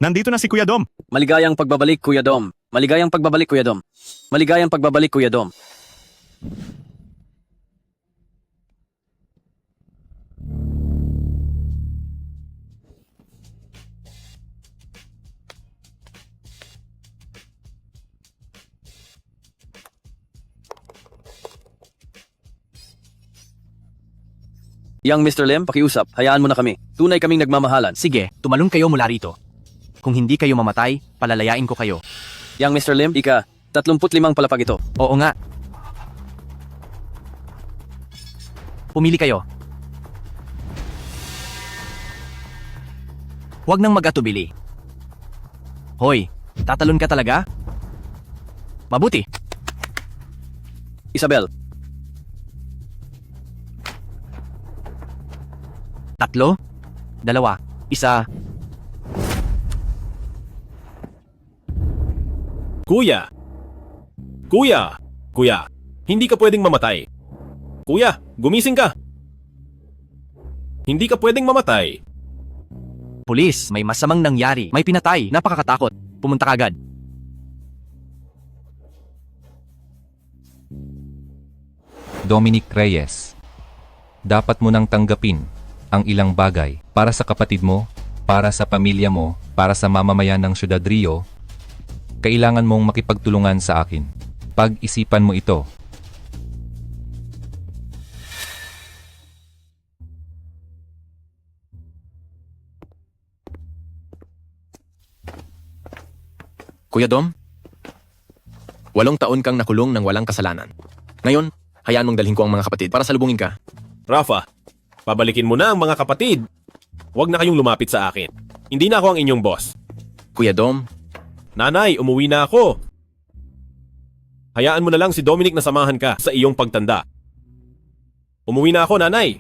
Nandito na si Kuya Dom. Maligayang pagbabalik, Kuya Dom. Maligayang pagbabalik, Kuya Dom. Maligayang pagbabalik, Kuya Dom. Yang Mr. Lim, pakiusap. Hayaan mo na kami. Tunay kaming nagmamahalan. Sige, tumalon kayo mula rito. Kung hindi kayo mamatay, palalayain ko kayo. Yang Mr. Lim, 35 palapag ito. Oo nga. Pumili kayo. Huwag nang mag-atubili. Hoy, tatalon ka talaga? Mabuti. Isabel, 3, 2, 1. Kuya! Kuya! Kuya! Hindi ka pwedeng mamatay. Kuya, gumising ka! Hindi ka pwedeng mamatay. Pulis, may masamang nangyari. May pinatay. Napakakatakot. Pumunta ka agad. Dominic Reyes, dapat mo nang tanggapin ang ilang bagay para sa kapatid mo, para sa pamilya mo, para sa mamamayan ng Ciudad Rio. Kailangan mong makipagtulungan sa akin. Pag-isipan mo ito. Kuya Dom, 8 taon kang nakulong ng walang kasalanan. Ngayon, hayaan mong dalhin ko ang mga kapatid para salubungin ka. Rafa, pabalikin mo na ang mga kapatid. Huwag na kayong lumapit sa akin. Hindi na ako ang inyong boss. Kuya Dom, Nanay, umuwi na ako. Hayaan mo na lang si Dominic na samahan ka sa iyong pagtanda. Umuwi na ako, nanay.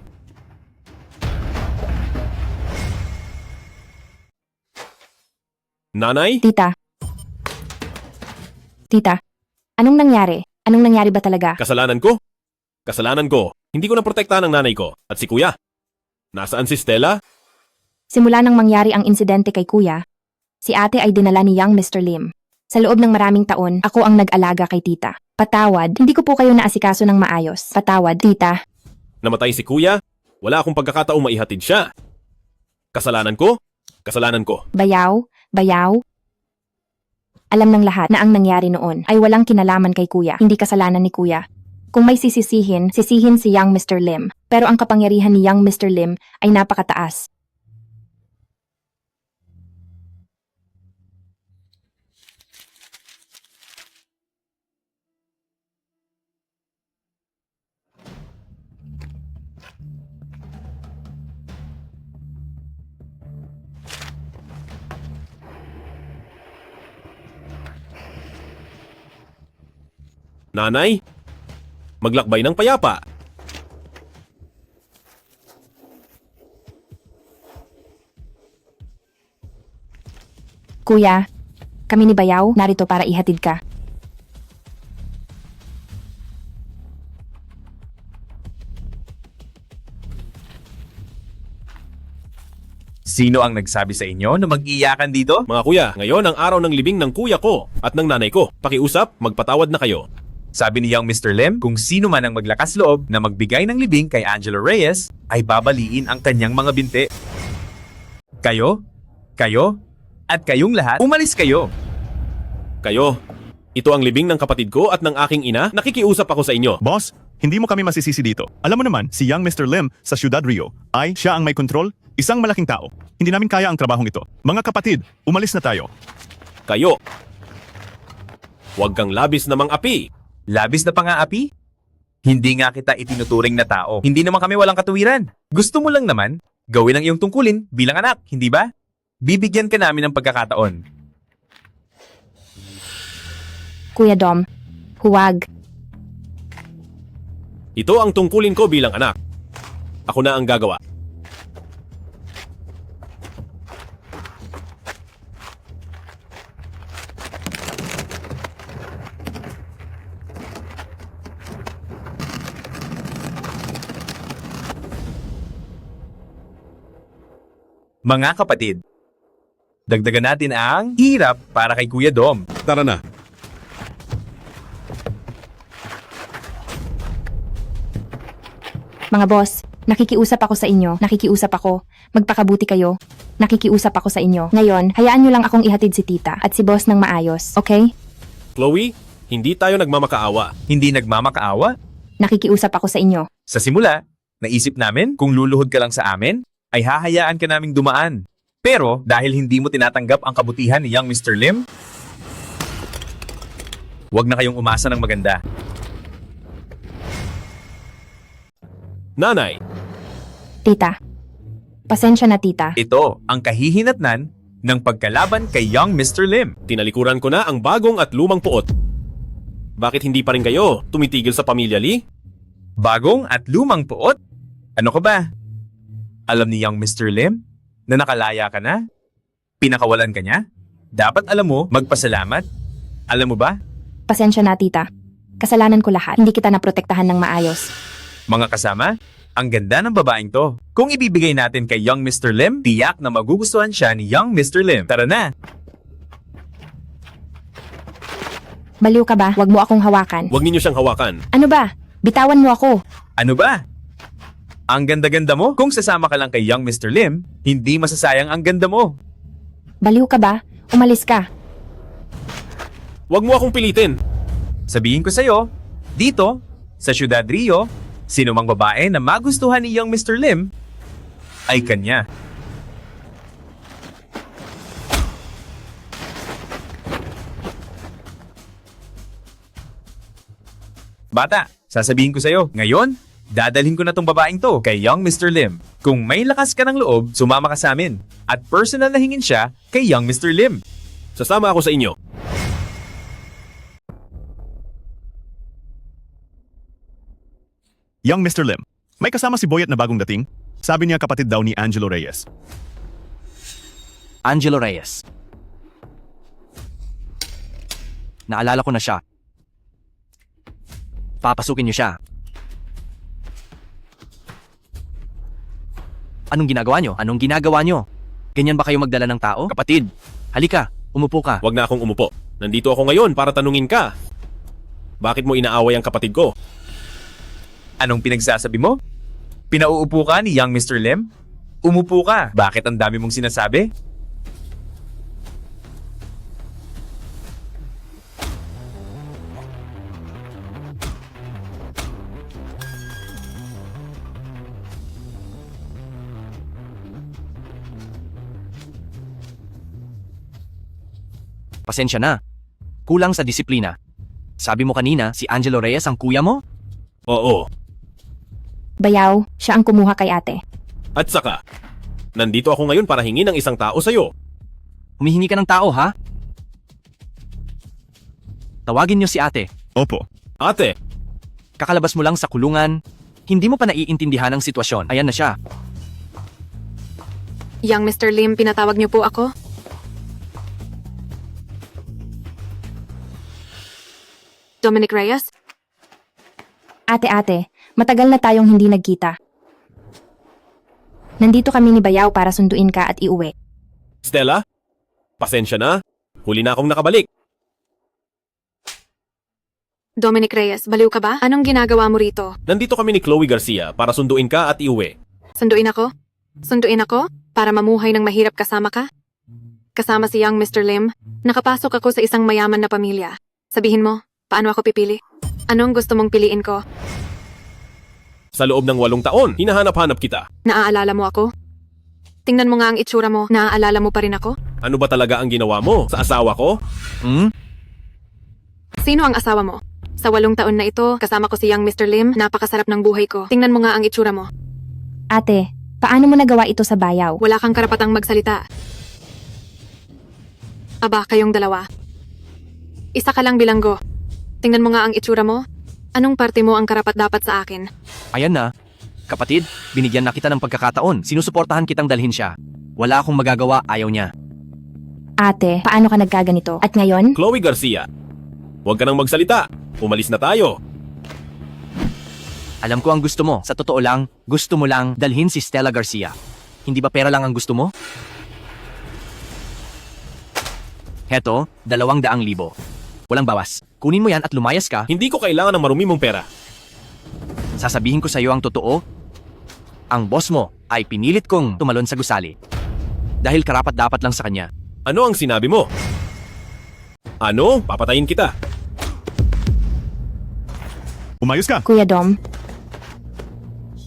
Nanay? Tita. Tita, anong nangyari? Anong nangyari ba talaga? Kasalanan ko? Kasalanan ko. Hindi ko naprotektahan ang nanay ko at si kuya. Nasaan si Stella? Simula nang mangyari ang insidente kay kuya, si ate ay dinala ni Young Mr. Lim. Sa loob ng maraming taon, ako ang nag-alaga kay tita. Patawad, hindi ko po kayo naasikaso ng maayos. Patawad, tita. Namatay si kuya? Wala akong pagkakataong maihatid siya. Kasalanan ko? Kasalanan ko. Bayaw, bayaw. Alam ng lahat na ang nangyari noon ay walang kinalaman kay kuya, hindi kasalanan ni kuya. Kung may sisihin si Young Mr. Lim. Pero ang kapangyarihan ni Young Mr. Lim ay napakataas. Nanay? Maglakbay ng payapa. Kuya, kami ni Bayaw narito para ihatid ka. Sino ang nagsabi sa inyo na mag-iyakan dito? Mga kuya, ngayon ang araw ng libing ng kuya ko at ng nanay ko. Pakiusap, magpatawad na kayo. Sabi ni Young Mr. Lim, kung sino man ang maglakas loob na magbigay ng libing kay Angelo Reyes, ay babaliin ang kanyang mga binti. Kayo, at kayong lahat, umalis kayo. Kayo, ito ang libing ng kapatid ko at ng aking ina. Nakikiusap ako sa inyo. Boss, hindi mo kami masisisi dito. Alam mo naman, si Young Mr. Lim sa Ciudad Rio ay siya ang may kontrol, isang malaking tao. Hindi namin kaya ang trabahong ito. Mga kapatid, umalis na tayo. Kayo, huwag kang labis na mang-api. Labis na pang-aapi? Hindi nga kita itinuturing na tao. Hindi naman kami walang katuwiran. Gusto mo lang naman, gawin ang iyong tungkulin bilang anak, hindi ba? Bibigyan ka namin ng pagkakataon. Kuya Dom, huwag. Ito ang tungkulin ko bilang anak. Ako na ang gagawa. Mga kapatid, Dagdagan natin ang hirap para kay Kuya Dom. Tara na. Mga boss, nakikiusap ako sa inyo. Nakikiusap ako. Magpakabuti kayo. Nakikiusap ako sa inyo. Ngayon, hayaan nyo lang akong ihatid si tita at si boss ng maayos, okay? Chloe, hindi tayo nagmamakaawa. Hindi nagmamakaawa. Nakikiusap ako sa inyo. Sa simula, naisip namin kung luluhod ka lang sa amin, ay hahayaan ka naming dumaan. Pero dahil hindi mo tinatanggap ang kabutihan ni Young Mr. Lim, huwag na kayong umasa ng maganda. Nanay, Tita. Pasensya na tita. Ito ang kahihinatnan ng pagkalaban kay Young Mr. Lim. tinalikuran ko na ang bagong at lumang puot. Bakit hindi pa rin kayo tumitigil sa pamilya Lee? Bagong at lumang puot? Ano ka ba? Alam ni Young Mr. Lim na nakalaya ka na? Pinakawalan ka niya? Dapat alam mo, magpasalamat. Alam mo ba? Pasensya na tita. Kasalanan ko lahat. Hindi kita naprotektahan ng maayos. Mga kasama, ang ganda ng babaeng to. Kung ibibigay natin kay Young Mr. Lim, tiyak na magugustuhan siya ni Young Mr. Lim. Tara na! Baliw ka ba? Huwag mo akong hawakan. Huwag ninyo siyang hawakan. Ano ba? Bitawan mo ako. Ano ba? Ang ganda-ganda mo? Kung sasama ka lang kay Young Mr. Lim, hindi masasayang ang ganda mo. Baliw ka ba? Umalis ka. Huwag mo akong pilitin. Sabihin ko sa'yo, dito, sa Ciudad Rio, sino mang babae na magustuhan ni Young Mr. Lim, ay kanya. Bata, sasabihin ko sa'yo, ngayon, dadalhin ko na tong babaeng to kay Young Mr. Lim. Kung may lakas ka ng loob, sumama ka sa amin. At personal na hingin siya kay Young Mr. Lim. Sasama ako sa inyo. Young Mr. Lim, may kasama si Boyet na bagong dating. Sabi niya kapatid daw ni Angelo Reyes. Angelo Reyes. Naalala ko na siya. Papasukin niyo siya. Anong ginagawa niyo? Anong ginagawa niyo? Ganyan ba kayo magdala ng tao? Kapatid, halika, umupo ka. Huwag na akong umupo. Nandito ako ngayon para tanungin ka. Bakit mo inaaway ang kapatid ko? Anong pinagsasabi mo? Pinauupo ka ni Young Mr. Lim? Umupo ka. Bakit ang dami mong sinasabi? Pasensya na. Kulang sa disiplina. Sabi mo kanina, si Angelo Reyes ang kuya mo? Oo. Bayaw, siya ang kumuha kay ate. At saka, nandito ako ngayon para hingin ng isang tao sa'yo. Humihingi ka ng tao, ha? Tawagin niyo si ate. Opo. Ate, Kakalabas mo lang sa kulungan. Hindi mo pa naiintindihan ang sitwasyon. Ayan na siya. Young Mr. Lim, pinatawag niyo po ako? Dominic Reyes? Ate, matagal na tayong hindi nagkita. Nandito kami ni Bayaw para sunduin ka at iuwi. Stella, pasensya na. Huli na akong nakabalik. Dominic Reyes, baliw ka ba? Anong ginagawa mo rito? Nandito kami ni Chloe Garcia para sunduin ka at iuwi. Sunduin ako? Sunduin ako? Para mamuhay ng mahirap kasama ka? Kasama si Young Mr. Lim, nakapasok ako sa isang mayaman na pamilya. Sabihin mo, paano ako pipili? Anong gusto mong piliin ko? Sa loob ng 8 taon, hinahanap-hanap kita. Naaalala mo ako? Tingnan mo nga ang itsura mo, naaalala mo pa rin ako? Ano ba talaga ang ginawa mo sa asawa ko? Sino ang asawa mo? Sa 8 taon na ito, kasama ko si Young Mr. Lim, napakasarap ng buhay ko. Tingnan mo nga ang itsura mo. Ate, paano mo nagawa ito sa Bayaw? Wala kang karapatang magsalita. Aba, kayong dalawa. Isa ka lang bilanggo. Tingnan mo nga ang itsura mo. Anong parte mo ang karapat-dapat sa akin? Ayan na. Kapatid, binigyan na kita ng pagkakataon. Sinusuportahan kitang dalhin siya. Wala akong magagawa, ayaw niya. Ate, paano ka nagkaganito? At ngayon? Chloe Garcia, huwag ka nang magsalita. Umalis na tayo. Alam ko ang gusto mo. Sa totoo lang, gusto mo lang dalhin si Stella Garcia. Hindi ba pera lang ang gusto mo? Heto, 200,000. Walang bawas. Kunin mo yan at lumayas ka. Hindi ko kailangan ng marumi mong pera. Sasabihin ko sa iyo ang totoo. Ang boss mo ay pinilit kong tumalon sa gusali. Dahil karapat-dapat lang sa kanya. Ano ang sinabi mo? Ano? Papatayin kita. Umayos ka. Kuya Dom,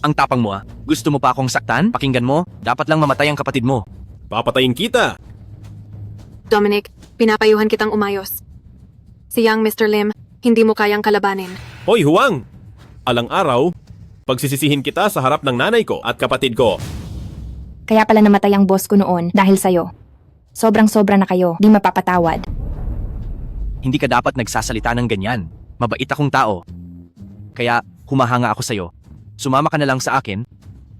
Ang tapang mo ah. Gusto mo pa akong saktan? Pakinggan mo, dapat lang mamatay ang kapatid mo. Papatayin kita. Dominic, pinapayuhan kitang umayos. Si young Mr. Lim, hindi mo kayang kalabanin. Hoy, Huwang! Alang araw, pagsisisihin kita sa harap ng nanay ko at kapatid ko. kaya pala namatay ang boss ko noon dahil sa'yo. Sobrang-sobra na kayo, di mapapatawad. Hindi ka dapat nagsasalita ng ganyan. Mabait akong tao. Kaya humahanga ako sa'yo. Sumama ka na lang sa akin.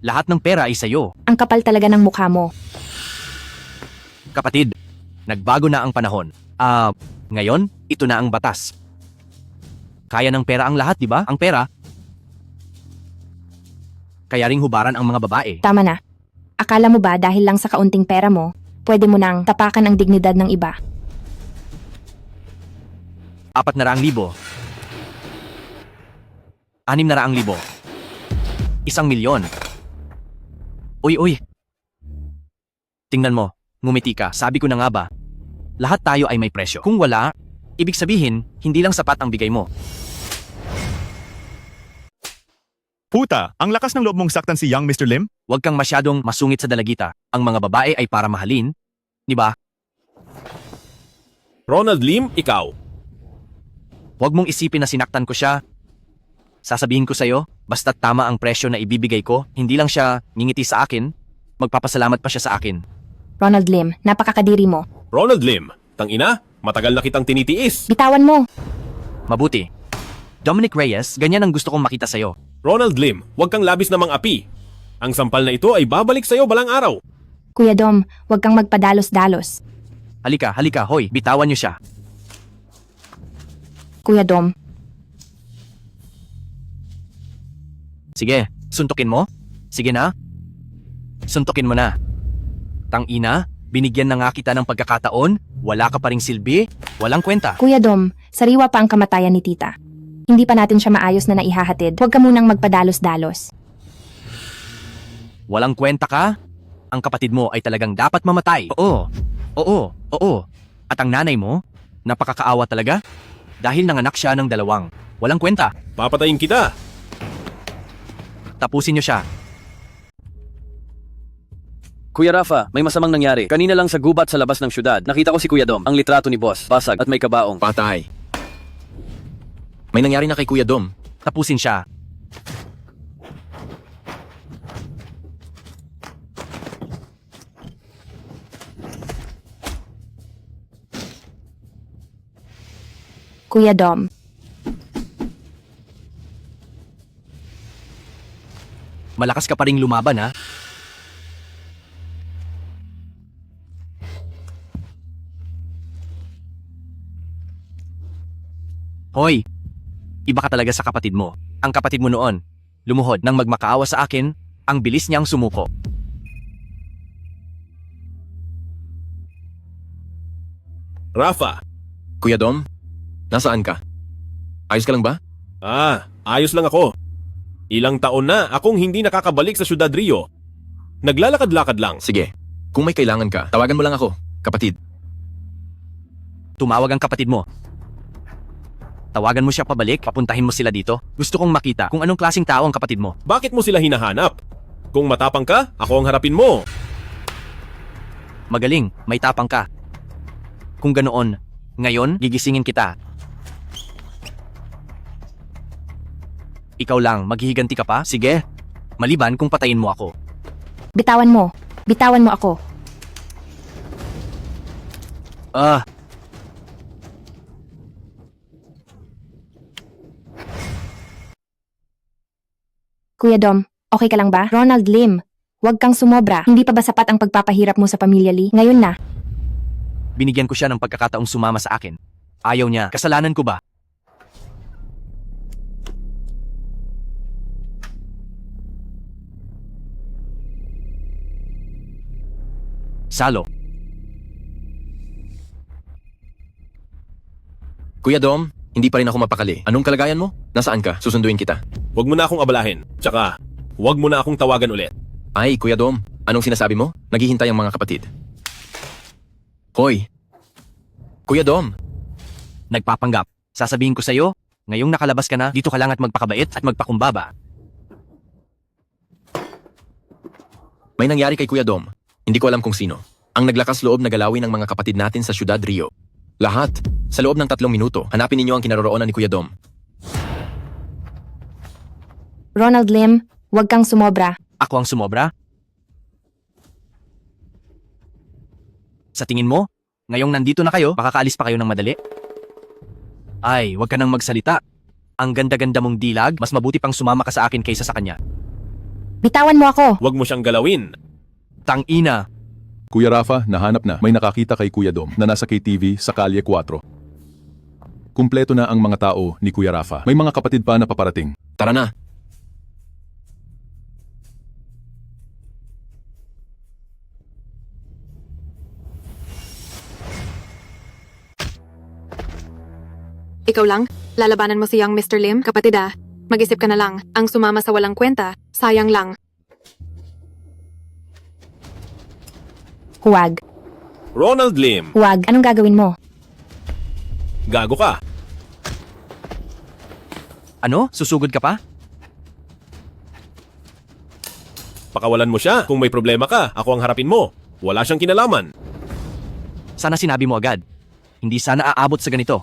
Lahat ng pera ay sa'yo. Ang kapal talaga ng mukha mo. Kapatid, nagbago na ang panahon. Ngayon, ito na ang batas. Kaya ng pera ang lahat, di ba? Ang pera. Kaya ring hubaran ang mga babae. Tama na. Akala mo ba dahil lang sa kaunting pera mo, pwede mo nang tapakan ang dignidad ng iba? 400,000. 600,000. 1,000,000. Uy. Tingnan mo, ngumiti ka. Sabi ko na nga ba, lahat tayo ay may presyo. Kung wala, ibig sabihin, hindi lang sapat ang bigay mo. Puta, ang lakas ng loob mong saktan si young Mr. Lim? Huwag kang masyadong masungit sa dalagita. Ang mga babae ay para mahalin. Di ba? Ronald Lim, ikaw. Huwag mong isipin na sinaktan ko siya. Sasabihin ko sa'yo, basta't tama ang presyo na ibibigay ko, hindi lang siya ngingiti sa akin, magpapasalamat pa siya sa akin. Ronald Lim, napakakadiri mo. Ronald Lim, tangina, matagal na kitang tinitiis. Bitawan mo! Mabuti. Dominic Reyes, ganyan ang gusto kong makita sa'yo. Ronald Lim, huwag kang labis namang api. Ang sampal na ito ay babalik sa'yo balang araw. Kuya Dom, huwag kang magpadalos-dalos. Halika, hoy, bitawan niyo siya. Kuya Dom, Sige, suntukin mo? Sige na. Suntukin mo na. Tangina, binigyan na nga kita ng pagkakataon, wala ka pa ring silbi, walang kwenta. Kuya Dom, sariwa pa ang kamatayan ni tita. Hindi pa natin siya maayos na naihahatid. Huwag ka munang magpadalos-dalos. Walang kwenta ka? Ang kapatid mo ay talagang dapat mamatay. Oo. At ang nanay mo, napakakaawa talaga. Dahil nanganak siya ng 2. Walang kwenta. Papatayin kita. Tapusin niyo siya. Kuya Rafa, may masamang nangyari. Kanina lang sa gubat sa labas ng syudad, nakita ko si Kuya Dom. Ang litrato ni boss, basag at may kabaong. Patay. May nangyari na kay Kuya Dom. Tapusin siya. Kuya Dom, Malakas ka pa ring lumaban ha. Hoy, iba ka talaga sa kapatid mo. Ang kapatid mo noon, lumuhod nang magmakaawa sa akin, ang bilis niyang sumuko. Rafa. Kuya Dom, nasaan ka? Ayos ka lang ba? Ayos lang ako. Ilang taon na akong hindi nakakabalik sa Ciudad Rio. Naglalakad-lakad lang. Sige, kung may kailangan ka, tawagan mo lang ako, kapatid. Tumawag ang kapatid mo. Tawagan mo siya pabalik, papuntahin mo sila dito. Gusto kong makita kung anong klaseng tao ang kapatid mo. Bakit mo sila hinahanap? Kung matapang ka, ako ang harapin mo. Magaling, may tapang ka. Kung ganoon, ngayon, gigisingin kita. Ikaw lang, maghihiganti ka pa? Sige. Maliban kung patayin mo ako. bitawan mo. Bitawan mo ako. Kuya Dom, okay ka lang ba? Ronald Lim, huwag kang sumobra. Hindi pa ba sapat ang pagpapahirap mo sa pamilya Lee? Ngayon na. Binigyan ko siya ng pagkakataong sumama sa akin. Ayaw niya. Kasalanan ko ba? Salo. Kuya Dom, hindi pa rin ako mapakali. Anong kalagayan mo? Nasaan ka? Susunduin kita. Huwag mo na akong abalahin. Tsaka, huwag mo na akong tawagan ulit. Ay, Kuya Dom, anong sinasabi mo? Naghihintay ang mga kapatid. Hoy! Kuya Dom! Nagpapanggap. Sasabihin ko sa'yo, ngayong nakalabas ka na, dito ka lang at magpakabait at magpakumbaba. May nangyari kay Kuya Dom. Hindi ko alam kung sino. Ang naglakas loob na galawin ng mga kapatid natin sa Ciudad Rio. Lahat. Sa loob ng 3 minuto, hanapin ninyo ang kinaroroonan ni Kuya Dom. Ronald Lim, huwag kang sumobra. Ako ang sumobra? Sa tingin mo, ngayong nandito na kayo, makakaalis pa kayo ng madali? Ay, huwag ka nang magsalita. Ang ganda-ganda mong dilag, mas mabuti pang sumama ka sa akin kaysa sa kanya. Bitawan mo ako. Huwag mo siyang galawin. Tang-ina! Kuya Rafa, nahanap na. May nakakita kay Kuya Dom na nasa KTV sa Kalye 4. Kumpleto na ang mga tao ni Kuya Rafa. May mga kapatid pa na paparating. Tara na! Ikaw lang? Lalabanan mo si young Mr. Lim? Kapatid ah, mag-isip ka na lang. Ang sumama sa walang kwenta, sayang lang. Huwag. Ronald Lim, Huwag. Anong gagawin mo? gago ka. Ano? Susugod ka pa? Pakawalan mo siya. Kung may problema ka, ako ang harapin mo. Wala siyang kinalaman. Sana sinabi mo agad. Hindi sana aabot sa ganito.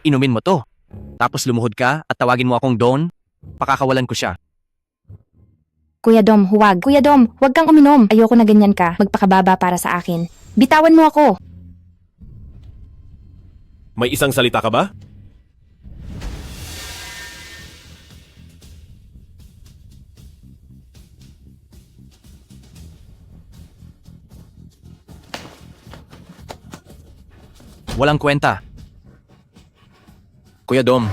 Inumin mo to. Tapos lumuhod ka at tawagin mo akong Don. Pakakawalan ko siya. Kuya Dom, huwag. Kuya Dom, huwag kang uminom. Ayoko na ganyan ka. Magpakababa para sa akin. Bitawan mo ako. May isang salita ka ba? Walang kwenta. Kuya Dom.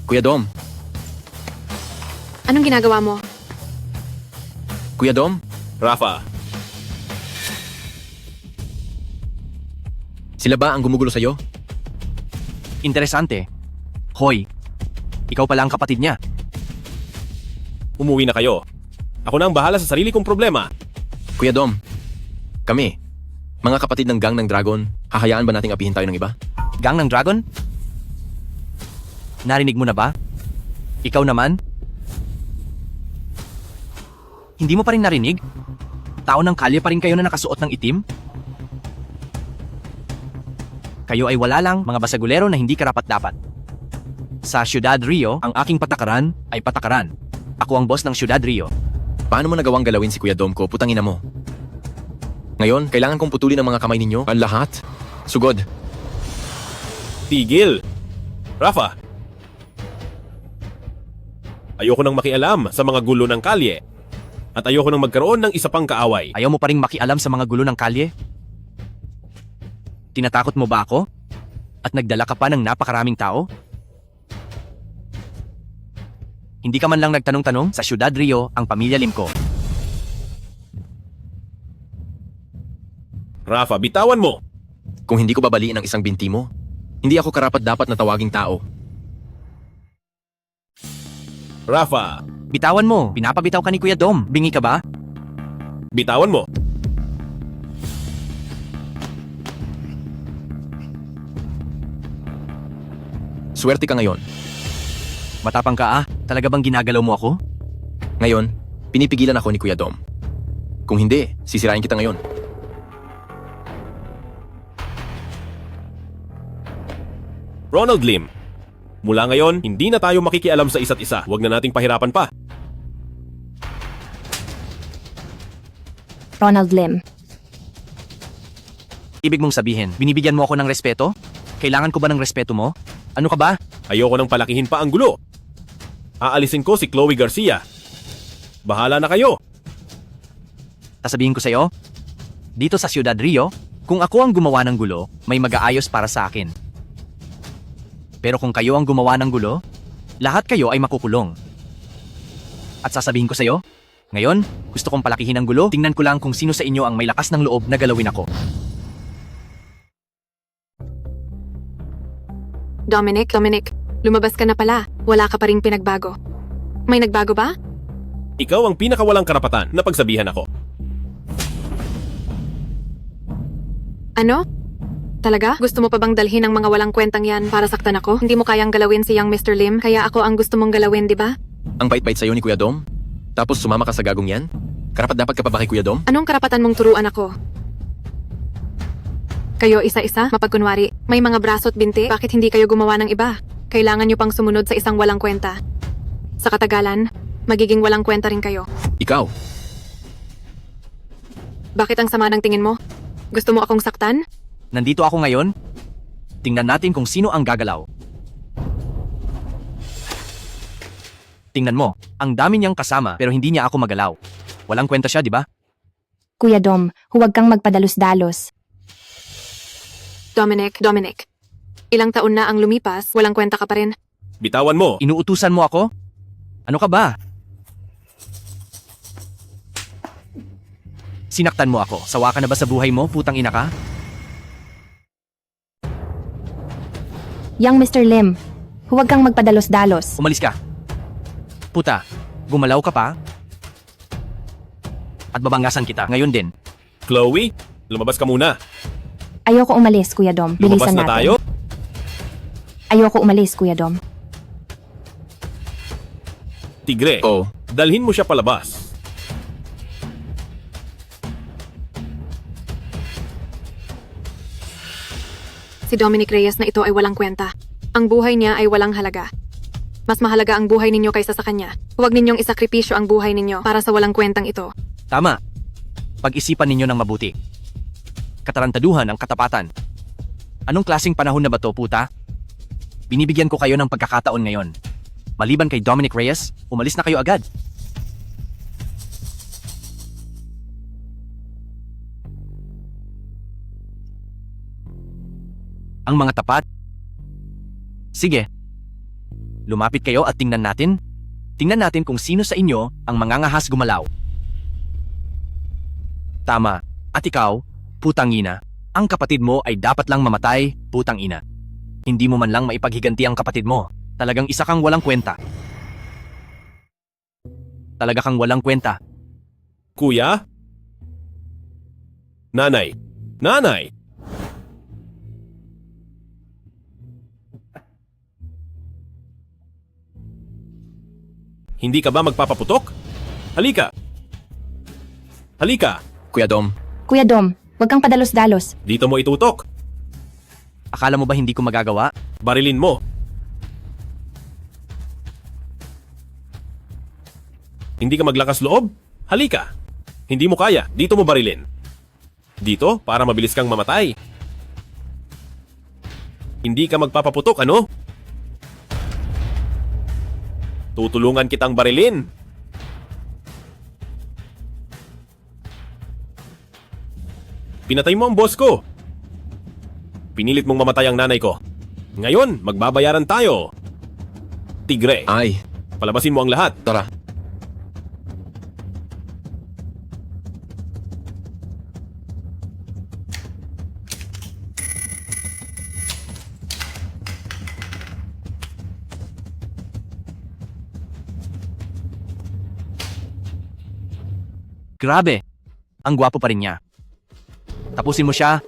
Kuya Dom. Anong ginagawa mo? Kuya Dom. Rafa, Sila ba ang gumugulo sa'yo? Interesante. Hoy, ikaw pala ang kapatid niya. umuwi na kayo. Ako na ang bahala sa sarili kong problema. Kuya Dom. Kami. Mga kapatid ng gang ng Dragon. Hahayaan ba nating apihin tayo ng iba? Gang ng Dragon? Narinig mo na ba? Ikaw naman? Hindi mo pa rin narinig? Tao ng kalye pa rin kayo na nakasuot ng itim? Kayo ay wala lang mga basagulero na hindi karapat-dapat. Sa Ciudad Rio, ang aking patakaran ay patakaran. Ako ang boss ng Ciudad Rio. Paano mo nagawang galawin si Kuya Dom ko? Putangina mo. Ngayon, kailangan kong putulin ang mga kamay ninyo. Ang lahat. Sugod. Tigil! Rafa! Ayoko nang makialam sa mga gulo ng kalye. At ayoko nang magkaroon ng isa pang kaaway. Ayaw mo pa rin makialam sa mga gulo ng kalye? Tinatakot mo ba ako? At nagdala ka pa ng napakaraming tao? Hindi ka man lang nagtanong-tanong sa Ciudad Rio ang pamilya Lim ko. Rafa, bitawan mo! Kung hindi ko babaliin ang isang binti mo, hindi ako karapat-dapat na tawaging tao. Rafa, Bitawan mo, pinapabitaw ka ni Kuya Dom. Bingi ka ba? bitawan mo! Swerte ka ngayon. Matapang ka ah. Talaga bang ginagalaw mo ako? Ngayon, pinipigilan ako ni Kuya Dom. Kung hindi, sisirain kita ngayon. Ronald Lim, mula ngayon, hindi na tayo makikialam sa isa't isa. Huwag na nating pahirapan pa. Ronald Lim. Ibig mong sabihin, binibigyan mo ako ng respeto? Kailangan ko ba ng respeto mo? Ano ka ba? Ayoko nang palakihin pa ang gulo. Aalisin ko si Chloe Garcia. Bahala na kayo. Sasabihin ko sa'yo, dito sa Ciudad Rio, kung ako ang gumawa ng gulo, may mag-aayos para sa akin. Pero kung kayo ang gumawa ng gulo, lahat kayo ay makukulong. At sasabihin ko sa'yo, ngayon, gusto kong palakihin ang gulo, tingnan ko lang kung sino sa inyo ang may lakas ng loob na galawin ako. Dominic, lumabas ka na pala. Wala ka pa ring pinagbago. May nagbago ba? Ikaw ang pinakawalang karapatan na pagsabihan ako. Ano? Talaga? Gusto mo pa bang dalhin ang mga walang kwentang yan para saktan ako? Hindi mo kayang galawin si young Mr. Lim, kaya ako ang gusto mong galawin, di ba? Ang bait-bait sa'yo ni Kuya Dom? Tapos sumama ka sa gagong yan? Karapat dapat ka pa ba kay Kuya Dom? Anong karapatan mong turuan ako? Kayo isa-isa, mapagkunwari. May mga braso at binti, bakit hindi kayo gumawa ng iba? Kailangan nyo pang sumunod sa isang walang kwenta. Sa katagalan, magiging walang kwenta rin kayo. Ikaw, Bakit ang sama ng tingin mo? Gusto mo akong saktan? Nandito ako ngayon. Tingnan natin kung sino ang gagalaw. Tingnan mo, ang dami niyang kasama pero hindi niya ako magalaw. Walang kwenta siya, di ba? Kuya Dom, huwag kang magpadalos-dalos. Dominic. Ilang taon na ang lumipas, walang kwenta ka pa rin. Bitawan mo. Inuutusan mo ako? Ano ka ba? Sinaktan mo ako. Sawa ka na ba sa buhay mo, putang ina ka? Young Mr. Lim, huwag kang magpadalos-dalos. Umalis ka. Puta, gumalaw ka pa? At babangasan kita, ngayon din. Chloe, lumabas ka muna. Ayoko umalis, Kuya Dom. Lumabas Bilisan na natin. tayo. Ayoko umalis, Kuya Dom. Tigre, oh, dalhin mo siya palabas. Si Dominic Reyes na ito ay walang kwenta. Ang buhay niya ay walang halaga. Mas mahalaga ang buhay ninyo kaysa sa kanya. Huwag ninyong isakripisyo ang buhay ninyo para sa walang kwentang ito. Tama. Pag-isipan ninyo ng mabuti. Katarantaduhan ang katapatan. Anong klaseng panahon na ba to, puta? Binibigyan ko kayo ng pagkakataon ngayon. Maliban kay Dominic Reyes, umalis na kayo agad. Ang mga tapat? Sige. Lumapit kayo at tingnan natin. Tingnan natin kung sino sa inyo ang mangangahas gumalaw. Tama. At ikaw, putang ina, ang kapatid mo ay dapat lang mamatay, putang ina. Hindi mo man lang maipaghiganti ang kapatid mo. Talagang isa kang walang kwenta. Talaga kang walang kwenta. Kuya? Nanay. Nanay! Hindi ka ba magpapaputok? Halika! Halika! Kuya Dom, Kuya Dom, huwag kang padalos-dalos. Dito mo itutok. Akala mo ba hindi ko magagawa? Barilin mo. Hindi ka maglakas loob? Halika! Hindi mo kaya, dito mo barilin. Dito, para mabilis kang mamatay. Hindi ka magpapaputok, ano? Tutulungan kitang barilin. Pinatay mo ang boss ko. Pinilit mong mamatay ang nanay ko. Ngayon, magbabayaran tayo. Tigre, ay, palabasin mo ang lahat. tara. Grabe. Ang gwapo pa rin niya. Tapusin mo siya.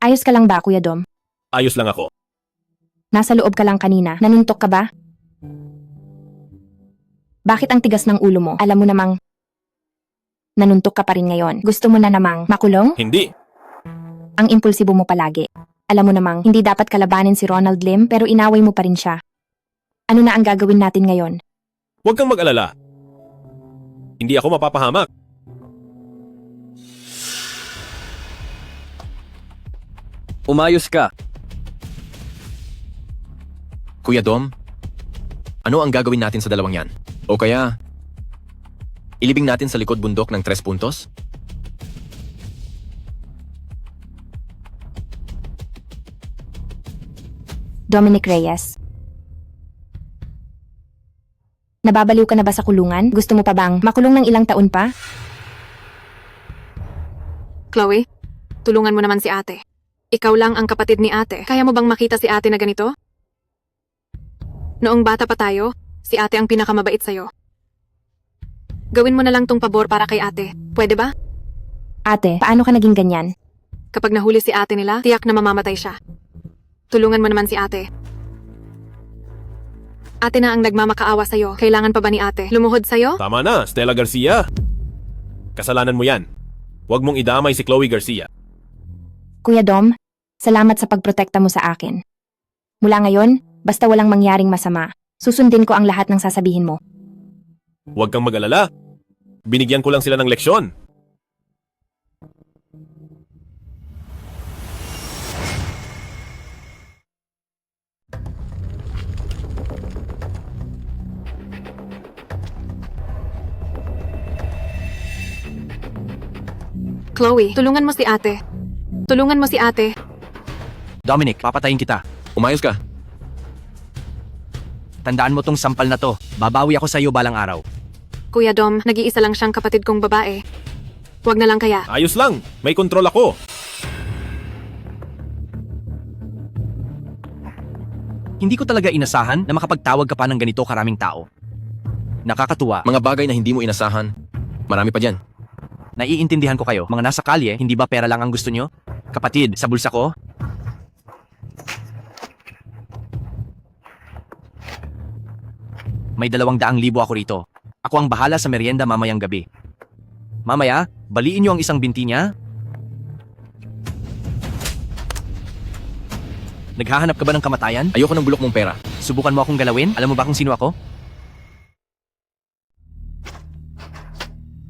Ayos ka lang ba, Kuya Dom? Ayos lang ako. Nasa loob ka lang kanina. Nanuntok ka ba? Bakit ang tigas ng ulo mo? Alam mo namang nanuntok ka pa rin ngayon. Gusto mo na namang makulong? Hindi. Ang impulsibo mo palagi. Alam mo namang hindi dapat kalabanin si Ronald Lim pero inaway mo pa rin siya. Ano na ang gagawin natin ngayon? Huwag kang mag-alala. Hindi ako mapapahamak. Umayos ka. Kuya Dom, ano ang gagawin natin sa dalawang yan? O kaya, ilibing natin sa likod bundok ng 3 puntos? Dominic Reyes. Nababaliw ka na ba sa kulungan? Gusto mo pa bang makulong ng ilang taon pa? Chloe, tulungan mo naman si ate. Ikaw lang ang kapatid ni ate. Kaya mo bang makita si ate na ganito? Noong bata pa tayo, si ate ang pinakamabait sa'yo. Gawin mo na lang tong pabor para kay ate. Pwede ba? Ate, paano ka naging ganyan? Kapag nahuli si ate nila, tiyak na mamamatay siya. Tulungan mo naman si ate. Ate na ang nagmamakaawa sa'yo. Kailangan pa ba ni ate lumuhod sa'yo? Tama na, Stella Garcia. Kasalanan mo yan. Huwag mong idamay si Chloe Garcia. Kuya Dom, salamat sa pagprotekta mo sa akin. Mula ngayon, basta walang mangyaring masama, susundin ko ang lahat ng sasabihin mo. Huwag kang mag-alala. Binigyan ko lang sila ng leksyon. Chloe, tulungan mo si ate. Tulungan mo si ate. Dominic, papatayin kita. Umayos ka. Tandaan mo tong sampal na to. Babawi ako sa iyo balang araw. Kuya Dom, nag-iisa lang siyang kapatid kong babae. Huwag na lang kaya. Ayos lang, may kontrol ako. Hindi ko talaga inasahan na makapagtawag ka pa ng ganito karaming tao. Nakakatuwa. Mga bagay na hindi mo inasahan, marami pa dyan. Naiintindihan ko kayo. Mga nasa kalye, hindi ba pera lang ang gusto nyo? Kapatid, sa bulsa ko? May 200,000 ako rito. Ako ang bahala sa merienda mamayang gabi. Mamaya, baliin nyo ang isang binti niya. Naghahanap ka ba ng kamatayan? Ayoko ng bulok mong pera. Subukan mo akong galawin? Alam mo ba kung sino ako?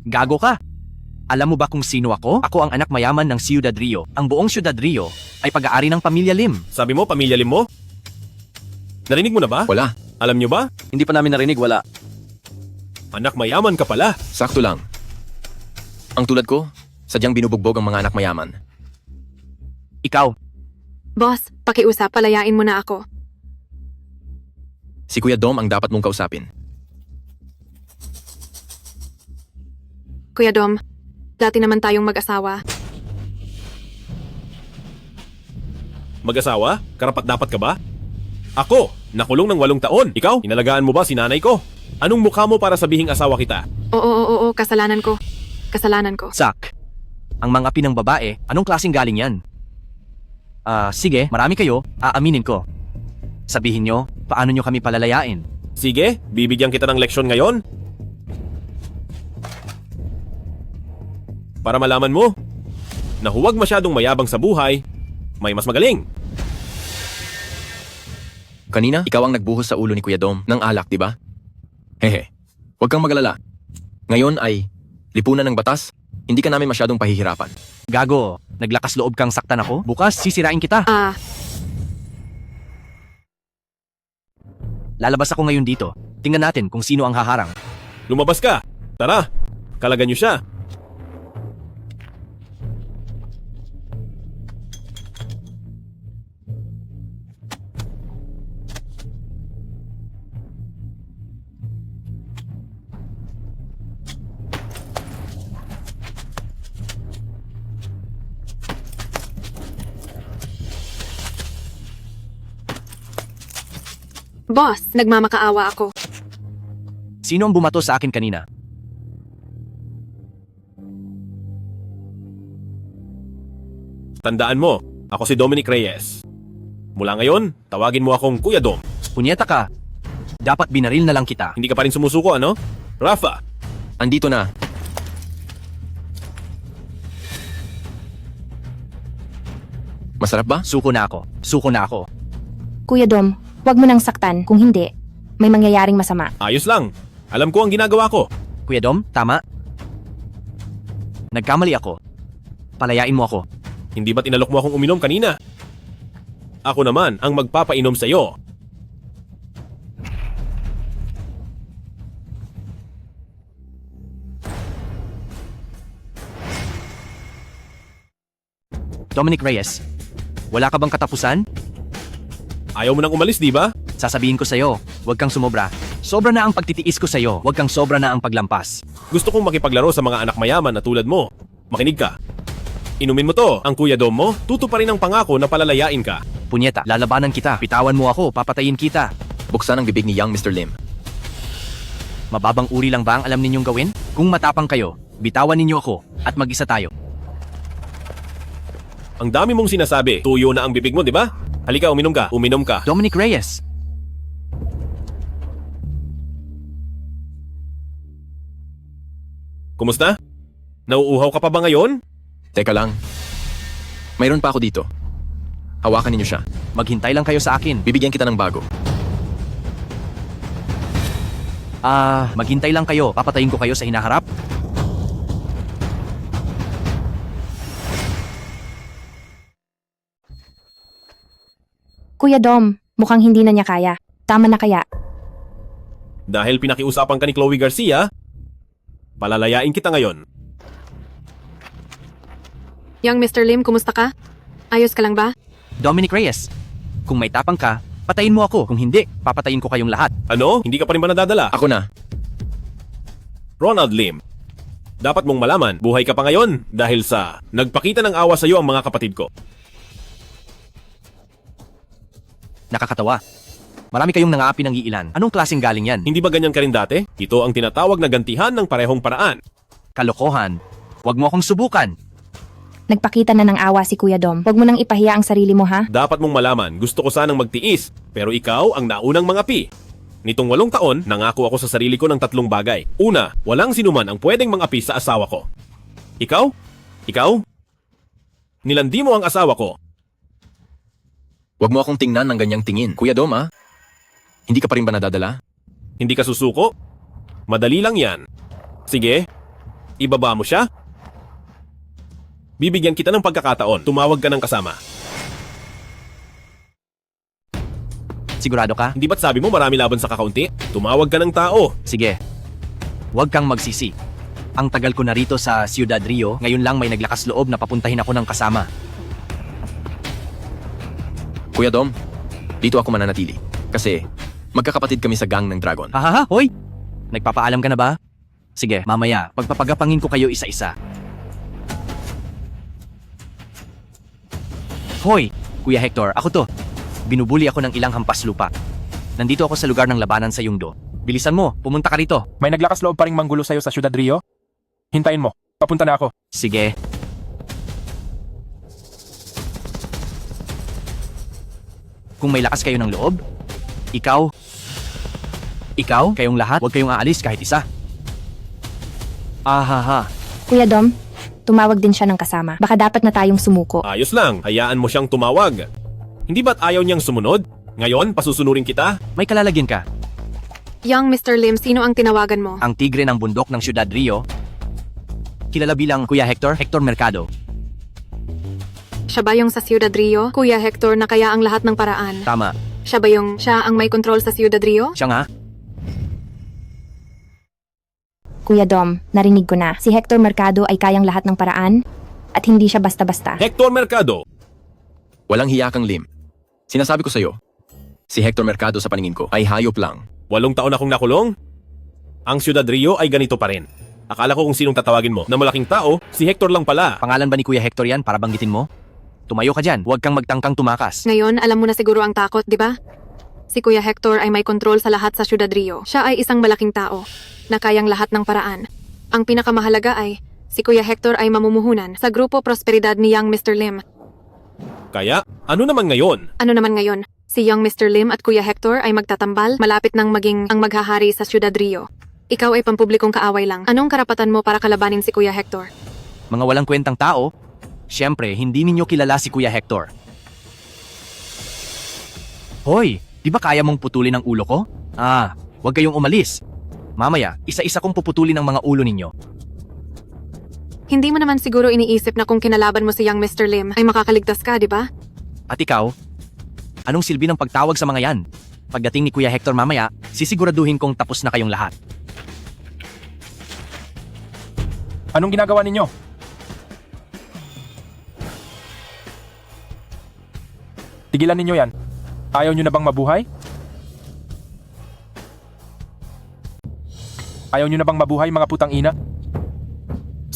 Gago ka! Alam mo ba kung sino ako? Ako ang anak mayaman ng Ciudad Rio. Ang buong Ciudad Rio ay pag-aari ng pamilya Lim. Sabi mo, pamilya Lim mo? Narinig mo na ba? Wala. Alam nyo ba? Hindi pa namin narinig, wala. Anak mayaman ka pala. Sakto lang. Ang tulad ko, sadyang binubugbog ang mga anak mayaman. Ikaw, Boss, pakiusap, palayain mo na ako. Si Kuya Dom ang dapat mong kausapin. Kuya Dom, dati naman tayong mag-asawa. Mag-asawa? Karapat-dapat ka ba? Ako, nakulong ng 8 taon. Ikaw, inalagaan mo ba si nanay ko? Anong mukha mo para sabihing asawa kita? Oo, kasalanan ko. Kasalanan ko. Sak. Ang mga pinang babae, anong klaseng galing yan? Sige, marami kayo, aaminin ko. Sabihin nyo, paano nyo kami palalayain? Sige, bibigyan kita ng leksyon ngayon. Para malaman mo na huwag masyadong mayabang sa buhay, may mas magaling. Kanina, ikaw ang nagbuhos sa ulo ni Kuya Dom ng alak, di ba? Hehe, huwag kang magalala. Ngayon ay lipunan ng batas, hindi ka namin masyadong pahihirapan. Gago, naglakas loob kang saktan ako? Bukas, sisirain kita. Lalabas ako ngayon dito. Tingnan natin kung sino ang haharang. Lumabas ka. Tara, kalagan niyo siya. Boss, nagmamakaawa ako. Sino ang bumato sa akin kanina? Tandaan mo, ako si Dominic Reyes. Mula ngayon, tawagin mo akong Kuya Dom. Punyeta ka. Dapat binaril na lang kita. Hindi ka pa rin sumusuko, ano? Rafa, Andito na. Masarap ba? Suko na ako. Suko na ako. Kuya Dom, huwag mo nang saktan. Kung hindi, may mangyayaring masama. ayos lang. Alam ko ang ginagawa ko. Kuya Dom, tama? Nagkamali ako. Palayain mo ako. Hindi ba't inalok mo akong uminom kanina? Ako naman ang magpapainom sa'yo. Dominic Reyes, wala ka bang katapusan? Ayaw mo nang umalis, di ba? Sasabihin ko sa'yo, huwag kang sumobra. Sobra na ang pagtitiis ko sa'yo, huwag kang sobra na ang paglampas. Gusto kong makipaglaro sa mga anak mayaman na tulad mo. Makinig ka. Inumin mo to, ang Kuya Dom mo, tutuparin ang pangako na palalayain ka. Punyeta, lalabanan kita. Bitawan mo ako, papatayin kita. Buksan ang bibig ni young Mr. Lim. Mababang uri lang ba ang alam ninyong gawin? Kung matapang kayo, bitawan ninyo ako at mag-isa tayo. Ang dami mong sinasabi, tuyo na ang bibig mo, di ba? Halika, uminom ka, uminom ka. Dominic Reyes, Kumusta? Nauuhaw ka pa ba ngayon? Teka lang. Mayroon pa ako dito. Hawakan ninyo siya. maghintay lang kayo sa akin. Bibigyan kita ng bago. Maghintay lang kayo. Papatayin ko kayo sa hinaharap. Kuya Dom, mukhang hindi na niya kaya. Tama na kaya. Dahil pinakiusapan ka ni Chloe Garcia, palalayain kita ngayon. Young Mr. Lim, kumusta ka? Ayos ka lang ba? Dominic Reyes, kung may tapang ka, patayin mo ako. Kung hindi, papatayin ko kayong lahat. Ano? Hindi ka pa rin ba nadadala? Ako na. Ronald Lim, dapat mong malaman, buhay ka pa ngayon dahil sa nagpakita ng awa sa iyo ang mga kapatid ko. Nakakatawa. Marami kayong nangaapi ng iilan. Anong klaseng galing yan? Hindi ba ganyan ka rin dati? Ito ang tinatawag na gantihan ng parehong paraan. Kalokohan. Huwag mo akong subukan. Nagpakita na ng awa si Kuya Dom. Huwag mo nang ipahiya ang sarili mo, ha? Dapat mong malaman, gusto ko sanang magtiis, pero ikaw ang naunang mangapi. Nitong 8 taon, nangako ako sa sarili ko ng 3 bagay. Una, walang sinuman ang pwedeng mangapi sa asawa ko. Ikaw? Ikaw? Nilandi mo ang asawa ko. Huwag mo akong tingnan ng ganyang tingin. Kuya Dom, ah? Hindi ka pa rin ba nadadala? Hindi ka susuko? Madali lang yan. Sige, ibaba mo siya. Bibigyan kita ng pagkakataon. Tumawag ka ng kasama. Sigurado ka? Hindi ba't sabi mo marami laban sa kakaunti? Tumawag ka ng tao. Sige. Huwag kang magsisi. Ang tagal ko na rito sa Ciudad Rio, ngayon lang may naglakas loob na papuntahin ako ng kasama. Kuya Dom, dito ako mananatili. Kasi magkakapatid kami sa gang ng Dragon. Hahaha, hoy! Nagpapaalam ka na ba? Sige, mamaya, pagpapagapangin ko kayo isa-isa. Hoy, Kuya Hector, ako to. Binubuli ako ng ilang hampas lupa. Nandito ako sa lugar ng labanan sa Yungdo. Bilisan mo, pumunta ka rito. May naglakas loob pa ring manggulo sa'yo sa Ciudad Rio? Hintayin mo. Papunta na ako. Sige. Kung may lakas kayo ng loob, ikaw, kayong lahat, huwag kayong aalis kahit isa. Ahaha. Kuya Dom, tumawag din siya ng kasama. Baka dapat na tayong sumuko. Ayos lang, hayaan mo siyang tumawag. Hindi ba't ayaw niyang sumunod? Ngayon, pasusunurin kita? May kalalagyan ka. Young Mr. Lim, sino ang tinawagan mo? Ang tigre ng bundok ng Ciudad Rio, kilala bilang Kuya Hector, Hector Mercado. Siya ba yung sa Ciudad Rio? Kuya Hector na kaya ang lahat ng paraan. Tama. Siya ba yung siya ang may control sa Ciudad Rio? Siya nga. Kuya Dom, narinig ko na. Si Hector Mercado ay kayang lahat ng paraan at hindi siya basta-basta. Hector Mercado! Walang hiya kang Lim. Sinasabi ko sa'yo, si Hector Mercado sa paningin ko ay hayop lang. 8 taon akong nakulong? Ang Ciudad Rio ay ganito pa rin. Akala ko kung sinong tatawagin mo na malaking tao, si Hector lang pala. Pangalan ba ni Kuya Hector yan para banggitin mo? Tumayo ka dyan, huwag kang magtangkang tumakas. Ngayon, alam mo na siguro ang takot, di ba? Si Kuya Hector ay may control sa lahat sa Ciudad Rio. Siya ay isang malaking tao na kayang lahat ng paraan. Ang pinakamahalaga ay, si Kuya Hector ay mamumuhunan sa Grupo Prosperidad ni Young Mr. Lim. Kaya, ano naman ngayon? Ano naman ngayon? Si young Mr. Lim at Kuya Hector ay magtatambal, malapit nang maging ang maghahari sa Ciudad Rio. Ikaw ay pampublikong kaaway lang. Anong karapatan mo para kalabanin si Kuya Hector? Mga walang kwentang tao? Siyempre, hindi ninyo kilala si Kuya Hector. Hoy, di ba kaya mong putulin ang ulo ko? Huwag kayong umalis. Mamaya, isa-isa kong puputulin ang mga ulo ninyo. Hindi mo naman siguro iniisip na kung kinalaban mo si young Mr. Lim ay makakaligtas ka, di ba? At ikaw? Anong silbi ng pagtawag sa mga yan? Pagdating ni Kuya Hector mamaya, sisiguraduhin kong tapos na kayong lahat. Anong ginagawa ninyo? Tigilan ninyo yan. Ayaw nyo na bang mabuhay? Ayaw nyo na bang mabuhay, mga putang ina?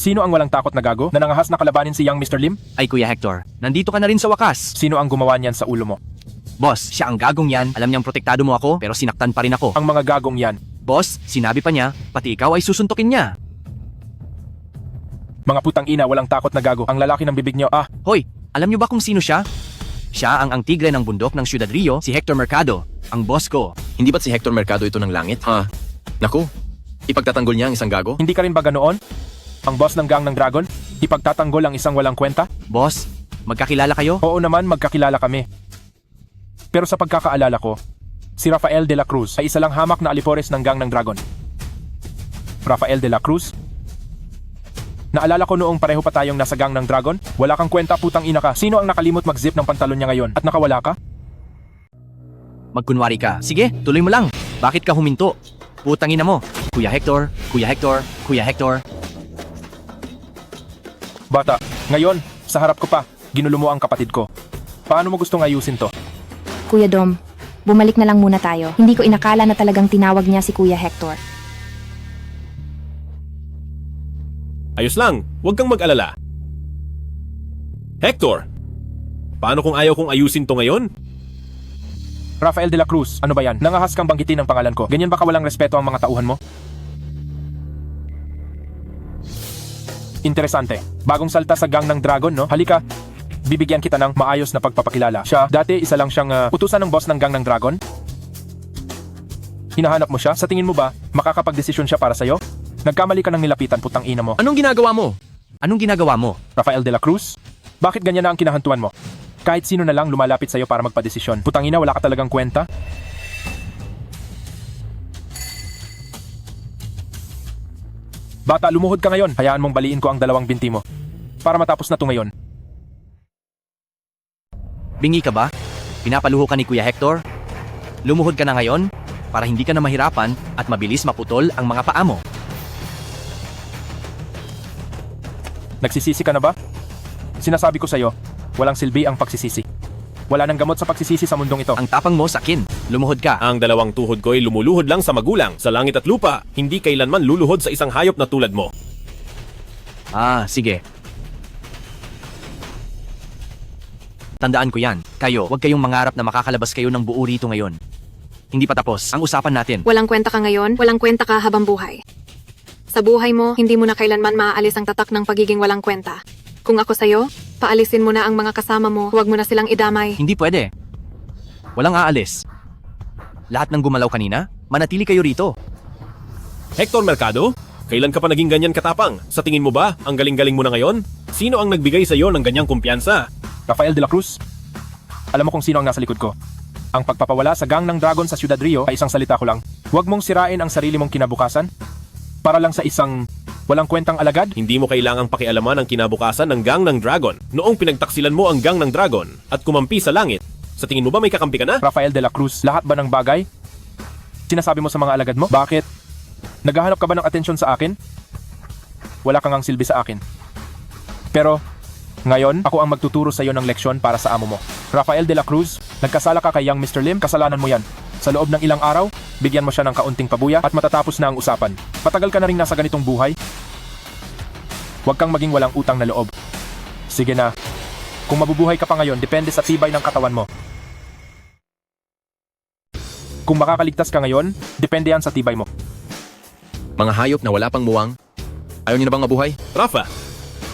Sino ang walang takot na gago na nangahas na kalabanin si young Mr. Lim? Ay Kuya Hector, nandito ka na rin sa wakas. Sino ang gumawa niyan sa ulo mo? Boss, siya ang gagong yan. Alam niyang protektado mo ako, pero sinaktan pa rin ako. Ang mga gagong yan. Boss, sinabi pa niya, pati ikaw ay susuntukin niya. Mga putang ina, walang takot na gago. Ang lalaki ng bibig nyo, Hoy, alam niyo ba kung sino siya? Siya ang tigre ng bundok ng Ciudad Rio, si Hector Mercado, ang boss ko. Hindi ba't si Hector Mercado ito ng langit? Naku, ipagtatanggol niya ang isang gago? Hindi ka rin ba ganoon? Ang boss ng gang ng Dragon? Ipagtatanggol ang isang walang kwenta? Boss, magkakilala kayo? Oo naman, magkakilala kami. Pero sa pagkakaalala ko, si Rafael de la Cruz ay isa lang hamak na alipores ng gang ng Dragon. Rafael de la Cruz? Naalala ko noong pareho pa tayong nasa gang ng Dragon? Wala kang kwenta, putang ina ka. Sino ang nakalimot mag-zip ng pantalon niya ngayon at nakawala ka? Magkunwari ka. Sige, tuloy mo lang. Bakit ka huminto? Putang ina mo. Kuya Hector, Kuya Hector, Kuya Hector. Bata, ngayon, sa harap ko pa, ginulo mo ang kapatid ko. Paano mo gustong ayusin to? Kuya Dom, bumalik na lang muna tayo. Hindi ko inakala na talagang tinawag niya si Kuya Hector. Ayos lang, huwag kang mag-alala. Hector, paano kung ayaw kong ayusin to ngayon? Rafael de la Cruz, ano ba yan? Nangahas kang banggitin ang pangalan ko. Ganyan ba kawalang respeto ang mga tauhan mo? Interesante. Bagong salta sa gang ng Dragon, no? Halika, bibigyan kita ng maayos na pagpapakilala. Siya, dati isa lang siyang utusan ng boss ng gang ng Dragon. Hinahanap mo siya? Sa tingin mo ba, makakapagdesisyon siya para sa'yo? Nagkamali ka ng nilapitan, putang ina mo. Anong ginagawa mo? Anong ginagawa mo? Rafael de la Cruz? Bakit ganyan na ang kinahantuan mo? Kahit sino na lang lumalapit sa'yo para magpadesisyon. Putang ina, wala ka talagang kwenta? Bata, lumuhod ka ngayon. Hayaan mong baliin ko ang dalawang binti mo. Para matapos na to ngayon. Bingi ka ba? Pinapaluho ka ni Kuya Hector? Lumuhod ka na ngayon para hindi ka na mahirapan at mabilis maputol ang mga paa mo. Nagsisisi ka na ba? Sinasabi ko sa'yo, walang silbi ang pagsisisi. Wala nang gamot sa pagsisisi sa mundong ito. Ang tapang mo sakin. Lumuhod ka. Ang dalawang tuhod ko ay lumuluhod lang sa magulang. Sa langit at lupa, hindi kailanman luluhod sa isang hayop na tulad mo. Sige. Tandaan ko yan. Kayo, huwag kayong mangarap na makakalabas kayo ng buo rito ngayon. Hindi pa tapos ang usapan natin. Walang kwenta ka ngayon, walang kwenta ka habang buhay. Sa buhay mo, hindi mo na kailanman maaalis ang tatak ng pagiging walang kwenta. Kung ako sa'yo, paalisin mo na ang mga kasama mo, huwag mo na silang idamay. Hindi pwede. Walang aalis. Lahat ng gumalaw kanina, manatili kayo rito. Hector Mercado, kailan ka pa naging ganyan katapang? Sa tingin mo ba, ang galing-galing mo na ngayon? Sino ang nagbigay sa'yo ng ganyang kumpiyansa? Rafael de la Cruz, alam mo kung sino ang nasa likod ko. Ang pagpapawala sa gang ng Dragon sa Ciudad Rio ay isang salita ko lang. Huwag mong sirain ang sarili mong kinabukasan para lang sa isang walang kwentang alagad. Hindi mo kailangang pakialaman ang kinabukasan ng gang ng Dragon. Noong pinagtaksilan mo ang gang ng Dragon at kumampi sa langit, sa tingin mo ba may kakampi ka na? Rafael de la Cruz, lahat ba ng bagay sinasabi mo sa mga alagad mo? Bakit? Naghahanap ka ba ng atensyon sa akin? Wala kang ang silbi sa akin. Pero ngayon, ako ang magtuturo sa iyo ng leksyon para sa amo mo. Rafael de la Cruz, nagkasala ka kay young Mr. Lim, kasalanan mo yan. Sa loob ng ilang araw, bigyan mo siya ng kaunting pabuya at matatapos na ang usapan. Matagal ka na rin nasa ganitong buhay. Huwag kang maging walang utang na loob. Sige na. Kung mabubuhay ka pa ngayon, depende sa tibay ng katawan mo. Kung makakaligtas ka ngayon, depende yan sa tibay mo. Mga hayop na wala pang muwang. Ayaw niyo na bang mabuhay? Rafa,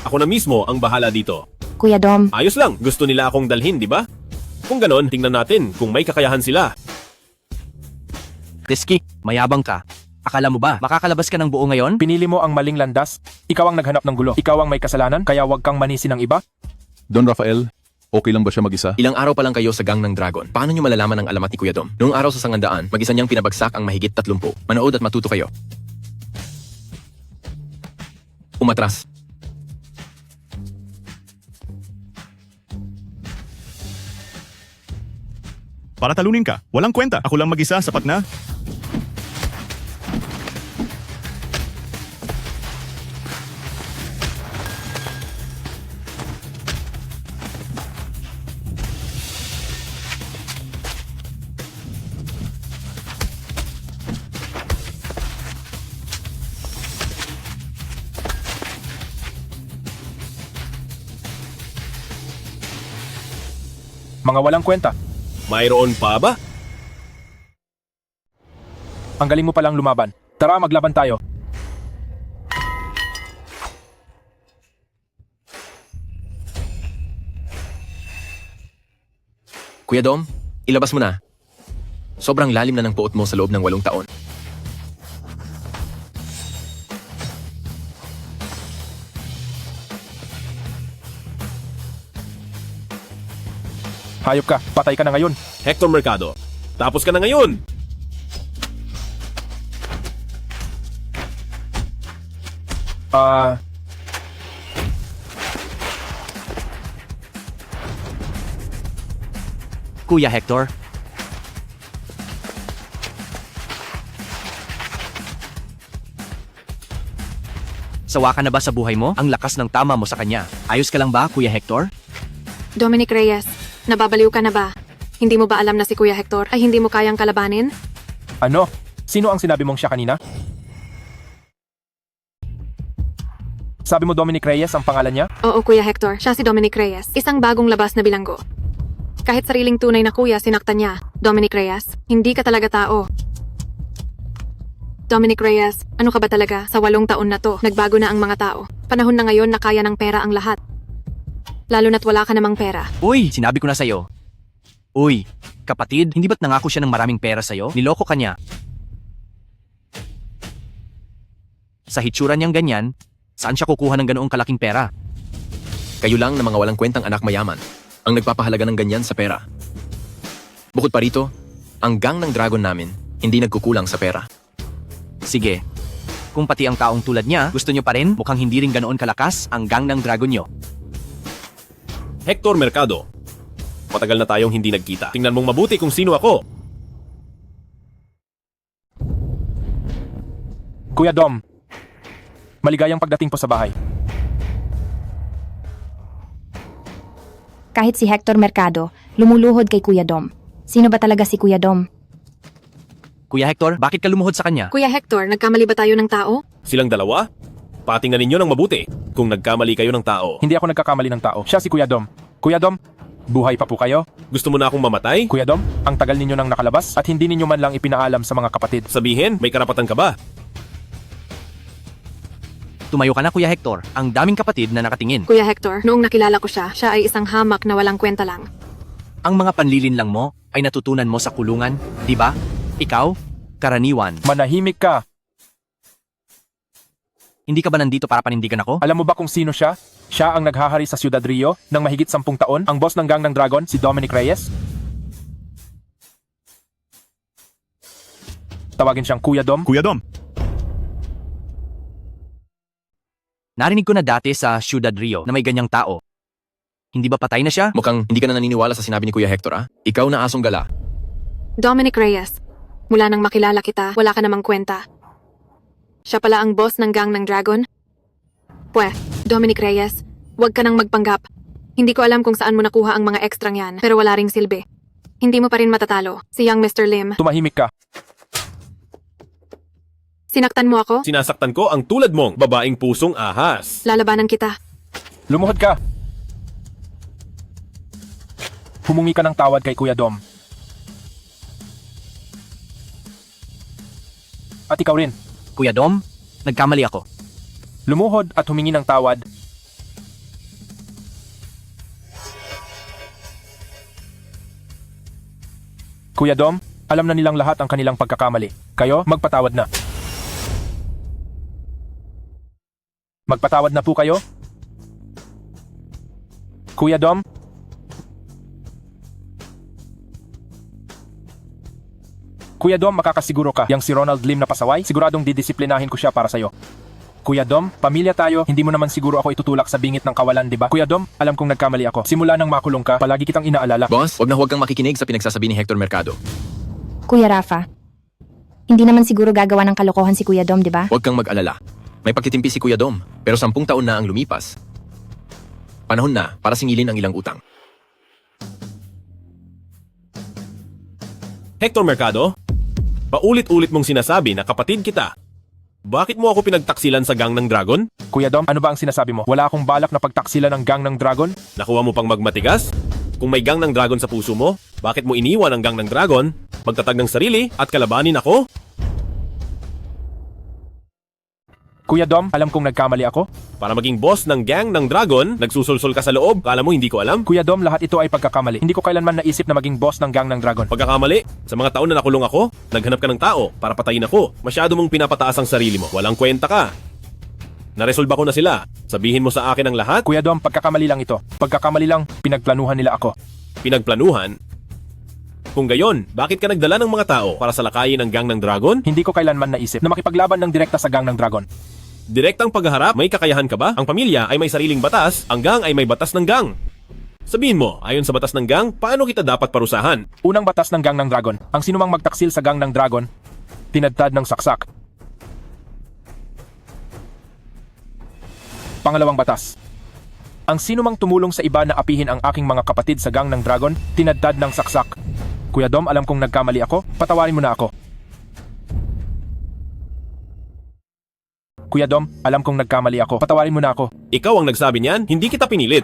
ako na mismo ang bahala dito. Kuya Dom, Ayos lang, gusto nila akong dalhin, di ba? Kung ganon, tingnan natin kung may kakayahan sila. Tiski, mayabang ka. Akala mo ba, makakalabas ka ng buo ngayon? Pinili mo ang maling landas. Ikaw ang naghanap ng gulo. Ikaw ang may kasalanan, kaya huwag kang manisi ng iba. Don Rafael, okay lang ba siya mag-isa? Ilang araw pa lang kayo sa Gang ng Dragon. Paano nyo malalaman ang alamat ni Kuya Dom? Noong araw sa Sangandaan, mag-isa niyang pinabagsak ang mahigit 30. Manood at matuto kayo. Umatras. Para talunin ka. Walang kwenta. Ako lang mag-isa, sapat na. Mga walang kwenta. Mayroon pa ba? Ang galing mo palang lumaban. Tara, maglaban tayo. Kuya Dom, ilabas mo na. Sobrang lalim na ng puot mo sa loob ng 8 taon. Hayop ka, patay ka na ngayon. Hector Mercado, tapos ka na ngayon! Kuya Hector, sawa ka na ba sa buhay mo? Ang lakas ng tama mo sa kanya. Ayos ka lang ba, Kuya Hector? Dominic Reyes, nababaliw ka na ba? Hindi mo ba alam na si Kuya Hector ay hindi mo kayang kalabanin? Ano? Sino ang sinabi mong siya kanina? Sabi mo Dominic Reyes ang pangalan niya? Oo, Kuya Hector, siya si Dominic Reyes, isang bagong labas na bilanggo. Kahit sariling tunay na kuya sinaktan niya, Dominic Reyes, hindi ka talaga tao. Dominic Reyes, ano ka ba talaga? Sa 8 taon na to, nagbago na ang mga tao. Panahon na ngayon na kaya ng pera ang lahat. Lalo na't wala ka namang pera. Uy, sinabi ko na sa'yo. Uy, kapatid, hindi ba't nangako siya ng maraming pera sa'yo? Niloko ka niya. Sa hitsura niyang ganyan, saan siya kukuha ng ganoong kalaking pera? Kayo lang na mga walang kwentang anak mayaman ang nagpapahalaga ng ganyan sa pera. Bukod pa rito, ang Gang ng Dragon namin hindi nagkukulang sa pera. Sige, kung pati ang taong tulad niya, gusto niyo pa rin, mukhang hindi rin ganoon kalakas ang Gang ng Dragon niyo. Hector Mercado, matagal na tayong hindi nagkita. Tingnan mong mabuti kung sino ako. Kuya Dom, maligayang pagdating po sa bahay. Kahit si Hector Mercado, lumuluhod kay Kuya Dom. Sino ba talaga si Kuya Dom? Kuya Hector, bakit ka lumuhod sa kanya? Kuya Hector, nagkamali ba tayo ng tao? Silang dalawa? Patingnan ninyo ng mabuti kung nagkamali kayo ng tao. Hindi ako nagkakamali ng tao. Siya si Kuya Dom. Kuya Dom, buhay pa po kayo? Gusto mo na akong mamatay? Kuya Dom, ang tagal ninyo nang nakalabas at hindi ninyo man lang ipinaalam sa mga kapatid. Sabihin, may karapatan ka ba? Tumayo ka na, Kuya Hector. Ang daming kapatid na nakatingin. Kuya Hector, noong nakilala ko siya, siya ay isang hamak na walang kwenta lang. Ang mga panlilin lang mo ay natutunan mo sa kulungan, di ba? Ikaw, karaniwan. Manahimik ka. Hindi ka ba nandito para panindigan ako? Alam mo ba kung sino siya? Siya ang naghahari sa Ciudad Rio ng mahigit 10 taon. Ang boss ng Gang ng Dragon, si Dominic Reyes. Tawagin siyang Kuya Dom. Kuya Dom, Narinig ko na dati sa Ciudad Rio na may ganyang tao. Hindi ba patay na siya? Mukhang hindi ka na naniniwala sa sinabi ni Kuya Hector, ah? Ikaw na asong gala. Dominic Reyes, mula nang makilala kita, wala ka namang kwenta. Siya pala ang boss ng Gang ng Dragon? Pwes, Dominic Reyes, huwag ka nang magpanggap. Hindi ko alam kung saan mo nakuha ang mga ekstrang yan, pero wala ring silbi. Hindi mo pa rin matatalo, si young Mr. Lim. Tumahimik ka. Sinaktan mo ako? Sinasaktan ko ang tulad mong babaeng pusong ahas. Lalabanan kita. Lumuhod ka. Humungi ka ng tawad kay Kuya Dom. At ikaw rin. Kuya Dom, nagkamali ako. Lumuhod at humingi ng tawad. Kuya Dom, alam na nilang lahat ang kanilang pagkakamali. Kayo, magpatawad na. Magpatawad na po kayo? Kuya Dom? Kuya Dom, makakasiguro ka, yang si Ronald Lim na pasaway, siguradong didisiplinahin ko siya para sa'yo. Kuya Dom, pamilya tayo, hindi mo naman siguro ako itutulak sa bingit ng kawalan, di ba? Kuya Dom, alam kong nagkamali ako. Simula nang makulong ka, palagi kitang inaalala. Boss, huwag kang makikinig sa pinagsasabi ni Hector Mercado. Kuya Rafa, hindi naman siguro gagawa ng kalokohan si Kuya Dom, di ba? Huwag kang mag-alala. May pagtitimpi si Kuya Dom, pero 10 taon na ang lumipas. Panahon na para singilin ang ilang utang. Hector Mercado, paulit-ulit mong sinasabi na kapatid kita. Bakit mo ako pinagtaksilan sa gang ng Dragon? Kuya Dom, ano ba ang sinasabi mo? Wala akong balak na pagtaksilan ng gang ng Dragon? Nakuha mo pang magmatigas? Kung may gang ng Dragon sa puso mo, bakit mo iniwan ang gang ng Dragon, magtatag ng sarili at kalabanin ako? Kuya Dom, alam kong nagkamali ako. Para maging boss ng gang ng Dragon, nagsusulsol ka sa loob, kala mo hindi ko alam? Kuya Dom, lahat ito ay pagkakamali. Hindi ko kailanman naisip na maging boss ng gang ng Dragon. Pagkakamali, sa mga taon na nakulong ako, naghanap ka ng tao para patayin ako. Masyado mong pinapataas ang sarili mo. Walang kwenta ka. Naresolba ko na sila. Sabihin mo sa akin ang lahat. Kuya Dom, pagkakamali lang ito. Pagkakamali lang, pinagplanuhan nila ako. Pinagplanuhan? Kung gayon, bakit ka nagdala ng mga tao para salakayin ang gang ng Dragon? Hindi ko kailanman naisip na makipaglaban ng direkta sa gang ng Dragon. Direktang pagharap, may kakayahan ka ba? Ang pamilya ay may sariling batas, ang gang ay may batas ng gang. Sabihin mo, ayon sa batas ng gang, paano kita dapat parusahan? Unang batas ng gang ng Dragon. Ang sinumang magtaksil sa gang ng Dragon, tinadtad ng saksak. Pangalawang batas. Ang sinumang tumulong sa iba na apihin ang aking mga kapatid sa gang ng Dragon, tinadtad ng saksak. Kuya Dom, alam kong nagkamali ako. Patawarin mo na ako. Kuya Dom, alam kong nagkamali ako. Patawarin mo na ako. Ikaw ang nagsabi niyan, hindi kita pinilit.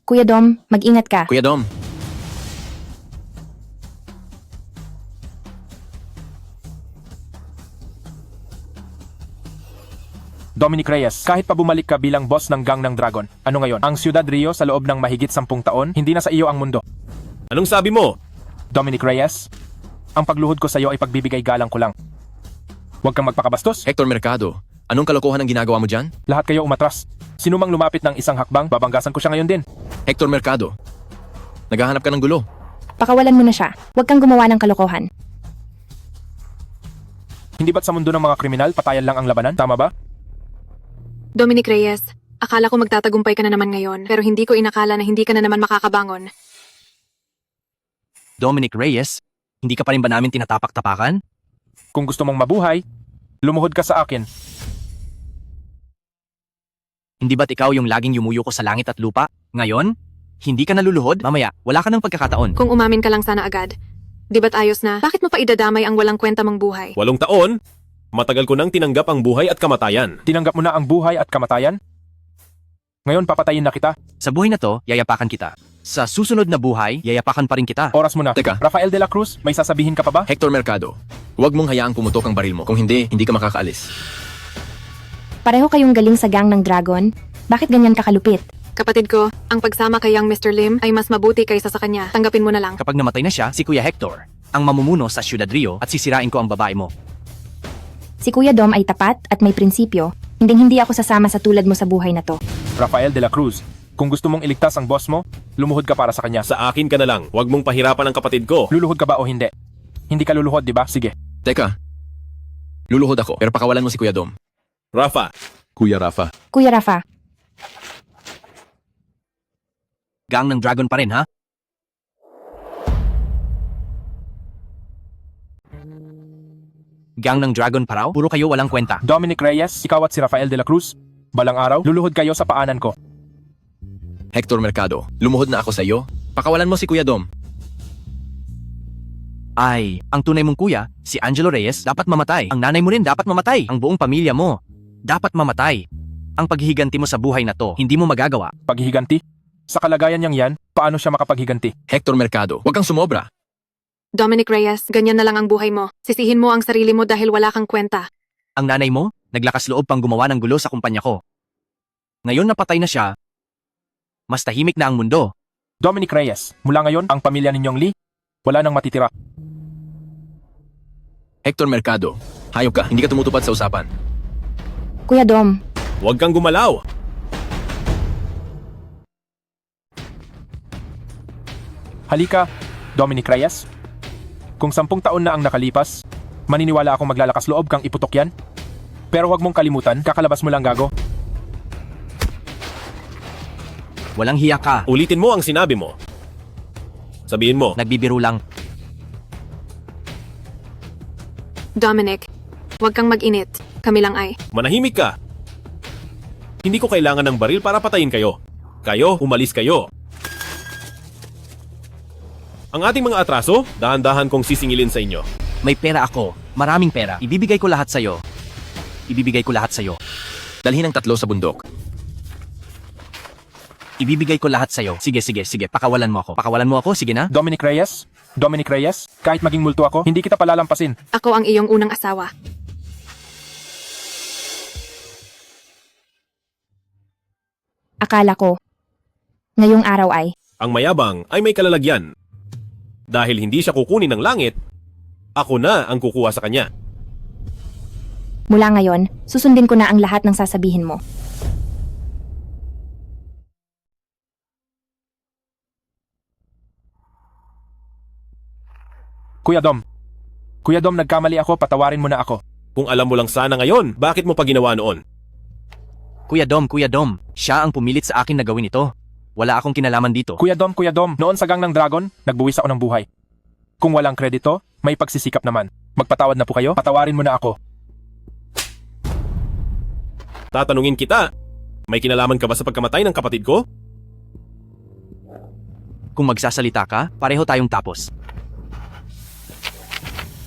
Kuya Dom, mag-ingat ka. Kuya Dom, Dominic Reyes, kahit pa bumalik ka bilang boss ng gang ng Dragon, ano ngayon? Ang Ciudad Rio sa loob ng mahigit 10 taon, hindi na sa iyo ang mundo. Anong sabi mo? Dominic Reyes, ang pagluhod ko sa iyo ay pagbibigay galang ko lang. Huwag kang magpakabastos. Hector Mercado, anong kalokohan ang ginagawa mo dyan? Lahat kayo umatras. Sinumang lumapit ng isang hakbang, babanggasan ko siya ngayon din. Hector Mercado, naghahanap ka ng gulo. Pakawalan mo na siya. Huwag kang gumawa ng kalokohan. Hindi ba't sa mundo ng mga kriminal, patayan lang ang labanan? Tama ba? Dominic Reyes, akala ko magtatagumpay ka na naman ngayon, pero hindi ko inakala na hindi ka na naman makakabangon. Dominic Reyes, hindi ka pa rin ba namin tinatapak-tapakan? Kung gusto mong mabuhay, lumuhod ka sa akin. Hindi ba't ikaw yung laging yumuyo ko sa langit at lupa? Ngayon, hindi ka naluluhod? Mamaya, wala ka ng pagkakataon. Kung umamin ka lang sana agad. Di ba't ayos na? Bakit mo pa idadamay ang walang kwenta mong buhay? 8 taon? Matagal ko nang tinanggap ang buhay at kamatayan. Tinanggap mo na ang buhay at kamatayan? Ngayon papatayin na kita. Sa buhay na to, yayapakan kita. Sa susunod na buhay, yayapakan pa rin kita. Oras mo na. Teka. Rafael de la Cruz, may sasabihin ka pa ba? Hector Mercado, huwag mong hayaang pumutok ang baril mo. Kung hindi, hindi ka makakaalis. Pareho kayong galing sa gang ng Dragon. Bakit ganyan ka kalupit? Kapatid ko, ang pagsama kay young Mr. Lim ay mas mabuti kaysa sa kanya. Tanggapin mo na lang. Kapag namatay na siya, si Kuya Hector, ang mamumuno sa Ciudad Rio at sisirain ko ang babae mo. Si Kuya Dom ay tapat at may prinsipyo. Hindi ako sasama sa tulad mo sa buhay na to. Rafael de la Cruz, kung gusto mong iligtas ang boss mo, lumuhod ka para sa kanya. Sa akin ka na lang, huwag mong pahirapan ang kapatid ko. Luluhod ka ba o hindi? Hindi ka luluhod, di ba? Sige. Teka, luluhod ako, pero pakawalan mo si Kuya Dom. Rafa, Kuya Rafa, Kuya Rafa, Gang ng Dragon pa rin, ha? Gang ng Dragon pa raw? Puro kayo walang kwenta. Dominic Reyes, ikaw at si Rafael de la Cruz, balang araw, luluhod kayo sa paanan ko. Hector Mercado, lumuhod na ako sa iyo. Pakawalan mo si Kuya Dom. Ay, ang tunay mong kuya, si Angelo Reyes, dapat mamatay. Ang nanay mo rin dapat mamatay. Ang buong pamilya mo, dapat mamatay. Ang paghihiganti mo sa buhay na to, hindi mo magagawa. Paghihiganti? Sa kalagayan niyang yan, paano siya makapaghiganti? Hector Mercado, huwag kang sumobra. Dominic Reyes, ganyan na lang ang buhay mo. Sisihin mo ang sarili mo dahil wala kang kwenta. Ang nanay mo, naglakas loob pang gumawa ng gulo sa kumpanya ko. Ngayon napatay na siya, mas tahimik na ang mundo. Dominic Reyes, mula ngayon, ang pamilya ninyong Lee Wala nang matitira. Hector Mercado, hayop ka, hindi ka tumutupad sa usapan. Kuya Dom, Huwag kang gumalaw. Halika, Dominic Reyes. Kung 10 taon na ang nakalipas, maniniwala akong maglalakas loob kang iputok yan. Pero huwag mong kalimutan, kakalabas mo lang gago. Walang hiya ka. Ulitin mo ang sinabi mo. Sabihin mo, Nagbibiro lang. Dominic, huwag kang mag-init. Kami lang ay. manahimik ka. Hindi ko kailangan ng baril para patayin kayo. Kayo, umalis kayo. Ang ating mga atraso, dahan-dahan kong sisingilin sa inyo. May pera ako. Maraming pera. Ibibigay ko lahat sa'yo. Ibibigay ko lahat sa'yo. Dalhin ang 3 sa bundok. Ibibigay ko lahat sa'yo. Sige, sige, sige. Pakawalan mo ako. Pakawalan mo ako. Sige na. Dominic Reyes? Dominic Reyes? Kahit maging multo ako, hindi kita palalampasin. Ako ang iyong unang asawa. akala ko, ngayong araw ay, Ang mayabang ay may kalalagyan. Dahil hindi siya kukunin ng langit, ako na ang kukuha sa kanya. mula ngayon, susundin ko na ang lahat ng sasabihin mo. Kuya Dom. Kuya Dom, nagkamali ako, patawarin mo na ako. Kung alam mo lang sana ngayon, bakit mo pa ginawa noon? Kuya Dom. Siya ang pumilit sa akin na gawin ito. Wala akong kinalaman dito. Kuya Dom, noon sa Gang ng Dragon, nagbuwis ako ng buhay. Kung walang kredito, may pagsisikap naman. Magpatawad na po kayo, patawarin mo na ako. Tatanungin kita, may kinalaman ka ba sa pagkamatay ng kapatid ko? Kung magsasalita ka, pareho tayong tapos.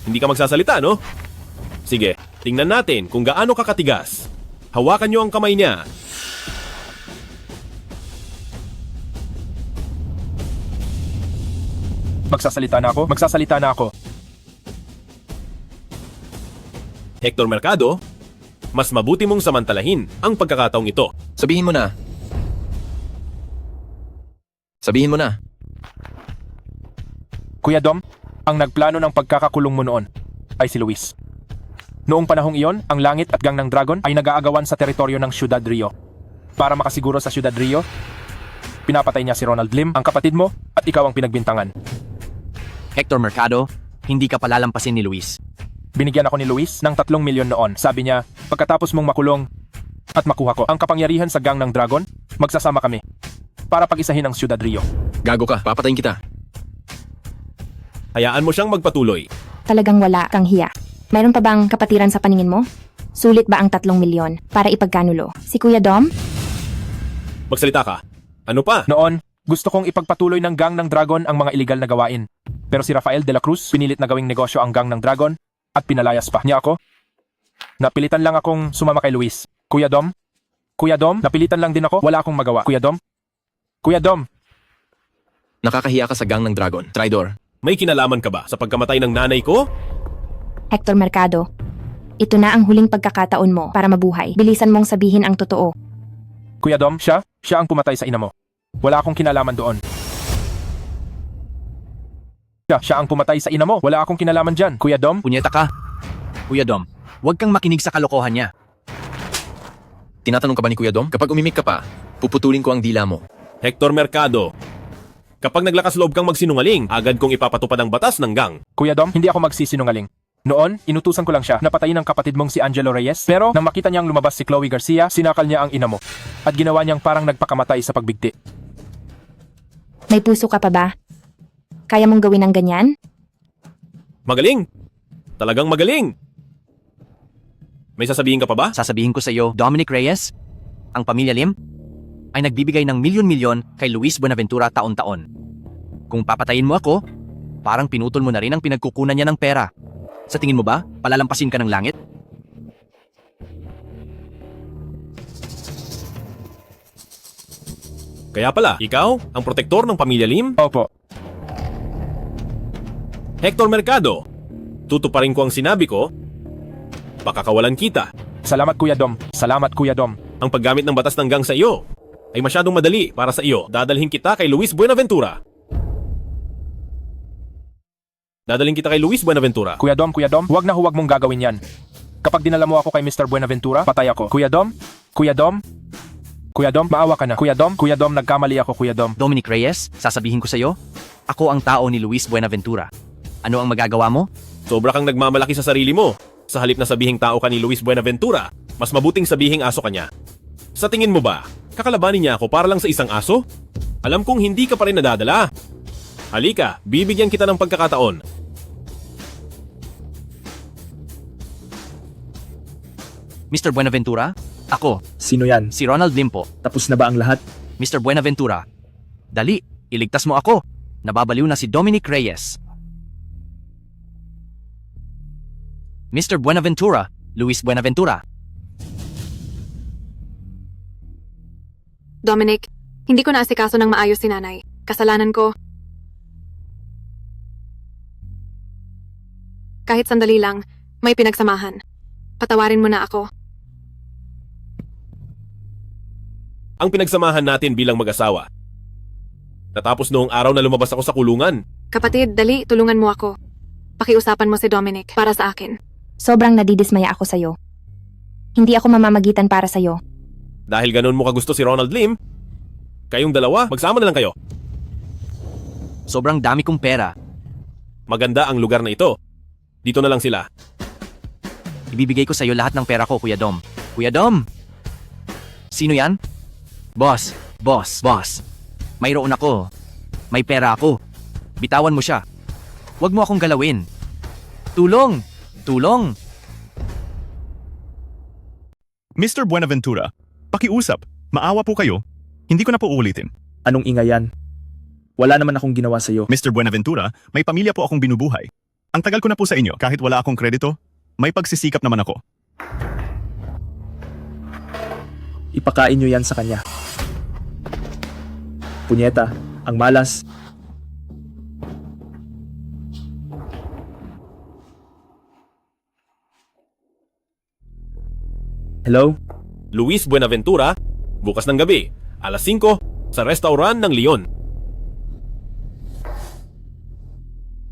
Hindi ka magsasalita, no? Sige, tingnan natin kung gaano ka katigas. Hawakan niyo ang kamay niya. Magsasalita na ako. Hector Mercado, mas mabuti mong samantalahin ang pagkakataong ito. Sabihin mo na. Sabihin mo na. Kuya Dom, ang nagplano ng pagkakakulong mo noon ay si Luis. Noong panahong iyon, ang Langit at Gang ng Dragon ay nag-aagawan sa teritoryo ng Ciudad Rio. Para makasiguro sa Ciudad Rio, pinapatay niya si Ronald Lim, ang kapatid mo, at ikaw ang pinagbintangan. Hector Mercado, hindi ka palalampasin ni Luis. Binigyan ako ni Luis ng 3 milyon noon. Sabi niya, pagkatapos mong makulong at makuha ko ang kapangyarihan sa Gang ng Dragon, magsasama kami para pag-isahin ang Ciudad Rio. Gago ka, papatayin kita. Hayaan mo siyang magpatuloy. Talagang wala kang hiya. Mayroon pa bang kapatiran sa paningin mo? Sulit ba ang 3 milyon para ipagkanulo? Si Kuya Dom? Magsalita ka. Ano pa? Noon, gusto kong ipagpatuloy ng Gang ng Dragon ang mga iligal na gawain. Pero si Rafael de la Cruz, pinilit na gawing negosyo ang Gang ng Dragon at pinalayas pa niya ako. Napilitan lang akong sumama kay Luis. Kuya Dom, napilitan lang din ako. Wala akong magawa. Kuya Dom, Nakakahiya ka sa Gang ng Dragon. Traidor. May kinalaman ka ba sa pagkamatay ng nanay ko? Hector Mercado. Ito na ang huling pagkakataon mo para mabuhay. Bilisan mong sabihin ang totoo. Kuya Dom, siya ang pumatay sa ina mo. Wala akong kinalaman doon. Siya ang pumatay sa ina mo. Wala akong kinalaman dyan. Kuya Dom, Punyeta ka. Kuya Dom, huwag kang makinig sa kalokohan niya. Tinatanong ka ba ni Kuya Dom? Kapag umimik ka pa, puputulin ko ang dila mo. Hector Mercado. Kapag naglakas loob kang magsinungaling, agad kong ipapatupad ang batas ng gang. Kuya Dom, hindi ako magsisinungaling. Noon, inutusan ko lang siya na patayin ang kapatid mong si Angelo Reyes. Pero nang makita niyang lumabas si Chloe Garcia, sinakal niya ang ina mo. At ginawa niyang parang nagpakamatay sa pagbigti. May puso ka pa ba? Kaya mong gawin ang ganyan? Magaling! Talagang magaling! May sasabihin ka pa ba? Sasabihin ko sa iyo, Dominic Reyes, ang pamilya Lim, ay nagbibigay ng milyon-milyon kay Luis Buenaventura taon-taon. Kung papatayin mo ako, parang pinutol mo na rin ang pinagkukunan niya ng pera. Sa tingin mo ba, palalampasin ka ng langit? Kaya pala, ikaw ang protektor ng pamilya Lim? Opo. Hector Mercado, tutuparin ko ang sinabi ko, baka kawalan kita. Salamat Kuya Dom. Ang paggamit ng batas ng gang sa iyo ay masyadong madali para sa iyo. Dadalhin kita kay Luis Buenaventura. Dadaling kita kay Luis Buenaventura. Kuya Dom, huwag mong gagawin yan. Kapag dinala mo ako kay Mr. Buenaventura, patay ako. Kuya Dom, maawa ka na. Kuya Dom, nagkamali ako, Kuya Dom. Dominic Reyes, sasabihin ko sa'yo, ako ang tao ni Luis Buenaventura. Ano ang magagawa mo? Sobra kang nagmamalaki sa sarili mo. Sa halip na sabihing tao ka ni Luis Buenaventura, mas mabuting sabihing aso ka niya. Sa tingin mo ba, kakalabanin niya ako para lang sa isang aso? Alam kong hindi ka pa rin nadadala. Halika, bibigyan kita ng pagkakataon. Mr. Buenaventura? Ako, Sino yan? si Ronald Lim po. Tapos na ba ang lahat? Mr. Buenaventura, dali, iligtas mo ako. Nababaliw na si Dominic Reyes. Mr. Buenaventura, Luis Buenaventura. Dominic, hindi ko naasikaso ng maayos si nanay. Kasalanan ko. Kahit sandali lang, may pinagsamahan. Patawarin mo na ako. Ang pinagsamahan natin bilang mag-asawa. Natapos noong araw na lumabas ako sa kulungan. Kapatid, dali, tulungan mo ako. Pakiusapan mo si Dominic para sa akin. Sobrang nadidismaya ako sa'yo. Hindi ako mamamagitan para sa'yo. Dahil ganun mo kagusto si Ronald Lim, kayong dalawa, magsama na lang kayo. Sobrang dami kong pera. Maganda ang lugar na ito. Dito na lang sila. Ibibigay ko sa'yo lahat ng pera ko, Kuya Dom. Kuya Dom! Sino yan? Boss. Mayroon ako. May pera ako. Bitawan mo siya. Huwag mo akong galawin. Tulong! Mr. Buenaventura, pakiusap. Maawa po kayo. Hindi ko na po uulitin. Anong ingay yan? Wala naman akong ginawa sa'yo. Mr. Buenaventura, may pamilya po akong binubuhay. Ang tagal ko na po sa inyo, kahit wala akong kredito, may pagsisikap naman ako. Ipakain nyo yan sa kanya. Punyeta, ang malas. Hello? Luis Buenaventura, bukas ng gabi, alas 5, sa restaurant ng Leon.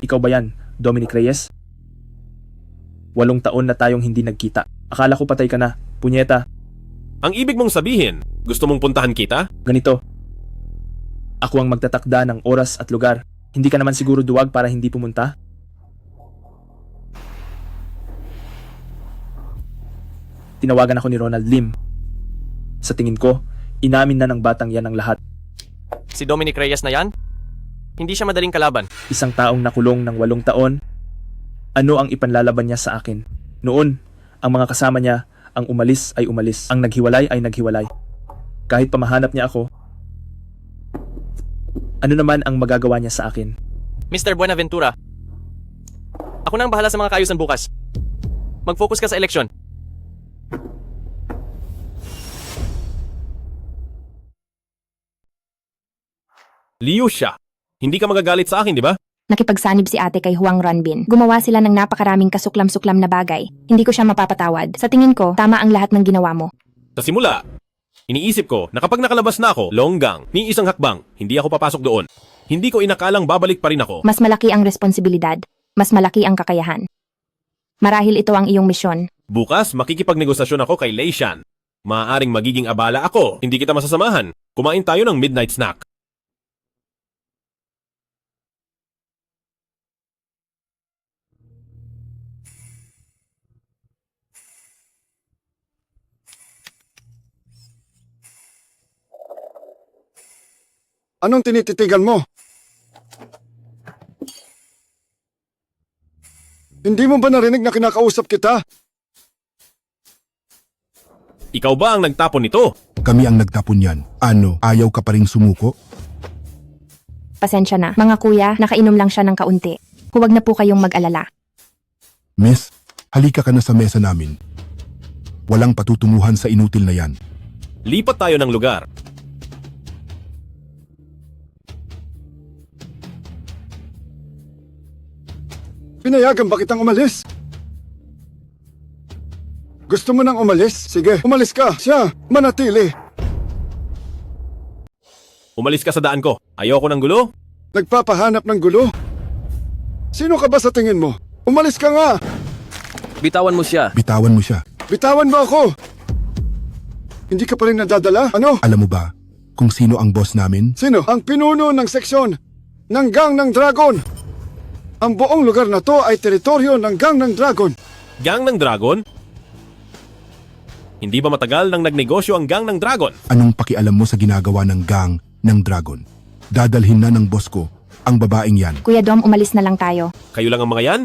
Ikaw ba yan, Dominic Reyes? 8 taon na tayong hindi nagkita. Akala ko patay ka na, punyeta. Ang ibig mong sabihin, gusto mong puntahan kita? Ganito. Ako ang magtatakda ng oras at lugar. Hindi ka naman siguro duwag para hindi pumunta? Tinawagan ako ni Ronald Lim. Sa tingin ko, inamin na ng batang yan ang lahat. Si Dominic Reyes na yan? Hindi siya madaling kalaban. Isang taong nakulong ng 8 taon, ano ang ipanlalaban niya sa akin? Noon, ang mga kasama niya, ang umalis ay umalis. Ang naghiwalay ay naghiwalay. Kahit pamahanap niya ako, ano naman ang magagawa niya sa akin? Mr. Buenaventura, ako nang bahala sa mga kaayusan bukas. Mag-focus ka sa eleksyon. Liu siya. Hindi ka magagalit sa akin, di ba? Nakipagsanib si ate kay Huang Ranbin. Gumawa sila ng napakaraming kasuklam-suklam na bagay. Hindi ko siya mapapatawad. Sa tingin ko, tama ang lahat ng ginawa mo. Sa simula, iniisip ko na kapag nakalabas na ako, longgang, ni isang hakbang, hindi ako papasok doon. Hindi ko inakalang babalik pa rin ako. Mas malaki ang responsibilidad. Mas malaki ang kakayahan. Marahil ito ang iyong misyon. Bukas, makikipagnegosasyon ako kay Lei Shan. Maaaring magiging abala ako. Hindi kita masasamahan. Kumain tayo ng midnight snack. Anong tinititigan mo? Hindi mo ba narinig na kinakausap kita? Ikaw ba ang nagtapon nito? Kami ang nagtapon yan. Ano, ayaw ka pa rin sumuko? Pasensya na. Mga kuya, nakainom lang siya ng kaunti. Huwag na po kayong mag-alala. Miss, halika ka na sa mesa namin. Walang patutunguhan sa inutil na yan. Lipat tayo ng lugar. Pinayagan ba kitang umalis? Gusto mo nang umalis? Sige, umalis ka. Siya, manatili. Umalis ka sa daan ko. Ayoko ng gulo. Nagpapahanap ng gulo. Sino ka ba sa tingin mo? Umalis ka nga! Bitawan mo siya. Bitawan mo siya. Bitawan mo ako! Hindi ka pa rin nadadala? Ano? Alam mo ba kung sino ang boss namin? Sino? Ang pinuno ng seksyon ng Gang ng Dragon. Ang buong lugar na to ay teritoryo ng Gang ng Dragon. Gang ng Dragon? Hindi ba matagal nang nagnegosyo ang Gang ng Dragon? Anong pakialam mo sa ginagawa ng Gang ng Dragon? Dadalhin na ng boss ko ang babaeng yan. Kuya Dom, umalis na lang tayo. Kayo lang ang mga yan?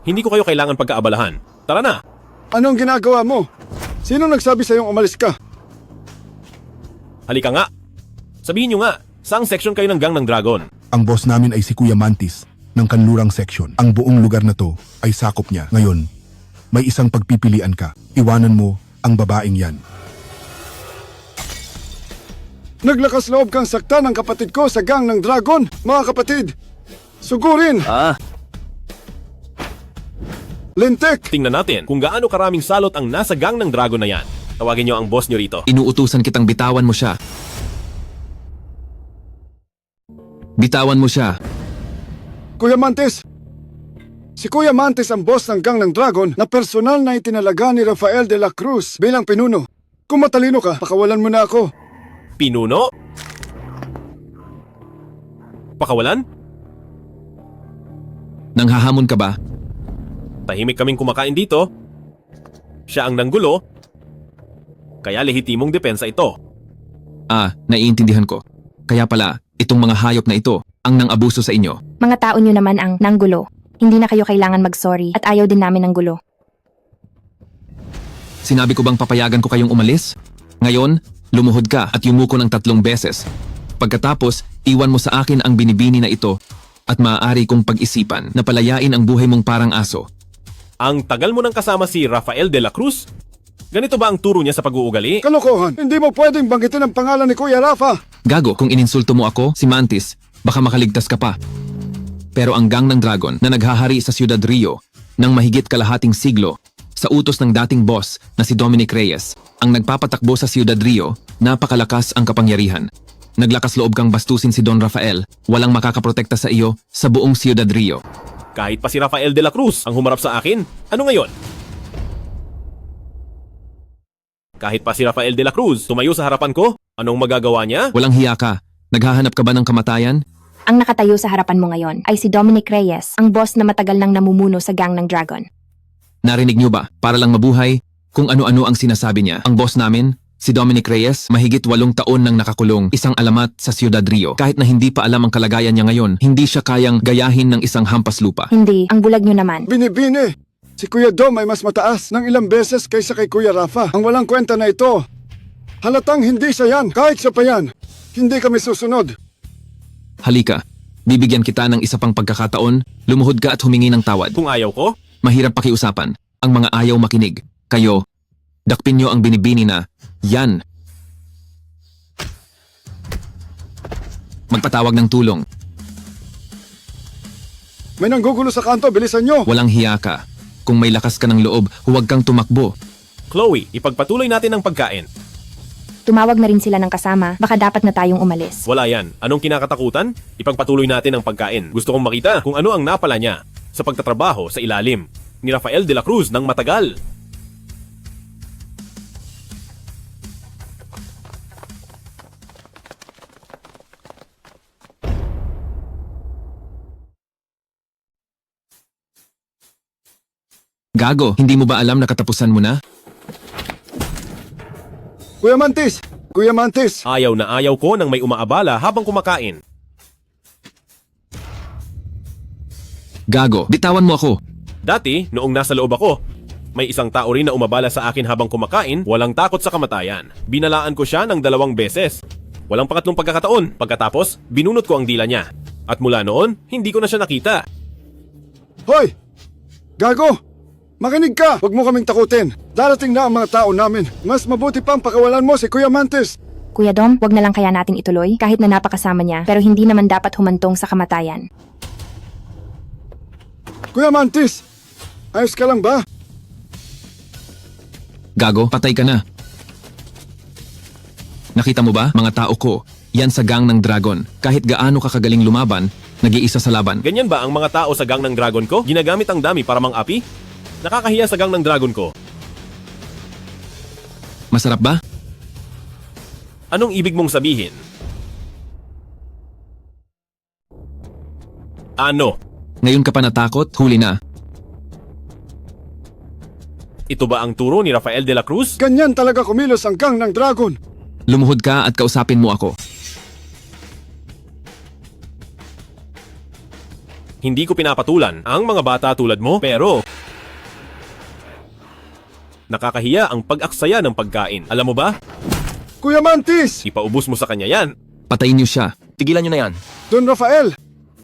Hindi ko kayo kailangan pagkaabalahan. Tara na! Anong ginagawa mo? Sino nagsabi sa'yong umalis ka? Halika nga! Sabihin nyo nga, saang section kayo ng Gang ng Dragon? Ang boss namin ay si Kuya Mantis ng Kanlurang Section. Ang buong lugar na to ay sakop niya. Ngayon, may isang pagpipilian ka. Iwanan mo ang babaeng yan. Naglakas loob kang sakta ng kapatid ko sa Gang ng Dragon. Mga kapatid, sugurin! Lintik! Tingnan natin kung gaano karaming salot ang nasa Gang ng Dragon na yan. Tawagin nyo ang boss nyo rito. Inuutusan kitang bitawan mo siya. Bitawan mo siya. Kuya Mantis! Si Kuya Mantis ang boss ng Gang ng Dragon na personal na itinalaga ni Rafael de la Cruz bilang pinuno. Kung matalino ka, pakawalan mo na ako. Pinuno? Pakawalan? Nanghahamon ka ba? Tahimik kaming kumakain dito. Siya ang nanggulo. Kaya lehitimong depensa ito. Naiintindihan ko. Kaya pala, itong mga hayop na ito ang nang-abuso sa inyo. Mga tao nyo naman ang nanggulo. Hindi na kayo kailangan mag-sorry at ayaw din namin ng gulo. Sinabi ko bang papayagan ko kayong umalis? Ngayon, lumuhod ka at yumuko ng 3 beses. Pagkatapos, iwan mo sa akin ang binibini na ito at maaari kong pag-isipan na palayain ang buhay mong parang aso. Ang tagal mo nang kasama si Rafael de la Cruz? Ganito ba ang turo niya sa pag-uugali? Kalokohan! Hindi mo pwedeng banggitin ang pangalan ni Kuya Rafa! Gago, kung ininsulto mo ako, si Mantis, baka makaligtas ka pa. Pero ang Gang ng Dragon na naghahari sa Ciudad Rio ng mahigit kalahating siglo sa utos ng dating boss na si Dominic Reyes, ang nagpapatakbo sa Ciudad Rio, napakalakas ang kapangyarihan. Naglakas loob kang bastusin si Don Rafael, walang makakaprotekta sa iyo sa buong Ciudad Rio. Kahit pa si Rafael de la Cruz ang humarap sa akin, ano ngayon? Kahit pa si Rafael de la Cruz tumayo sa harapan ko, anong magagawa niya? Walang hiya ka. Naghahanap ka ba ng kamatayan? Ang nakatayo sa harapan mo ngayon ay si Dominic Reyes, ang boss na matagal nang namumuno sa Gang ng Dragon. Narinig niyo ba? Para lang mabuhay, kung ano-ano ang sinasabi niya. Ang boss namin, si Dominic Reyes, mahigit 8 taon nang nakakulong, isang alamat sa Ciudad Rio. Kahit na hindi pa alam ang kalagayan niya ngayon, hindi siya kayang gayahin ng isang hampas lupa. Hindi, ang bulag nyo naman. Binibini! Si Kuya Dom ay mas mataas ng ilang beses kaysa kay Kuya Rafa. Ang walang kwenta na ito. Halatang hindi siya yan. Kahit siya pa yan. Hindi kami susunod. Halika, bibigyan kita ng isa pang pagkakataon, lumuhod ka at humingi ng tawad. Kung ayaw ko? Mahirap pakiusapan. Ang mga ayaw makinig. Kayo, dakpin nyo ang binibini na, yan. Magpatawag ng tulong. May nanggugulo sa kanto, bilisan nyo! Walang hiya ka. Kung may lakas ka ng loob, huwag kang tumakbo. Chloe, ipagpatuloy natin ang pagkain. Tumawag na rin sila ng kasama, baka dapat na tayong umalis. Wala yan. Anong kinakatakutan? Ipagpatuloy natin ang pagkain. Gusto kong makita kung ano ang napala niya sa pagtatrabaho sa ilalim ni Rafael de la Cruz ng matagal. Gago, hindi mo ba alam na katapusan mo na? Kuya Mantis! Kuya Mantis! Ayaw na ayaw ko nang may umaabala habang kumakain. Gago, bitawan mo ako. Dati, noong nasa loob ako, may isang tao rin na umabala sa akin habang kumakain, walang takot sa kamatayan. Binalaan ko siya ng 2 beses. Walang pangatlong pagkakataon. Pagkatapos, binunot ko ang dila niya. At mula noon, hindi ko na siya nakita. Hoy! Gago! Makinig ka! Huwag mo kaming takutin. Darating na ang mga tao namin. Mas mabuti pang pakawalan mo si Kuya Mantis. Kuya Dom, wag na lang kaya natin ituloy kahit na napakasama niya pero hindi naman dapat humantong sa kamatayan. Kuya Mantis! Ayos ka lang ba? Gago, patay ka na. Nakita mo ba, mga tao ko, yan sa Gang ng Dragon. Kahit gaano ka kagaling lumaban, nag-iisa sa laban. Ganyan ba ang mga tao sa gang ng dragon ko? Ginagamit ang dami para mang-api? Nakakahiya sa gang ng dragon ko. Masarap ba? Anong ibig mong sabihin? Ano? Ngayon ka pa natakot? Huli na. Ito ba ang turo ni Rafael de la Cruz? Ganyan talaga kumilos ang gang ng dragon. Lumuhod ka at kausapin mo ako. Hindi ko pinapatulan ang mga bata tulad mo, pero nakakahiya ang pag-aksaya ng pagkain. Alam mo ba? Kuya Mantis! Ipaubos mo sa kanya yan. Patayin niyo siya. Tigilan nyo na yan. Don Rafael!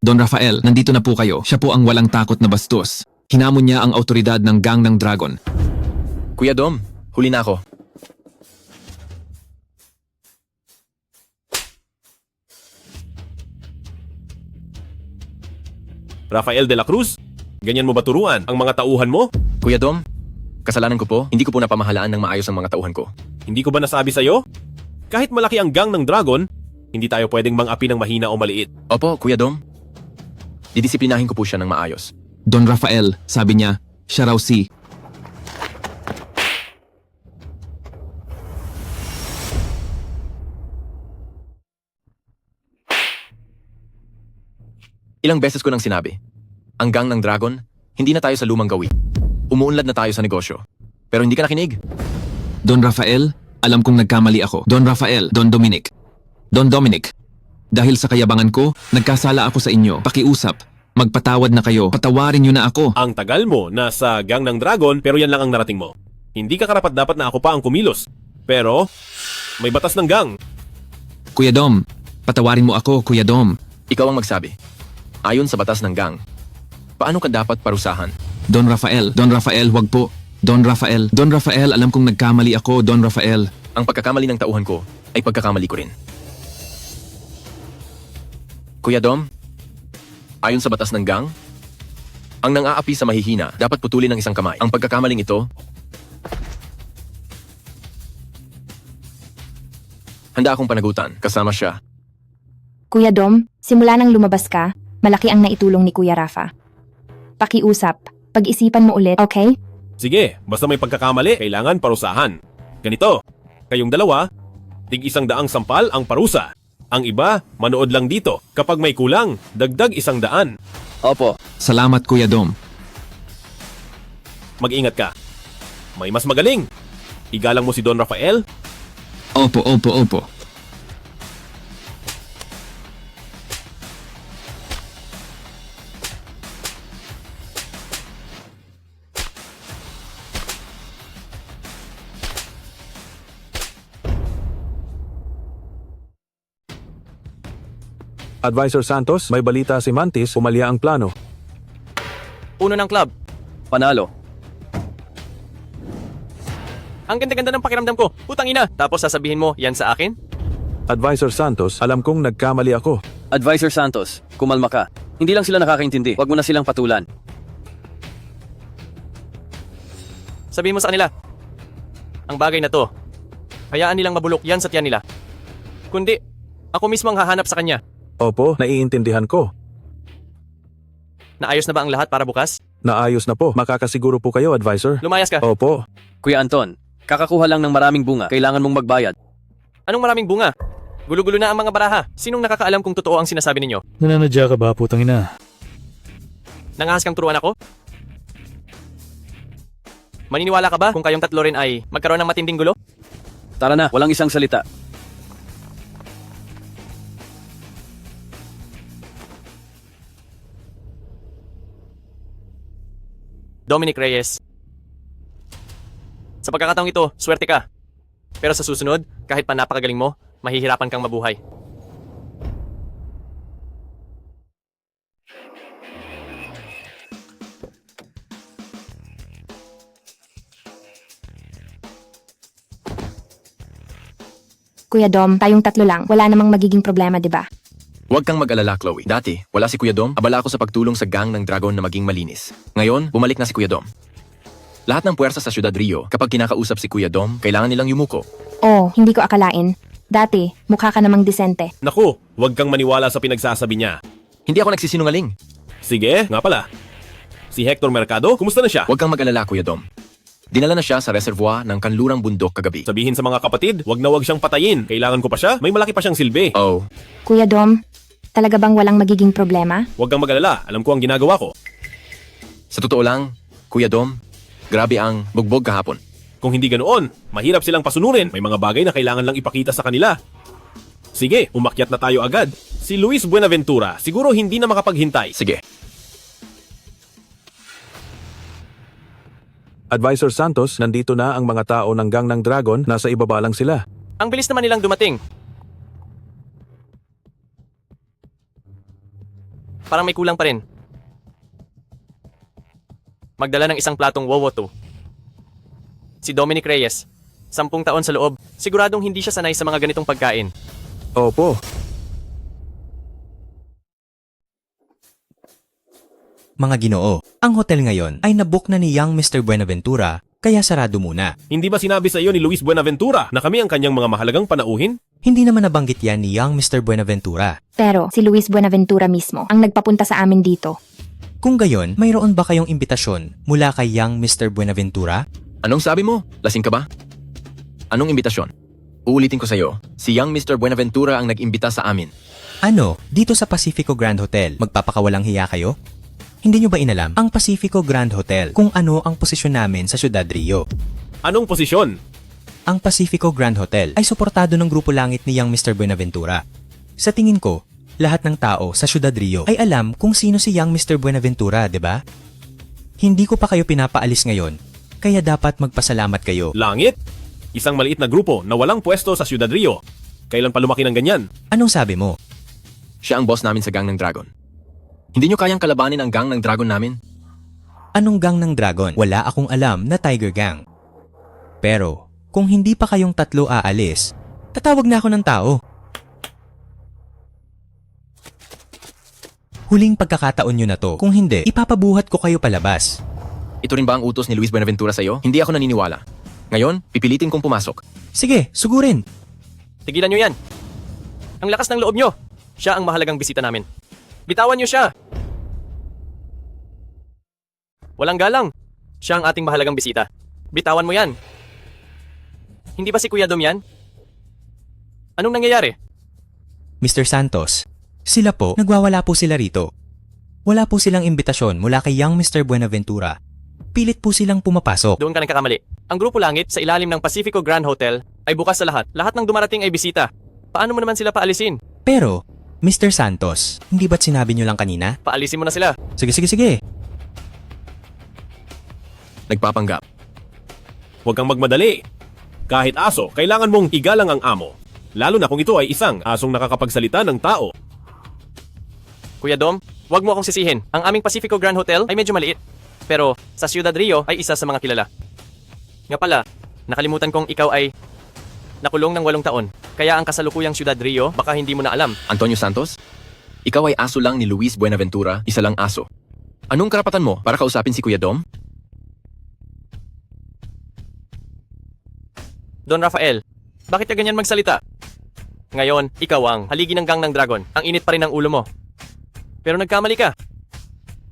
Don Rafael, nandito na po kayo. Siya po ang walang takot na bastos. Hinamon niya ang autoridad ng gang ng dragon. Kuya Dom, huli na ako. Rafael de la Cruz, ganyan mo ba turuan ang mga tauhan mo? Kuya Dom, kasalanan ko po, hindi ko po napamahalaan ng maayos ang mga tauhan ko. Hindi ko ba nasabi sa'yo? Kahit malaki ang gang ng dragon, hindi tayo pwedeng mang-api ng mahina o maliit. Opo, Kuya Dom. Didisiplinahin ko po siya ng maayos. Don Rafael, sabi niya, siya raw si... Ilang beses ko nang sinabi, ang gang ng dragon, hindi na tayo sa lumang gawi. Umuunlad na tayo sa negosyo. Pero hindi ka nakinig. Don Rafael, alam kong nagkamali ako. Don Rafael, Don Dominic. Don Dominic, dahil sa kayabangan ko, nagkasala ako sa inyo. Pakiusap, magpatawad na kayo. Patawarin niyo na ako. Ang tagal mo nasa gang ng dragon, pero yan lang ang narating mo. Hindi ka karapat dapat na ako pa ang kumilos. Pero, may batas ng gang. Kuya Dom, patawarin mo ako, Kuya Dom. Ikaw ang magsabi. Ayon sa batas ng gang, paano ka dapat parusahan? Don Rafael, wag po. Don Rafael, alam kong nagkamali ako, Don Rafael. Ang pagkakamali ng tauhan ko ay pagkakamali ko rin. Kuya Dom, ayon sa batas ng gang, ang nang-aapi sa mahihina dapat putulin ng isang kamay. Ang pagkakamaling ito, handa akong panagutan kasama siya. Kuya Dom, simula nang lumabas ka, malaki ang naitulong ni Kuya Rafa. Pakiusap, pag-isipan mo ulit, okay? Sige, basta may pagkakamali, kailangan parusahan. Ganito, kayong dalawa, tig-100 sampal ang parusa. Ang iba, manood lang dito. Kapag may kulang, dagdag 100. Opo. Salamat, Kuya Dom. Mag-ingat ka. May mas magaling. Igalang mo si Don Rafael. Opo. Advisor Santos, may balita si Mantis, umalya ang plano. Uno ng club. Panalo. Ang ganda-ganda ng pakiramdam ko. Putang ina. Tapos sasabihin mo, yan sa akin? Advisor Santos, alam kong nagkamali ako. Advisor Santos, kumalma ka. Hindi lang sila nakakaintindi. Huwag mo na silang patulan. Sabihin mo sa kanila, ang bagay na to, hayaan nilang mabulok yan sa tiyan nila. Kundi, ako mismo ang hahanap sa kanya. Opo, naiintindihan ko. Naayos na ba ang lahat para bukas? Naayos na po. Makakasiguro po kayo, Advisor. Lumayas ka. Opo. Kuya Anton, kakakuha lang ng maraming bunga. Kailangan mong magbayad. Anong maraming bunga? Gulo-gulo na ang mga baraha. Sinong nakakaalam kung totoo ang sinasabi ninyo? Nananadya ka ba, putang ina? Nangahas kang turuan ako? Maniniwala ka ba kung kayong tatlo rin ay magkaroon ng matinding gulo? Tara na, walang isang salita. Dominic Reyes. Sa pagkakataong ito, swerte ka. Pero sa susunod, kahit pa napakagaling mo, mahihirapan kang mabuhay. Kuya Dom, tayong tatlo lang. Wala namang magiging problema, di ba? Huwag kang mag-alala, Chloe. Dati, wala si Kuya Dom. Abala ako sa pagtulong sa gang ng dragon na maging malinis. Ngayon, bumalik na si Kuya Dom. Lahat ng puwersa sa Ciudad Rio, kapag kinakausap si Kuya Dom, kailangan nilang yumuko. Oh, hindi ko akalain. Dati, mukha ka namang disente. Naku, huwag kang maniwala sa pinagsasabi niya. Hindi ako nagsisinungaling. Sige, nga pala. Si Hector Mercado, kumusta na siya? Huwag kang mag-alala, Kuya Dom. Dinala na siya sa reservoir ng kanlurang bundok kagabi. Sabihin sa mga kapatid, wag na wag siyang patayin. Kailangan ko pa siya, may malaki pa siyang silbi. Oh, Kuya Dom, talaga bang walang magiging problema? Huwag kang mag-alala, alam ko ang ginagawa ko. sa totoo lang, Kuya Dom, grabe ang bugbog kahapon. Kung hindi ganoon, mahirap silang pasunurin. May mga bagay na kailangan lang ipakita sa kanila. Sige, umakyat na tayo agad. Si Luis Buenaventura, siguro hindi na makapaghintay. Sige. Advisor Santos, nandito na ang mga tao ng Gang ng Dragon, nasa ibaba lang sila. Ang bilis naman nilang dumating. Parang may kulang pa rin. Magdala ng isang platong wowoto. Si Dominic Reyes, 10 taon sa loob, siguradong hindi siya sanay sa mga ganitong pagkain. Opo. Mga Ginoo, ang hotel ngayon ay nabook na ni Young Mr. Buenaventura, kaya sarado muna. Hindi ba sinabi sa iyo ni Luis Buenaventura na kami ang kanyang mga mahalagang panauhin? Hindi naman nabanggit yan ni Young Mr. Buenaventura. Pero si Luis Buenaventura mismo ang nagpapunta sa amin dito. Kung gayon, mayroon ba kayong imbitasyon mula kay Young Mr. Buenaventura? Anong sabi mo? Lasing ka ba? Anong imbitasyon? Uulitin ko sa'yo, si Young Mr. Buenaventura ang nag-imbita sa amin. Ano, dito sa Pacifico Grand Hotel, magpapakawalang hiya kayo? Hindi nyo ba inalam ang Pacifico Grand Hotel kung ano ang posisyon namin sa Ciudad Rio? Anong posisyon? Ang Pacifico Grand Hotel ay suportado ng Grupo Langit ni Young Mr. Buenaventura. Sa tingin ko, lahat ng tao sa Ciudad Rio ay alam kung sino si Young Mr. Buenaventura, di ba? Hindi ko pa kayo pinapaalis ngayon, kaya dapat magpasalamat kayo. Langit? Isang maliit na grupo na walang pwesto sa Ciudad Rio. Kailan pa lumaki ng ganyan? Anong sabi mo? Siya ang boss namin sa Gang ng Dragon. Hindi nyo kayang kalabanin ang Gang ng Dragon namin? Anong Gang ng Dragon? Wala akong alam na Tiger Gang. Pero, kung hindi pa kayong tatlo aalis, tatawag na ako ng tao. Huling pagkakataon nyo na to. Kung hindi, ipapabuhat ko kayo palabas. Ito rin ba ang utos ni Luis Buenaventura sa'yo? Hindi ako naniniwala. Ngayon, pipilitin kong pumasok. Sige, sugurin. Tigilan nyo yan. Ang lakas ng loob nyo. Siya ang mahalagang bisita namin. Bitawan nyo siya. Walang galang. Siya ang ating mahalagang bisita. Bitawan mo yan. Hindi ba si Kuya Dom yan? Anong nangyayari? Mr. Santos, sila po, nagwawala po sila rito. Wala po silang imbitasyon mula kay Young Mr. Buenaventura. Pilit po silang pumapasok. Doon ka nagkakamali. Ang Grupo Langit sa ilalim ng Pacifico Grand Hotel ay bukas sa lahat. Lahat ng dumarating ay bisita. Paano mo naman sila paalisin? Pero, Mr. Santos, hindi ba't sinabi nyo lang kanina? Paalisin mo na sila. Sige. Nagpapanggap. Huwag kang magmadali. Kahit aso, kailangan mong igalang ang amo. Lalo na kung ito ay isang asong nakakapagsalita ng tao. Kuya Dom, wag mo akong sisihin. Ang aming Pacifico Grand Hotel ay medyo maliit. Pero sa Ciudad Rio ay isa sa mga kilala. Nga pala, nakalimutan kong ikaw ay nakulong ng 8 taon. Kaya ang kasalukuyang Ciudad Rio, baka hindi mo na alam. Antonio Santos, ikaw ay aso lang ni Luis Buenaventura, isa lang aso. Anong karapatan mo para kausapin si Kuya Dom? Don Rafael, bakit ka ganyan magsalita? Ngayon, ikaw ang haligi ng Gang ng Dragon. Ang init pa rin ng ulo mo. Pero nagkamali ka.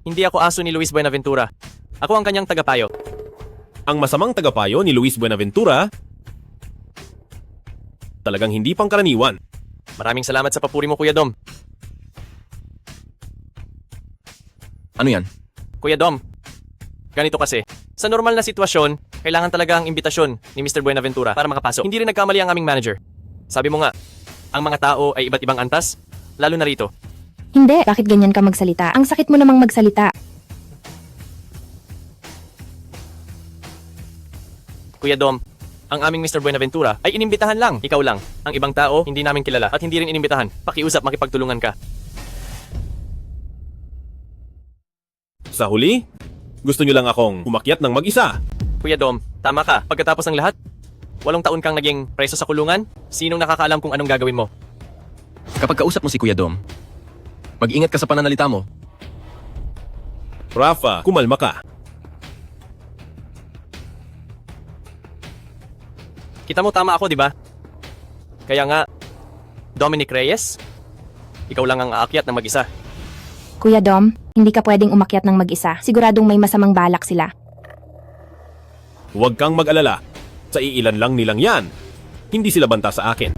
Hindi ako aso ni Luis Buenaventura. Ako ang kanyang tagapayo. Ang masamang tagapayo ni Luis Buenaventura, talagang hindi pangkaraniwan. Maraming salamat sa papuri mo, Kuya Dom. Ano yan? Kuya Dom, ganito kasi. Sa normal na sitwasyon, kailangan talaga ang imbitasyon ni Mr. Buenaventura para makapasok. Hindi rin nagkamali ang aming manager. Sabi mo nga, ang mga tao ay iba't ibang antas, lalo na rito. Hindi, bakit ganyan ka magsalita? Ang sakit mo namang magsalita. Kuya Dom, ang aming Mr. Buenaventura ay inimbitahan lang. Ikaw lang. Ang ibang tao, hindi namin kilala at hindi rin inimbitahan. Pakiusap, makipagtulungan ka. Sa huli, gusto nyo lang akong umakyat ng mag-isa. Kuya Dom, tama ka. Pagkatapos ng lahat, 8 taon kang naging preso sa kulungan, sinong nakakaalam kung anong gagawin mo? Kapag kausap mo si Kuya Dom, mag-ingat ka sa pananalita mo. Rafa, kumalma ka. Kita mo tama ako, di ba? Kaya nga, Dominic Reyes, ikaw lang ang aakyat ng mag-isa. Kuya Dom, hindi ka pwedeng umakyat ng mag-isa. Siguradong may masamang balak sila. Huwag kang mag-alala. Sa iilan lang nilang yan. Hindi sila banta sa akin.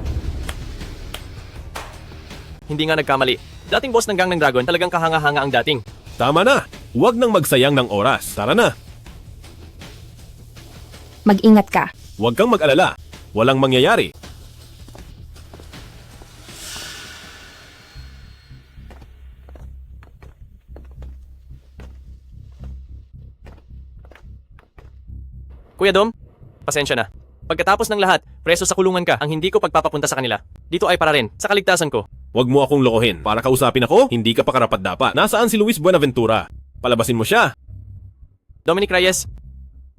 Hindi nga nagkamali. Dating boss ng gang ng Dragon, talagang kahanga-hanga ang dating. Tama na. Huwag nang magsayang ng oras. Tara na. Mag-ingat ka. Huwag kang mag-alala. Walang mangyayari. Kuya Dom, pasensya na. Pagkatapos ng lahat, preso sa kulungan ka ang hindi ko pagpapapunta sa kanila. Dito ay para rin, sa kaligtasan ko. Huwag mo akong lokohin. Para kausapin ako, hindi ka pa karapat-dapat. Nasaan si Luis Buenaventura? Palabasin mo siya. Dominic Reyes,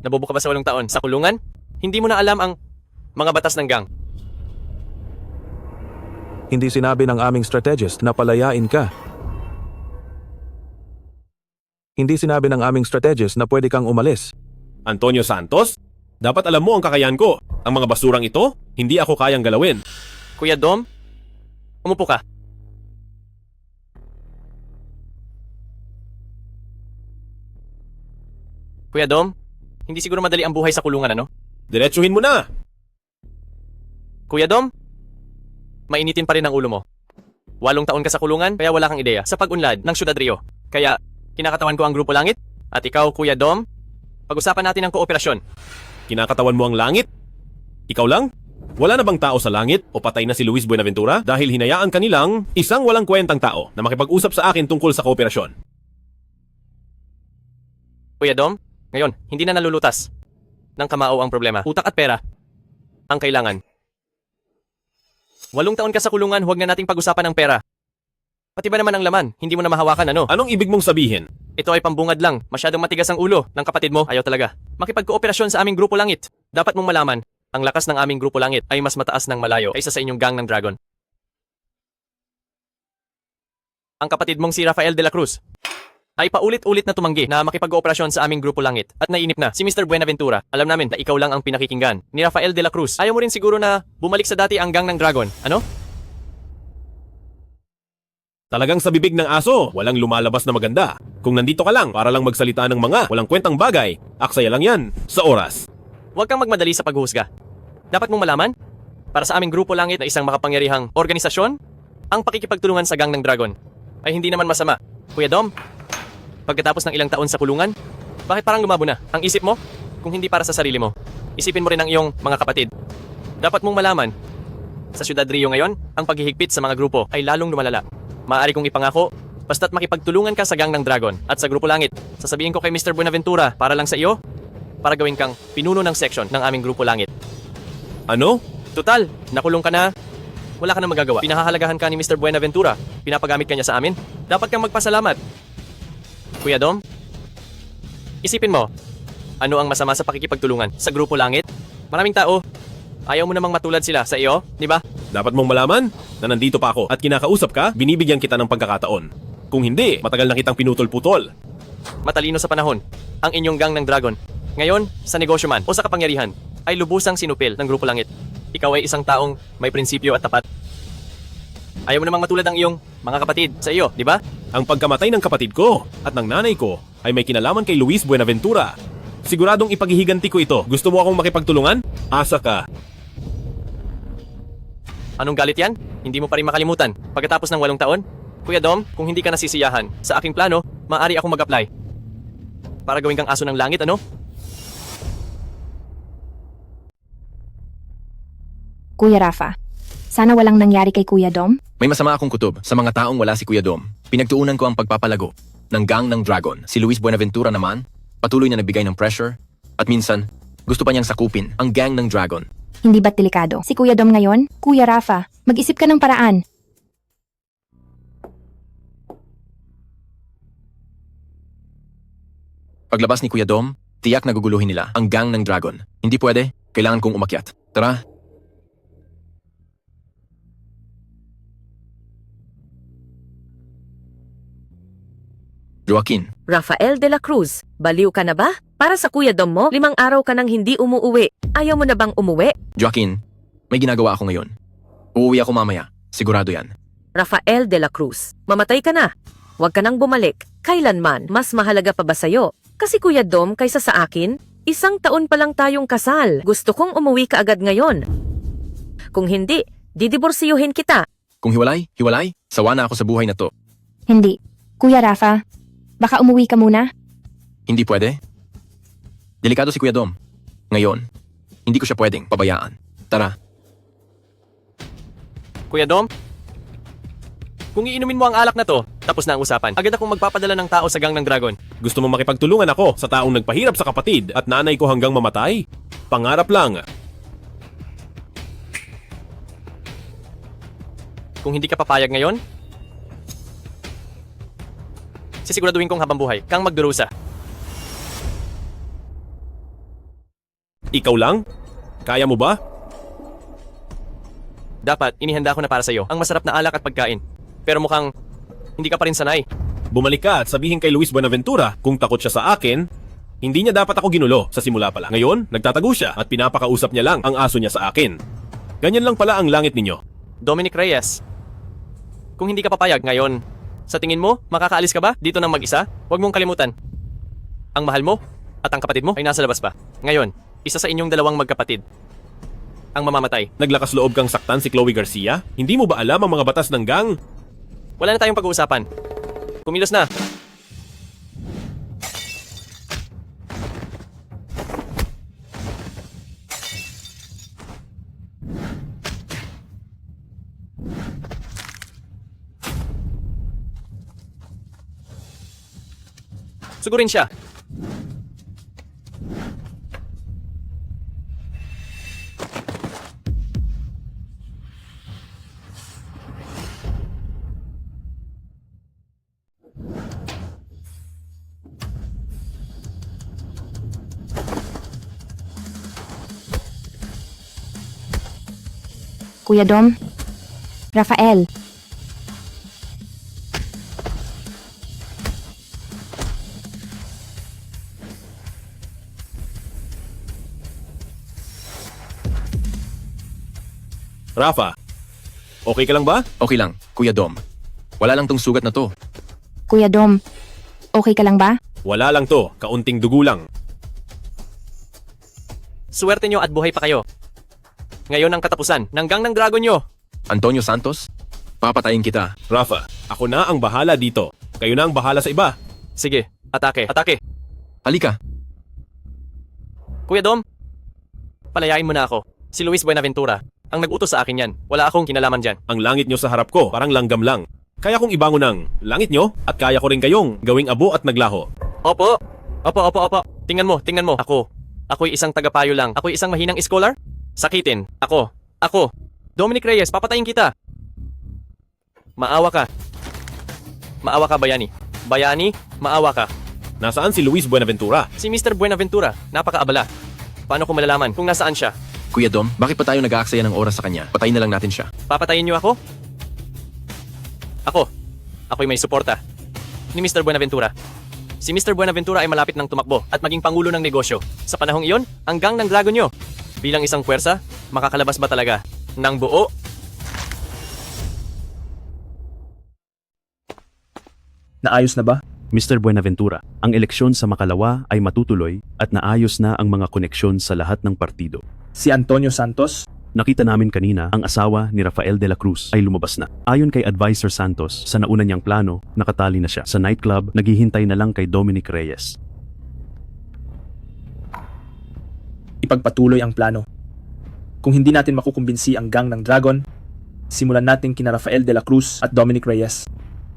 nabubuka ba sa 8 taon sa kulungan? Hindi mo na alam ang mga batas ng gang. Hindi sinabi ng aming strategist na palayain ka. Hindi sinabi ng aming strategist na pwede kang umalis. Antonio Santos? Dapat alam mo ang kakayahan ko. Ang mga basurang ito, hindi ako kayang galawin. Kuya Dom, umupo ka. Kuya Dom, hindi siguro madali ang buhay sa kulungan, ano? Diretsuhin mo na! Kuya Dom, mainitin pa rin ang ulo mo. 8 taon ka sa kulungan, kaya wala kang ideya sa pag-unlad ng Ciudad Rio. Kaya, kinakatawan ko ang Grupo Langit, at ikaw, Kuya Dom, pag-usapan natin ang kooperasyon. Kinakatawan mo ang langit? Ikaw lang? Wala na bang tao sa langit o patay na si Luis Buenaventura dahil hinayaan kanilang isang walang kwentang tao na makipag-usap sa akin tungkol sa kooperasyon? Kuya Dom, ngayon, hindi na nalulutas ng kamao ang problema. Utak at pera ang kailangan. 8 taon ka sa kulungan, huwag na nating pag-usapan ang pera. Pati ba naman ang laman, hindi mo na mahawakan, ano? Anong ibig mong sabihin? Ito ay pambungad lang, masyadong matigas ang ulo ng kapatid mo, ayaw talaga. Makipag-kooperasyon sa aming Grupo Langit. Dapat mong malaman, ang lakas ng aming Grupo Langit ay mas mataas ng malayo kaysa sa inyong gang ng Dragon. Ang kapatid mong si Rafael de la Cruz ay paulit-ulit na tumanggi na makipag-ooperasyon sa aming Grupo Langit at nainip na si Mr. Buenaventura. Alam namin na ikaw lang ang pinakikinggan ni Rafael de la Cruz. Ayaw mo rin siguro na bumalik sa dati ang gang ng Dragon, ano? Talagang sa bibig ng aso, walang lumalabas na maganda. Kung nandito ka lang para lang magsalita ng mga walang kwentang bagay, aksaya lang yan sa oras. Huwag kang magmadali sa paghuhusga. Dapat mong malaman, para sa aming Grupo Langit na isang makapangyarihang organisasyon, ang pakikipagtulungan sa gang ng Dragon ay hindi naman masama. Kuya Dom, pagkatapos ng ilang taon sa kulungan, bakit parang lumabo na ang isip mo? Kung hindi para sa sarili mo, isipin mo rin ang iyong mga kapatid. Dapat mong malaman, sa Ciudad Rio ngayon, ang paghihigpit sa mga grupo ay lalong lumalala. Maaari kong ipangako, basta't makipagtulungan ka sa gang ng Dragon at sa Grupo Langit, sasabihin ko kay Mr. Buenaventura para lang sa iyo, para gawin kang pinuno ng section ng aming Grupo Langit. Ano? Tutal, nakulong ka na. Wala ka na magagawa. Pinahahalagahan ka ni Mr. Buenaventura. Pinapagamit ka niya sa amin. Dapat kang magpasalamat. Kuya Dom, isipin mo, ano ang masama sa pakikipagtulungan sa Grupo Langit? Maraming tao, ayaw mo namang matulad sila sa iyo, di ba? Dapat mong malaman na nandito pa ako at kinakausap ka, binibigyan kita ng pagkakataon. Kung hindi, matagal na kitang pinutol-putol. Matalino sa panahon, ang inyong gang ng Dragon. Ngayon, sa negosyo man o sa kapangyarihan, ay lubusang sinupil ng Grupo Langit. Ikaw ay isang taong may prinsipyo at tapat. Ayaw mo namang matulad ang iyong mga kapatid sa iyo, di ba? Ang pagkamatay ng kapatid ko at ng nanay ko ay may kinalaman kay Luis Buenaventura. Siguradong ipaghihiganti ko ito. Gusto mo akong makipagtulungan? Asa ka. Anong galit yan? Hindi mo pa rin makalimutan. Pagkatapos ng 8 taon? Kuya Dom, kung hindi ka nasisiyahan sa aking plano, maaari akong mag-apply. Para gawin kang aso ng langit, ano? Kuya Rafa, sana walang nangyari kay Kuya Dom. May masama akong kutob sa mga taong wala si Kuya Dom. Pinagtuunan ko ang pagpapalago ng gang ng Dragon. Si Luis Buenaventura naman, patuloy na nagbigay ng pressure at minsan gusto pa niyang sakupin ang gang ng Dragon. Hindi ba't delikado? Si Kuya Dom ngayon? Kuya Rafa, mag-isip ka ng paraan. Paglabas ni Kuya Dom, tiyak naguguluhin nila ang gang ng Dragon. Hindi pwede, kailangan kong umakyat. Tara. Joaquin. Rafael de la Cruz, baliw ka na ba? Para sa Kuya Dom mo, 5 araw ka nang hindi umuuwi. Ayaw mo na bang umuwi? Joaquin, may ginagawa ako ngayon. Uuwi ako mamaya, sigurado yan. Rafael de la Cruz, mamatay ka na. Huwag ka nang bumalik. Kailanman, mas mahalaga pa ba sa'yo? Kasi Kuya Dom kaysa sa akin, 1 taon pa lang tayong kasal. Gusto kong umuwi ka agad ngayon. Kung hindi, didiborsiyuhin kita. Kung hiwalay, hiwalay. Sawa na ako sa buhay na to. Hindi. Kuya Rafa, baka umuwi ka muna? Hindi pwede. Delikado si Kuya Dom. Ngayon, hindi ko siya pwedeng pabayaan. Tara. Kuya Dom? Kung iinumin mo ang alak na to, tapos na ang usapan. Agad akong magpapadala ng tao sa gang ng Dragon. Gusto mo makipagtulungan ako sa taong nagpahirap sa kapatid at nanay ko hanggang mamatay? Pangarap lang. Kung hindi ka papayag ngayon, sisiguraduhin kong habang buhay kang magdurusa. Ikaw lang? Kaya mo ba? Dapat, inihanda ko na para sa'yo ang masarap na alak at pagkain. Pero mukhang hindi ka pa rin sanay. Bumalik ka at sabihin kay Luis Buenaventura kung takot siya sa akin, hindi niya dapat ako ginulo sa simula pa lang. Ngayon, nagtatago siya at pinapakausap niya lang ang aso niya sa akin. Ganyan lang pala ang langit ninyo. Dominic Reyes, kung hindi ka papayag ngayon, sa tingin mo, makakaalis ka ba dito ng mag-isa? Huwag mong kalimutan. Ang mahal mo at ang kapatid mo ay nasa labas pa. Ngayon, isa sa inyong dalawang magkapatid ang mamamatay. Naglakas loob kang saktan si Chloe Garcia? Hindi mo ba alam ang mga batas ng gang? Wala na tayong pag-uusapan. Kumilos na. Sugurin siya. Kuya Dom? Rafael? Rafa, okay ka lang ba? Okay lang, Kuya Dom. Wala lang tong sugat na to. Kuya Dom, okay ka lang ba? Wala lang to, kaunting dugo lang. Swerte nyo at buhay pa kayo. Ngayon ang katapusan ng gang ng Dragon nyo. Antonio Santos, papatayin kita. Rafa, ako na ang bahala dito. Kayo na ang bahala sa iba. Sige, atake, atake. Halika. Kuya Dom, palayain mo na ako. Si Luis Buenaventura. Ang nag-utos sa akin yan. Wala akong kinalaman dyan. Ang langit nyo sa harap ko, parang langgam lang. Kaya kong ibangon ng langit nyo at kaya ko rin kayong gawing abo at naglaho. Opo. Opo. Tingnan mo. Ako'y isang tagapayo lang. Ako'y isang mahinang scholar. Sakitin. Ako. Dominic Reyes, papatayin kita. Maawa ka. Maawa ka, Bayani. Bayani, maawa ka. Nasaan si Luis Buenaventura? Si Mr. Buenaventura, napakaabala. Paano ko malalaman kung nasaan siya? Kuya Dom, bakit pa tayo nag-aaksaya ng oras sa kanya? Patayin na lang natin siya. Papatayin niyo ako? Ako'y may suporta ni Mr. Buenaventura. Si Mr. Buenaventura ay malapit ng tumakbo at maging pangulo ng negosyo. Sa panahong iyon, ang gang ng Dragon nyo. Bilang isang puwersa, makakalabas ba talaga ng buo? Naayos na ba? Mr. Buenaventura, ang eleksyon sa Makalawa ay matutuloy at naayos na ang mga koneksyon sa lahat ng partido. Si Antonio Santos? Nakita namin kanina ang asawa ni Rafael de la Cruz ay lumabas na. Ayon kay Advisor Santos, sa nauna niyang plano, nakatali na siya. Sa nightclub, naghihintay na lang kay Dominic Reyes. Ipagpatuloy ang plano. Kung hindi natin makukumbinsi ang gang ng Dragon, simulan natin kina Rafael de la Cruz at Dominic Reyes.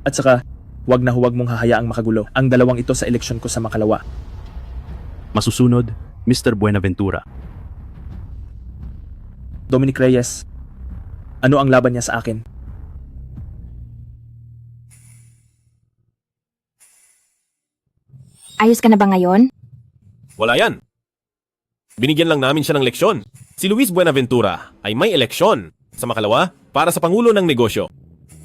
At saka, huwag mong hahayaang makagulo ang dalawang ito sa eleksyon ko sa Makalawa. Masusunod, Mr. Buenaventura. Dominic Reyes, ano ang laban niya sa akin? Ayos ka na ba ngayon? Wala yan. Binigyan lang namin siya ng leksyon. Si Luis Buenaventura ay may eleksyon sa Makalawa para sa Pangulo ng Negosyo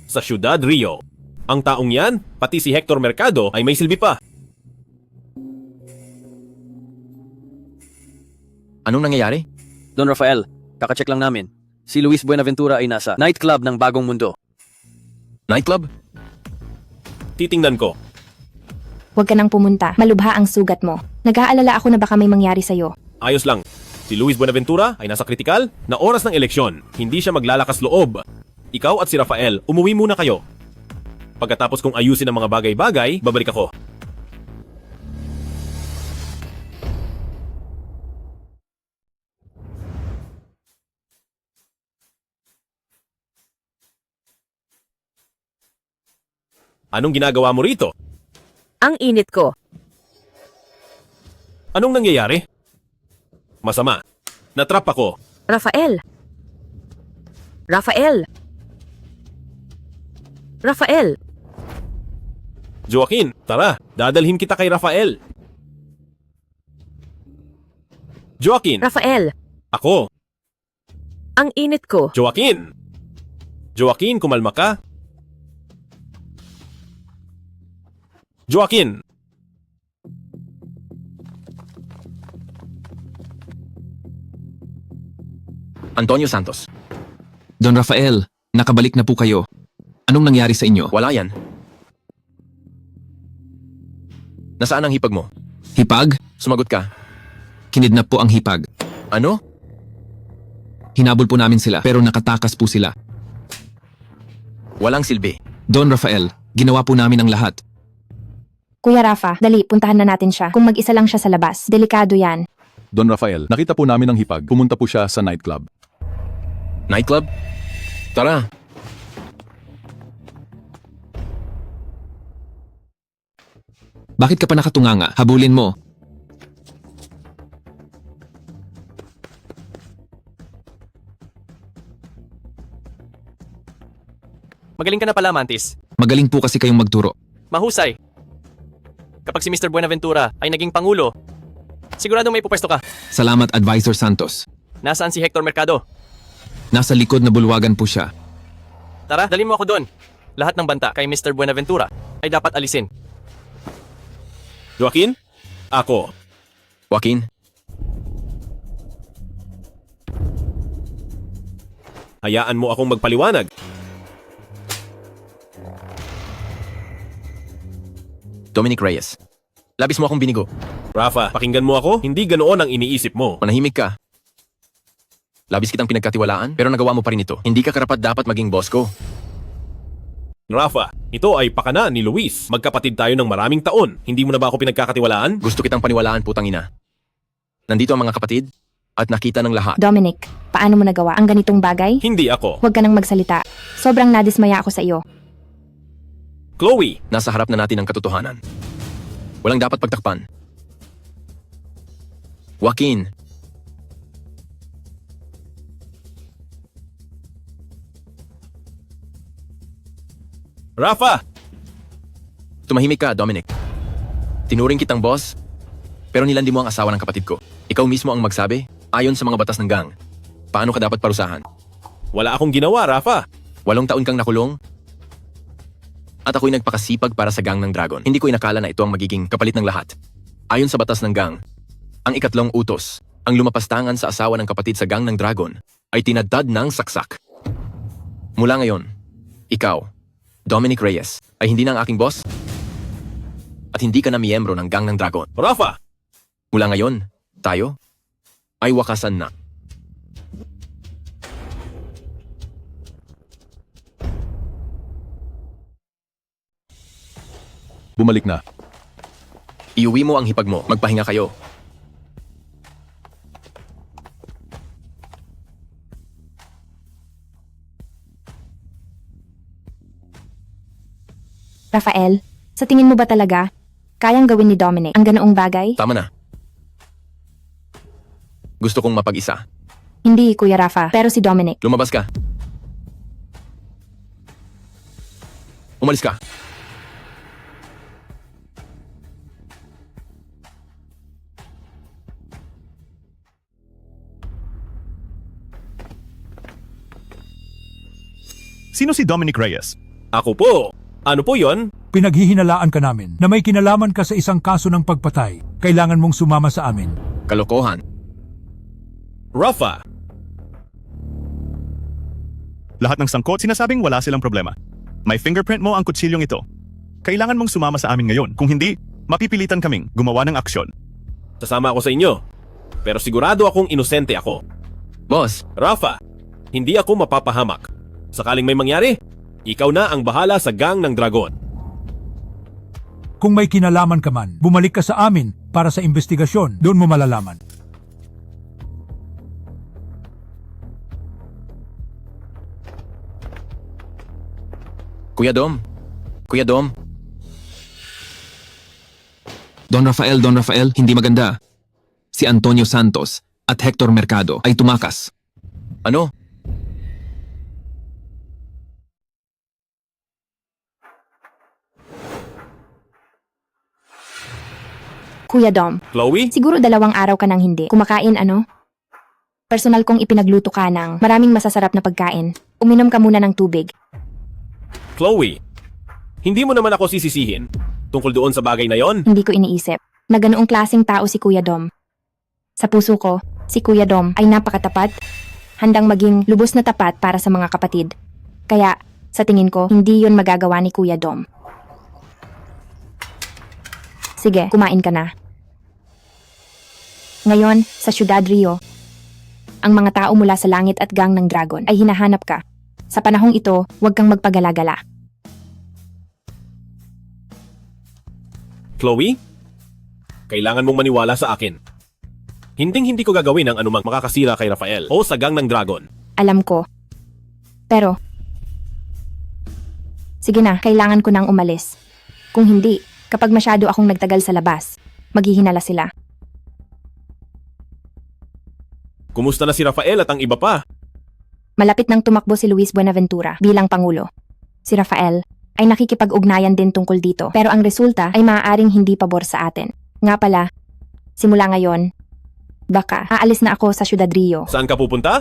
sa Ciudad Rio. Ang taong yan, pati si Hector Mercado ay may silbi pa. Anong nangyayari? Don Rafael, kakacheck lang namin. Si Luis Buenaventura ay nasa nightclub ng Bagong Mundo. Nightclub? Titingnan ko. Huwag ka nang pumunta. Malubha ang sugat mo. Nag-aalala ako na baka may mangyari sa'yo. Ayos lang. Si Luis Buenaventura ay nasa kritikal na oras ng eleksyon. Hindi siya maglalakas loob. Ikaw at si Rafael, umuwi muna kayo. Pagkatapos kong ayusin ang mga bagay-bagay, babalik ako. Anong ginagawa mo rito? Ang init ko. Anong nangyayari? Masama. Natrap ako. Rafael. Rafael. Rafael. Joaquin, tara. Dadalhin kita kay Rafael. Joaquin. Rafael. Ako. Ang init ko. Joaquin. Joaquin, kumalma ka. Joaquin. Antonio Santos. Don Rafael, nakabalik na po kayo. Anong nangyari sa inyo? Wala yan. Nasaan ang hipag mo? Hipag? Sumagot ka. Kinidnap po ang hipag. Ano? Hinabol po namin sila pero nakatakas po sila. Walang silbi. Don Rafael, ginawa po namin ang lahat. Kuya Rafa, dali, puntahan na natin siya. Kung mag-isa lang siya sa labas, delikado yan. Don Rafael, nakita po namin ang hipag. Pumunta po siya sa nightclub. Nightclub? Tara. Bakit ka pa nakatunganga? Habulin mo. Magaling ka na pala, Mantis. Magaling po kasi kayong magturo. Mahusay. Kapag si Mr. Buenaventura ay naging pangulo, siguradong may pupwesto ka. Salamat, Advisor Santos. Nasaan si Hector Mercado? Nasa likod na bulwagan po siya. Tara, dalhin mo ako doon. Lahat ng banta kay Mr. Buenaventura ay dapat alisin. Joaquin? Ako. Joaquin? Hayaan mo akong magpaliwanag. Dominic Reyes. Labis mo akong binigo. Rafa, pakinggan mo ako. Hindi ganoon ang iniisip mo. Manahimik ka. Labis kitang pinagkatiwalaan, pero nagawa mo pa rin ito. Hindi ka karapat dapat maging boss ko. Rafa, ito ay pakana ni Luis. Magkapatid tayo ng maraming taon. Hindi mo na ba ako pinagkakatiwalaan? Gusto kitang paniwalaan, putang ina. Nandito ang mga kapatid at nakita ng lahat. Dominic, paano mo nagawa ang ganitong bagay? Hindi ako. Huwag ka nang magsalita. Sobrang nadismaya ako sa iyo. Chloe! Nasa harap na natin ang katotohanan. Walang dapat pagtakpan. Joaquin. Rafa! Tumahimik ka, Dominic. Tinuring kitang boss, pero nilandi mo ang asawa ng kapatid ko. Ikaw mismo ang magsabi, ayon sa mga batas ng gang. Paano ka dapat parusahan? Wala akong ginawa, Rafa. 8 taon kang nakulong, at ako'y nagpakasipag para sa gang ng Dragon. Hindi ko inakala na ito ang magiging kapalit ng lahat. Ayon sa batas ng gang, ang ikatlong utos, ang lumapastangan sa asawa ng kapatid sa gang ng Dragon, ay tinadtad ng saksak. Mula ngayon, ikaw, Dominic Reyes, ay hindi na ang aking boss? At hindi ka na miyembro ng gang ng Dragon. Rafa! Mula ngayon, tayo ay wakasan na. Bumalik na. Iuwi mo ang hipag mo. Magpahinga kayo. Rafael, sa tingin mo ba talaga, kayang gawin ni Dominic ang ganoong bagay? Tama na. Gusto kong mapag-isa. Hindi, Kuya Rafa, pero si Dominic. Lumabas ka. Umalis ka. Sino si Dominic Reyes? Ako po. Ano po yon? Pinaghihinalaan ka namin na may kinalaman ka sa isang kaso ng pagpatay. Kailangan mong sumama sa amin. Kalokohan. Rafa! Lahat ng sangkot sinasabing wala silang problema. May fingerprint mo ang kutsilyong ito. Kailangan mong sumama sa amin ngayon. Kung hindi, mapipilitan kaming gumawa ng aksyon. Sasama ako sa inyo. Pero sigurado akong inosente ako. Boss, Rafa, hindi ako mapapahamak. Sakaling may mangyari, ikaw na ang bahala sa gang ng dragon. Kung may kinalaman ka man, bumalik ka sa amin para sa investigasyon. Doon mo malalaman. Kuya Dom. Kuya Dom. Don Rafael, hindi maganda. Si Antonio Santos at Hector Mercado ay tumakas. Ano? Kuya Dom, Chloe? siguro 2 araw ka nang hindi kumakain ano? Personal kong ipinagluto ka ng maraming masasarap na pagkain. Uminom ka muna ng tubig. Chloe, hindi mo naman ako sisisihin tungkol doon sa bagay na yon. Hindi ko iniisip na ganoong klaseng tao si Kuya Dom. Sa puso ko, si Kuya Dom ay napakatapat, handang maging lubos na tapat para sa mga kapatid. Kaya, sa tingin ko, hindi yon magagawa ni Kuya Dom. Sige, kumain ka na. Ngayon, sa Ciudad Rio, ang mga tao mula sa langit at gang ng dragon ay hinahanap ka. Sa panahong ito, huwag kang magpagala-gala. Chloe, kailangan mong maniwala sa akin. Hinding-hindi ko gagawin ang anumang makakasira kay Rafael o sa gang ng dragon. Alam ko. Pero, sige na, kailangan ko nang umalis. Kung hindi, kapag masyado akong nagtagal sa labas, maghihinala sila. Kumusta na si Rafael at ang iba pa? Malapit nang tumakbo si Luis Buenaventura bilang Pangulo. Si Rafael ay nakikipag-ugnayan din tungkol dito, pero ang resulta ay maaaring hindi pabor sa atin. Nga pala, simula ngayon, baka aalis na ako sa Ciudad Rio. Saan ka pupunta?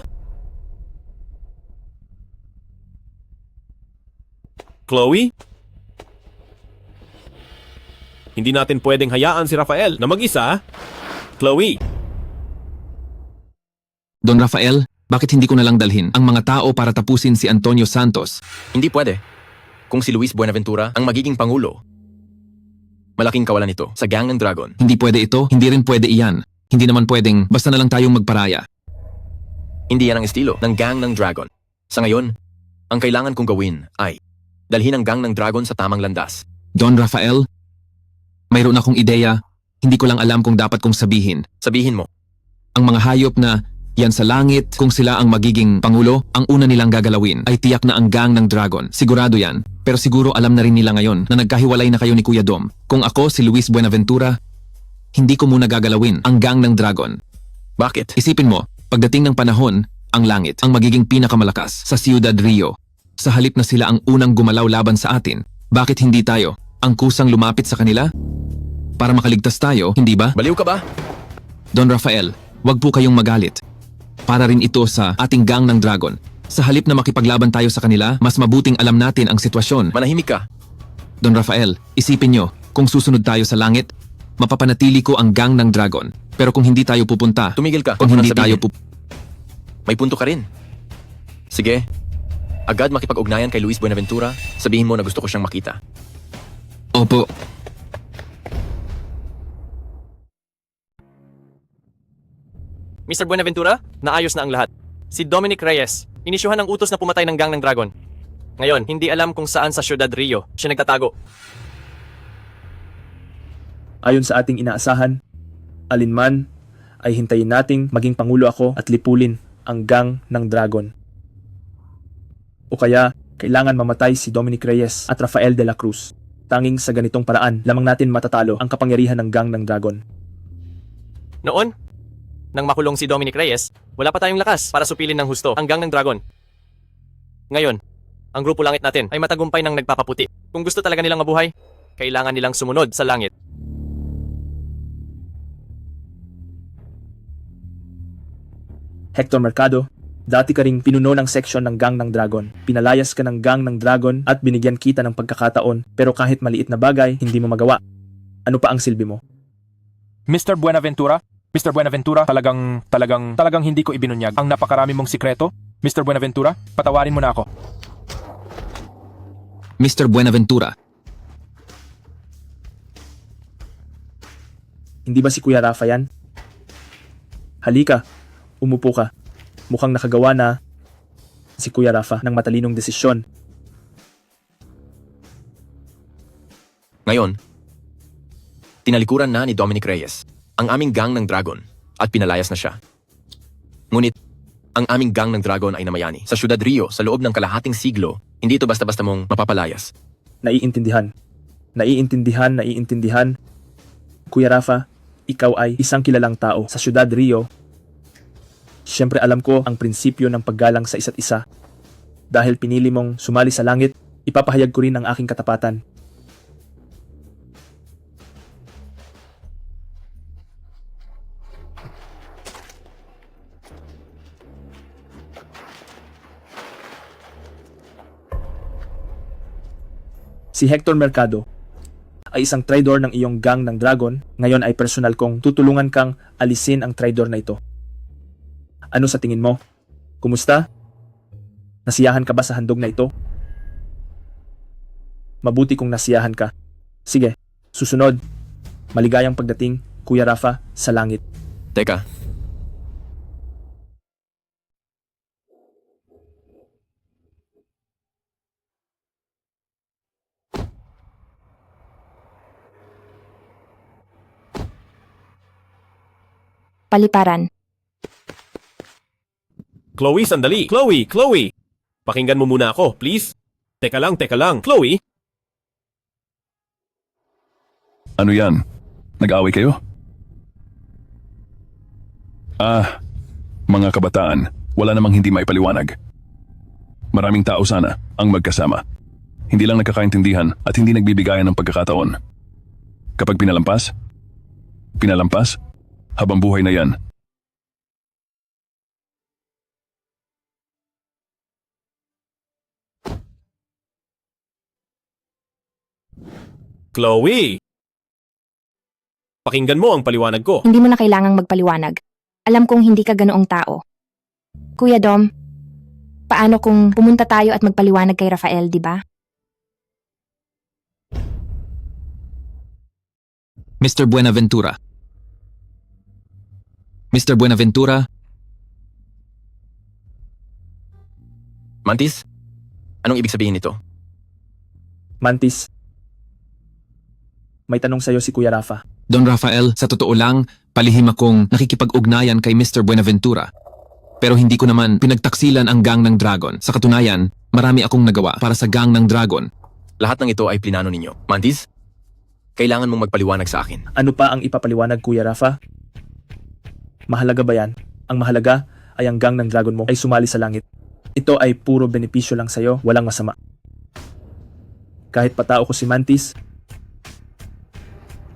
Chloe? Hindi natin pwedeng hayaan si Rafael na mag-isa. Chloe? Don Rafael, bakit hindi ko nalang dalhin ang mga tao para tapusin si Antonio Santos? Hindi pwede. Kung si Luis Buenaventura ang magiging pangulo, malaking kawalan ito sa gang ng dragon. Hindi pwede ito, hindi rin pwede iyan. Hindi naman pwedeng basta na lang tayong magparaya. Hindi yan ang estilo ng gang ng dragon. Sa ngayon, ang kailangan kong gawin ay dalhin ang gang ng dragon sa tamang landas. Don Rafael, mayroon akong ideya, hindi ko lang alam kung dapat kong sabihin. Sabihin mo. Ang mga hayop na yan sa langit, kung sila ang magiging pangulo, ang una nilang gagalawin ay tiyak na ang gang ng dragon. Sigurado yan. Pero siguro alam na rin nila ngayon na nagkahiwalay na kayo ni Kuya Dom. Kung ako si Luis Buenaventura, hindi ko muna gagalawin ang gang ng dragon. Bakit? Isipin mo, pagdating ng panahon, ang langit ang magiging pinakamalakas sa Ciudad Rio. Sa halip na sila ang unang gumalaw laban sa atin, bakit hindi tayo ang kusang lumapit sa kanila? Para makaligtas tayo, hindi ba? Baliw ka ba? Don Rafael, wag po kayong magalit. Para rin ito sa ating gang ng dragon. Sa halip na makipaglaban tayo sa kanila, mas mabuting alam natin ang sitwasyon. Manahimik ka. Don Rafael, isipin nyo, kung susunod tayo sa langit, mapapanatili ko ang gang ng dragon. Pero kung hindi tayo pupunta, tumigil ka. Kung hindi tayo may punto ka rin. Sige, agad makipag-ugnayan kay Luis Buenaventura, sabihin mo na gusto ko siyang makita. Opo. Mr. Buenaventura, naayos na ang lahat. Si Dominic Reyes, inisyuhan ng utos na pumatay ng gang ng dragon. Ngayon, hindi alam kung saan sa Ciudad Rio siya nagtatago. Ayon sa ating inaasahan, alinman ay hintayin nating maging pangulo ako at lipulin ang gang ng dragon. O kaya, kailangan mamatay si Dominic Reyes at Rafael de la Cruz. Tanging sa ganitong paraan, lamang natin matatalo ang kapangyarihan ng gang ng dragon. Noon, nang makulong si Dominic Reyes, wala pa tayong lakas para supilin ng husto ang gang ng dragon. Ngayon, ang grupo langit natin ay matagumpay ng nagpapaputi. Kung gusto talaga nilang mabuhay, kailangan nilang sumunod sa langit. Hector Mercado, dati ka ring pinuno ng seksyon ng gang ng dragon. Pinalayas ka ng gang ng dragon at binigyan kita ng pagkakataon, pero kahit maliit na bagay, hindi mo magawa. Ano pa ang silbi mo? Mr. Buenaventura, talagang hindi ko ibinunyag ang napakarami mong sikreto. Mr. Buenaventura, patawarin mo na ako. Mr. Buenaventura, Hindi ba si Kuya Rafa yan? Halika, umupo ka. Mukhang nakagawa na si Kuya Rafa ng matalinong desisyon. Ngayon, tinalikuran na ni Dominic Reyes ang aming gang ng Dragon at pinalayas na siya. Ngunit, ang aming gang ng Dragon ay namayani. Sa Ciudad Rio, sa loob ng kalahating siglo, hindi ito basta-basta mong mapapalayas. Naiintindihan. Kuya Rafa, ikaw ay isang kilalang tao sa Ciudad Rio. Siyempre alam ko ang prinsipyo ng paggalang sa isa't isa. Dahil pinili mong sumali sa langit, ipapahayag ko rin ang aking katapatan. Si Hector Mercado ay isang traidor ng iyong gang ng Dragon. Ngayon ay personal kong tutulungan kang alisin ang traidor na ito. Ano sa tingin mo? Kumusta? Nasiyahan ka ba sa handog na ito? Mabuti kung nasiyahan ka. Sige, susunod. Maligayang pagdating, Kuya Rafa, sa langit. Teka. Paliparan. Chloe, sandali! Chloe! Pakinggan mo muna ako, please. Teka lang. Chloe? Ano yan? Nag-away kayo? Mga kabataan, wala namang hindi maipaliwanag. Maraming tao sana ang magkasama. Hindi lang nagkakaintindihan at hindi nagbibigayan ng pagkakataon. Kapag pinalampas, habang buhay na yan. Chloe! Pakinggan mo ang paliwanag ko. Hindi mo na kailangang magpaliwanag. Alam kong hindi ka ganoong tao. Kuya Dom, paano kung pumunta tayo at magpaliwanag kay Rafael, di ba? Mr. Buenaventura. Mantis, anong ibig sabihin nito? Mantis, may tanong sa'yo si Kuya Rafa. Don Rafael, sa totoo lang, palihim akong nakikipag-ugnayan kay Mr. Buenaventura. Pero hindi ko naman pinagtaksilan ang gang ng Dragon. Sa katunayan, marami akong nagawa para sa gang ng Dragon. Lahat ng ito ay plinano ninyo. Mantis, kailangan mong magpaliwanag sa akin. Ano pa ang ipapaliwanag, Kuya Rafa? Mahalaga ba yan? Ang mahalaga ay ang gang ng Dragon mo ay sumali sa langit. Ito ay puro benepisyo lang sa'yo, walang masama. Kahit patao ko si Mantis,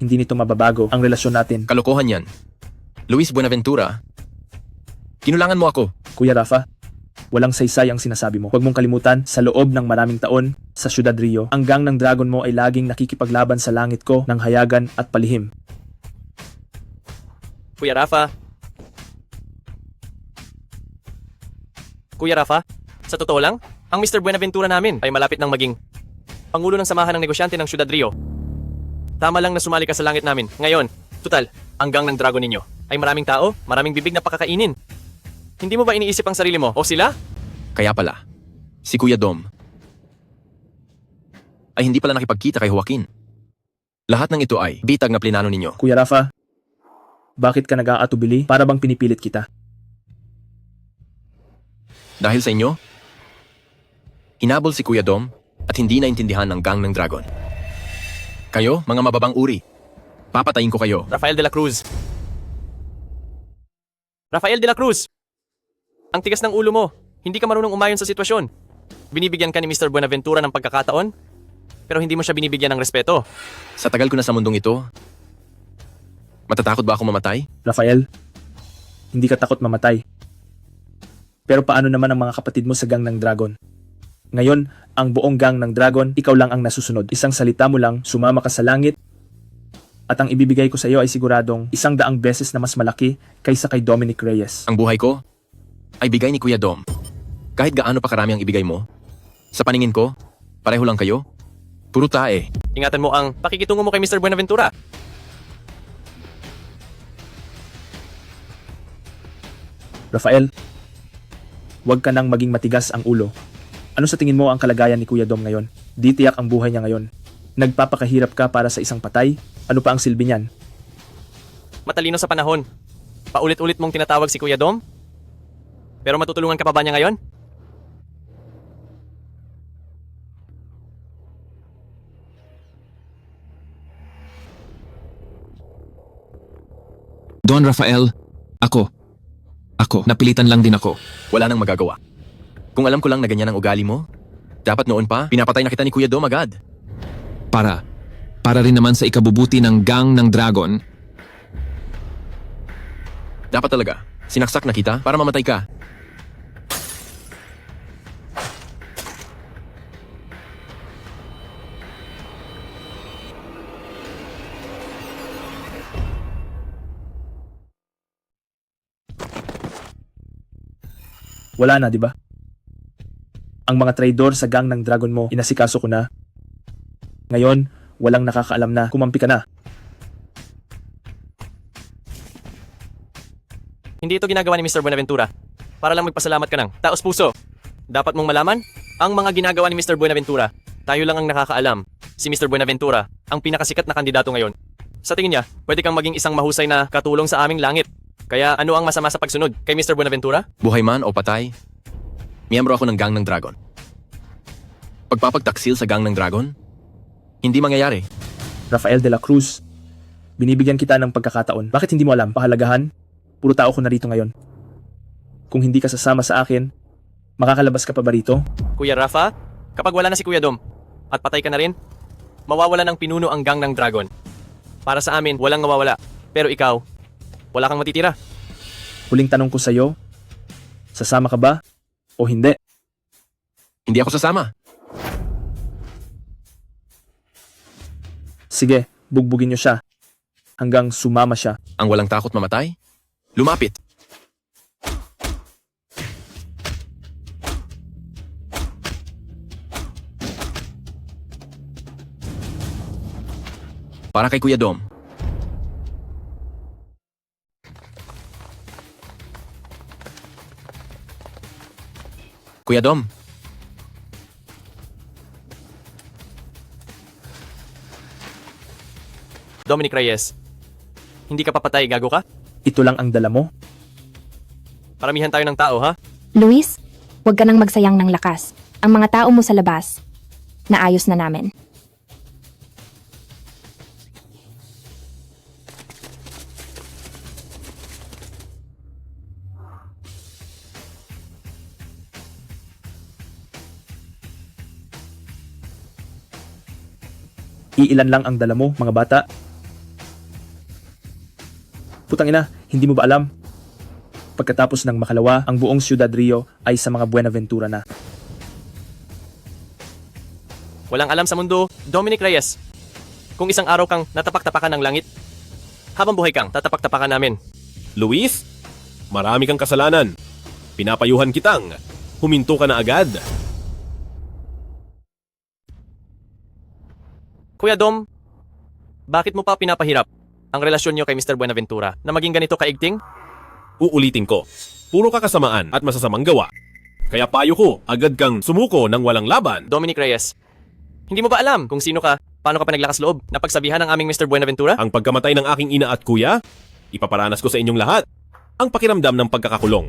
hindi nito mababago ang relasyon natin. Kalokohan yan. Luis Buenaventura, kinulangan mo ako. Kuya Rafa, walang saysay ang sinasabi mo. Huwag mong kalimutan, sa loob ng maraming taon, sa Ciudad Rio, ang gang ng Dragon mo ay laging nakikipaglaban sa langit ko ng hayagan at palihim. Kuya Rafa, sa totoo lang, ang Mr. Buenaventura namin ay malapit nang maging Pangulo ng Samahan ng Negosyante ng Ciudad Rio. Tama lang na sumali ka sa langit namin. Ngayon, tutal, ang gang ng Dragon ninyo ay maraming tao, maraming bibig na pakakainin. Hindi mo ba iniisip ang sarili mo o sila? Kaya pala, si Kuya Dom ay hindi pala nakipagkita kay Joaquin. Lahat ng ito ay bitag na plinano ninyo. Kuya Rafa, bakit ka nag-aatubili para bang pinipilit kita? Dahil sa inyo, hinabol si Kuya Dom at hindi naintindihan ng gang ng Dragon. Kayo, mga mababang uri, papatayin ko kayo. Rafael de la Cruz! Ang tigas ng ulo mo. Hindi ka marunong umayon sa sitwasyon. Binibigyan ka ni Mr. Buenaventura ng pagkakataon, pero hindi mo siya binibigyan ng respeto. Sa tagal ko na sa mundong ito, matatakot ba ako mamatay? Rafael, hindi ka takot mamatay. Pero paano naman ang mga kapatid mo sa gang ng Dragon? Ngayon, ang buong gang ng Dragon, ikaw lang ang nasusunod. Isang salita mo lang, sumama ka sa langit, at ang ibibigay ko sa iyo ay siguradong 100 beses na mas malaki kaysa kay Dominic Reyes. Ang buhay ko ay bigay ni Kuya Dom. Kahit gaano pa karami ang ibigay mo, sa paningin ko, pareho lang kayo. Puro tae. Ingatan mo ang pakikitungo mo kay Mr. Buenaventura. Rafael, huwag ka nang maging matigas ang ulo. Ano sa tingin mo ang kalagayan ni Kuya Dom ngayon? Di tiyak ang buhay niya ngayon. Nagpapakahirap ka para sa isang patay? Ano pa ang silbi niyan? Matalino sa panahon. Paulit-ulit mong tinatawag si Kuya Dom? Pero matutulungan ka pa ba niya ngayon? Don Rafael, ako, napilitan lang din ako. Wala nang magagawa. Kung alam ko lang na ganyan ang ugali mo, dapat noon pa, pinapatay na kita ni Kuya Dom agad. Para rin naman sa ikabubuti ng gang ng Dragon. Dapat talaga, sinaksak na kita para mamatay ka. Wala na, di ba? Ang mga traidor sa gang ng Dragon mo, inasikaso ko na. Ngayon, walang nakakaalam na kumampi ka na. Hindi ito ginagawa ni Mr. Buenaventura. Para lang magpasalamat ka ng taos puso. Dapat mong malaman, ang mga ginagawa ni Mr. Buenaventura, tayo lang ang nakakaalam. Si Mr. Buenaventura, ang pinakasikat na kandidato ngayon. Sa tingin niya, pwede kang maging isang mahusay na katulong sa aming langit. Kaya ano ang masama sa pagsunod kay Mr. Buenaventura? Buhay man o patay, miyembro ako ng gang ng Dragon. Pagpapagtaksil sa gang ng Dragon, hindi mangyayari. Rafael de la Cruz, binibigyan kita ng pagkakataon. Bakit hindi mo alam, pahalagahan? Puro tao ko narito ngayon. Kung hindi ka sasama sa akin, makakalabas ka pa ba rito? Kuya Rafa, kapag wala na si Kuya Dom at patay ka na rin, mawawala ng pinuno ang gang ng Dragon. Para sa amin, walang mawawala. Pero ikaw, wala kang matitira. Huling tanong ko sa'yo, sasama ka ba o hindi? Hindi ako sasama. Sige, bugbugin niyo siya hanggang sumama siya. Ang walang takot mamatay, lumapit. Para kay Kuya Dom. Kuya Dom. Dominic Reyes, hindi ka papatay, gago ka? Ito lang ang dala mo? Paramihan tayo ng tao, ha? Luis, huwag ka nang magsayang ng lakas. Ang mga tao mo sa labas, naayos na namin. Iilan lang ang dala mo, mga bata. Putang ina, hindi mo ba alam? Pagkatapos ng makalawa, ang buong Ciudad Rio ay sa mga Buenaventura na. Walang alam sa mundo, Dominic Reyes. Kung isang araw kang natapak-tapakan ng langit, habang buhay kang tatapak-tapakan namin. Luis, marami kang kasalanan. Pinapayuhan kitang. Huminto ka na agad. Kuya Dom, bakit mo pa pinapahirap ang relasyon niyo kay Mr. Buenaventura na maging ganito kaigting? Uulitin ko, puro ka kasamaan at masasamang gawa. Kaya payo ko, agad kang sumuko ng walang laban. Dominic Reyes, hindi mo ba alam kung sino ka, paano ka pa naglakas loob na pagsabihan ng aming Mr. Buenaventura? Ang pagkamatay ng aking ina at kuya, ipaparanas ko sa inyong lahat ang pakiramdam ng pagkakakulong.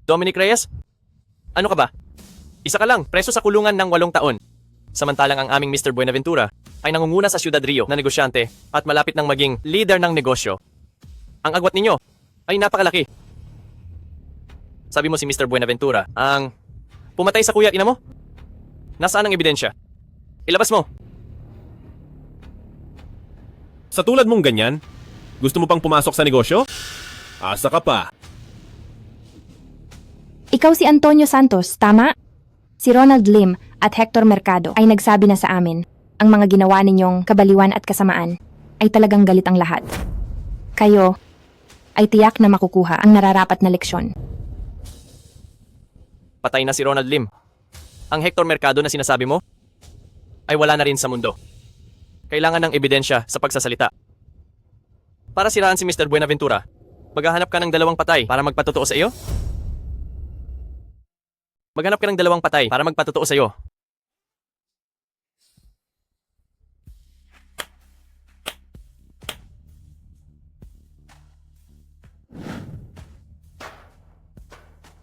Dominic Reyes, ano ka ba? Isa ka lang, preso sa kulungan ng 8 taon. Samantalang ang aming Mr. Buenaventura ay nangunguna sa Ciudad Rio na negosyante at malapit nang maging leader ng negosyo. Ang agwat ninyo ay napakalaki. Sabi mo si Mr. Buenaventura ang pumatay sa kuya at ina mo? Nasaan ang ebidensya? Ilabas mo. Sa tulad mong ganyan, gusto mo pang pumasok sa negosyo? Asa ka pa. Ikaw si Antonio Santos, tama? Si Ronald Lim at Hector Mercado ay nagsabi na sa amin, ang mga ginawa ninyong kabaliwan at kasamaan ay talagang galit ang lahat. Kayo ay tiyak na makukuha ang nararapat na leksyon. Patay na si Ronald Lim. Ang Hector Mercado na sinasabi mo ay wala na rin sa mundo. Kailangan ng ebidensya sa pagsasalita. Para siraan si Mr. Buenaventura, Maghahanap ka ng dalawang patay para magpatotoo sa iyo? Maghanap ka ng dalawang patay para magpatotoo sa iyo.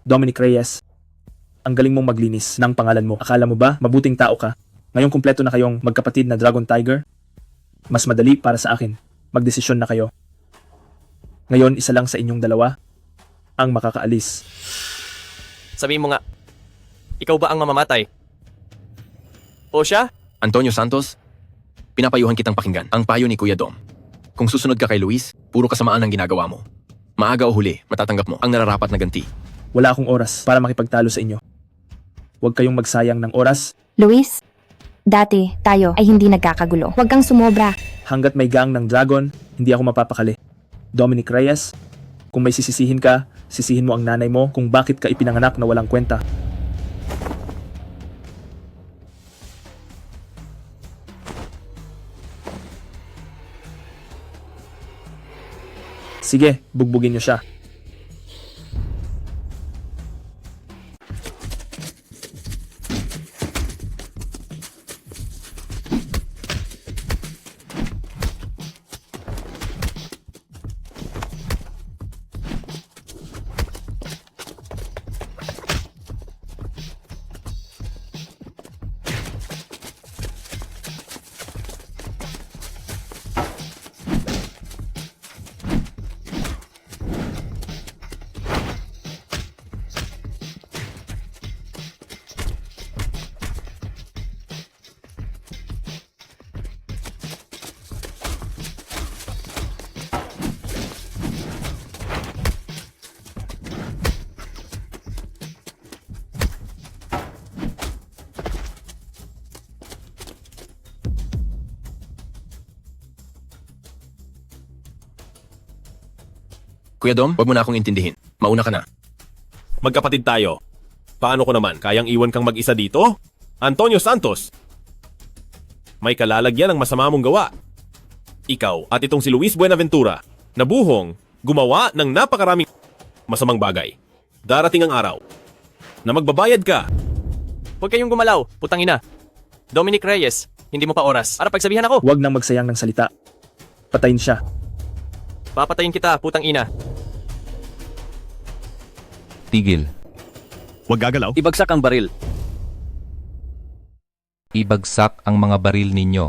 Dominic Reyes, ang galing mong maglinis ng pangalan mo. Akala mo ba mabuting tao ka? Ngayong kumpleto na kayong magkapatid na Dragon Tiger? Mas madali para sa akin. Magdesisyon na kayo. Ngayon, isa lang sa inyong dalawa ang makakaalis. Sabihin mo nga, ikaw ba ang mamamatay? O siya? Antonio Santos, pinapayuhan kitang pakinggan ang payo ni Kuya Dom. Kung susunod ka kay Luis, puro kasamaan ang ginagawa mo. Maaga o huli, matatanggap mo ang nararapat na ganti. Wala akong oras para makipagtalo sa inyo. Huwag kayong magsayang ng oras. Luis, dati tayo ay hindi nagkakagulo. Huwag kang sumobra. Hanggat may gang ng Dragon, hindi ako mapapakali. Dominic Reyes, kung may sisisihin ka, sisihin mo ang nanay mo kung bakit ka ipinanganak na walang kwenta. Sige, bugbugin niyo siya. Kuya Dom, wag mo na akong intindihin. Mauna ka na. Magkapatid tayo. Paano ko naman? Kayang iwan kang mag-isa dito? Antonio Santos! May kalalagyan ng masama mong gawa. Ikaw at itong si Luis Buenaventura, na buhong, gumawa ng napakaraming masamang bagay. Darating ang araw na magbabayad ka. Huwag kayong gumalaw, putang ina. Dominic Reyes, hindi mo pa oras para pagsabihan ako. Huwag nang magsayang ng salita. Patayin siya. Papatayin kita, putang ina. Tigil. Huwag gagalaw. Ibagsak ang baril. Ibagsak ang mga baril ninyo.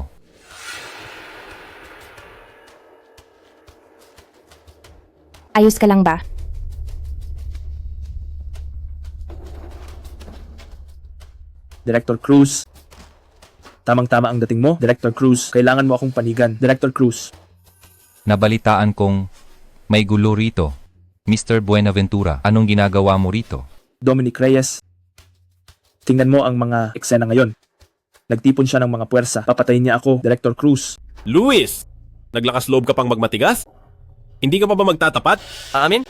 Ayos ka lang ba? Director Cruz. Tamang-tama ang dating mo, Director Cruz. Kailangan mo akong panigan, Director Cruz. Nabalitaan kong may gulo rito. Mr. Buenaventura, anong ginagawa mo rito? Dominic Reyes. Tingnan mo ang mga eksena ngayon. Nagtipon siya ng mga puwersa. Papatayin niya ako, Director Cruz. Luis! Naglakas loob ka pang magmatigas? Hindi ka pa ba magtatapat? Aamin?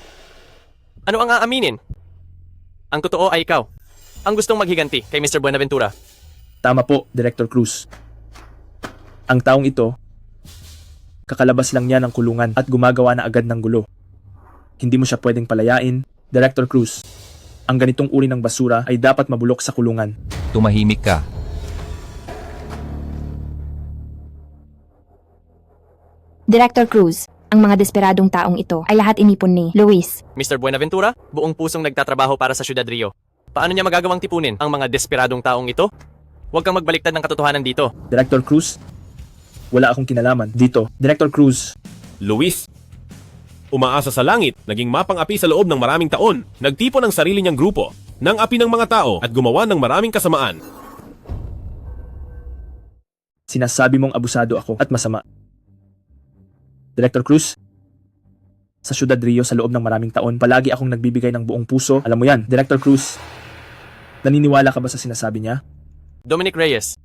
Ano ang aaminin? Ang totoo ay ikaw. Ang gustong maghiganti kay Mr. Buenaventura. Tama po, Director Cruz. Ang taong ito, kakalabas lang niya ng kulungan at gumagawa na agad ng gulo. Hindi mo siya pwedeng palayain, Director Cruz. Ang ganitong uri ng basura ay dapat mabulok sa kulungan. Tumahimik ka. Director Cruz, ang mga desperadong taong ito ay lahat inipon ni Luis. Mr. Buenaventura, buong pusong nagtatrabaho para sa Ciudad Rio. Paano niya magagawang tipunin ang mga desperadong taong ito? Huwag kang magbaliktad ng katotohanan dito. Director Cruz, wala akong kinalaman dito. Director Cruz. Luis, umaasa sa langit, naging mapang-api sa loob ng maraming taon, nagtipon ng sarili niyang grupo, ng api ng mga tao at gumawa ng maraming kasamaan. Sinasabi mong abusado ako at masama. Director Cruz, sa Ciudad Rio sa loob ng maraming taon, palagi akong nagbibigay ng buong puso. Alam mo yan, Director Cruz. Naniniwala ka ba sa sinasabi niya? Dominic Reyes,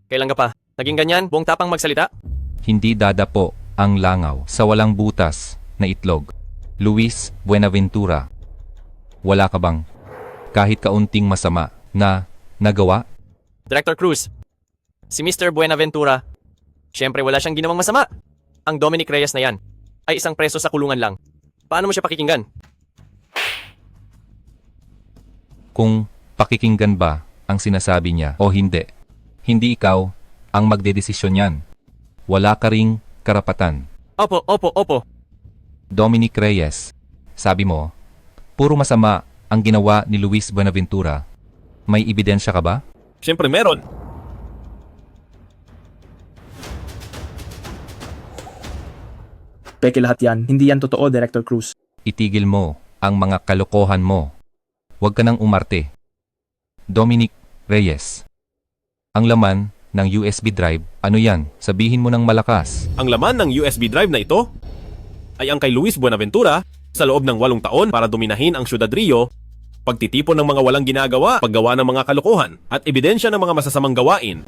kailan ka pa? Naging ganyan, buong tapang magsalita? Hindi dadapo ang langaw sa walang butas na itlog. Luis Buenaventura, wala ka bang kahit kaunting masama na nagawa? Director Cruz, si Mr. Buenaventura, syempre wala siyang ginawang masama. Ang Dominic Reyes na yan ay isang preso sa kulungan lang. Paano mo siya pakikinggan? Kung pakikinggan ba ang sinasabi niya o hindi. Hindi ikaw ang magdedesisyon yan. Wala ka ring karapatan. Opo. Dominic Reyes, sabi mo, puro masama ang ginawa ni Luis Buenaventura. May ebidensya ka ba? Siyempre meron. Peke lahat yan. Hindi yan totoo, Director Cruz. Itigil mo ang mga kalokohan mo. Huwag ka nang umarte. Dominic Reyes, ang laman ng USB drive, ano yan? Sabihin mo ng malakas. Ang laman ng USB drive na ito ay ang kay Luis Buenaventura sa loob ng 8 taon para dominahin ang Ciudad Rio, pagtitipon ng mga walang ginagawa, paggawa ng mga kalokohan, at ebidensya ng mga masasamang gawain.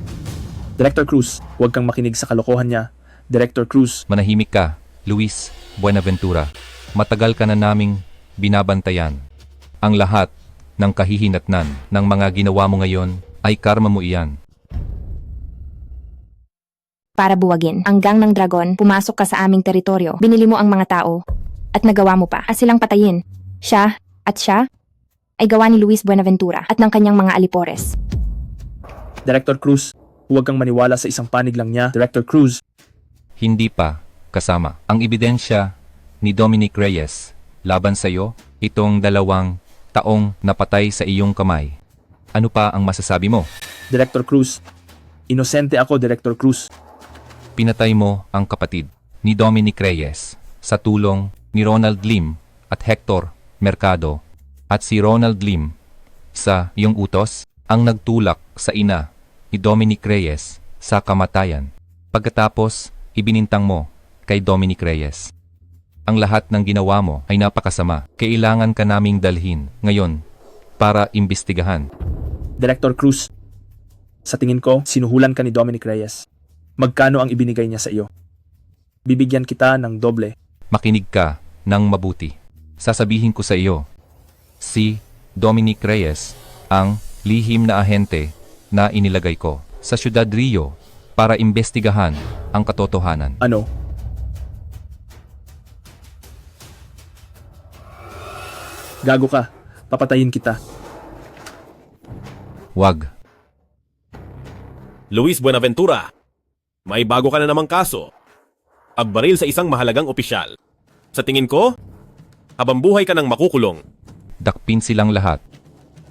Director Cruz, huwag kang makinig sa kalokohan niya. Director Cruz. Manahimik ka, Luis Buenaventura. Matagal ka na naming binabantayan. Ang lahat ng kahihinatnan ng mga ginawa mo ngayon ay karma mo iyan. Para buwagin ang gang ng dragon, pumasok ka sa aming teritoryo, binili mo ang mga tao, at nagawa mo pa silang patayin. Siya ay gawa ni Luis Buenaventura at ng kanyang mga alipores. Director Cruz, huwag kang maniwala sa isang panig lang niya. Director Cruz. Hindi pa kasama ang ebidensya ni Dominic Reyes laban sa iyo itong 2 taong napatay sa iyong kamay. Ano pa ang masasabi mo? Director Cruz, inosente ako, Director Cruz. Pinatay mo ang kapatid ni Dominic Reyes sa tulong ni Ronald Lim at Hector Mercado, at si Ronald Lim sa iyong utos ang nagtulak sa ina ni Dominic Reyes sa kamatayan. Pagkatapos, ibinintang mo kay Dominic Reyes. Ang lahat ng ginawa mo ay napakasama. Kailangan ka naming dalhin ngayon para imbestigahan. Director Cruz, sa tingin ko, sinuhulan ka ni Dominic Reyes. Magkano ang ibinigay niya sa iyo? Bibigyan kita ng doble. Makinig ka ng mabuti. Sasabihin ko sa iyo, si Dominic Reyes ang lihim na ahente na inilagay ko sa Ciudad Rio para imbestigahan ang katotohanan. Ano? Gago ka. Papatayin kita. Wag. Luis Buenaventura, may bago ka na namang kaso. Pagbaril sa isang mahalagang opisyal. Sa tingin ko, habang buhay ka nang makukulong. Dakpin silang lahat.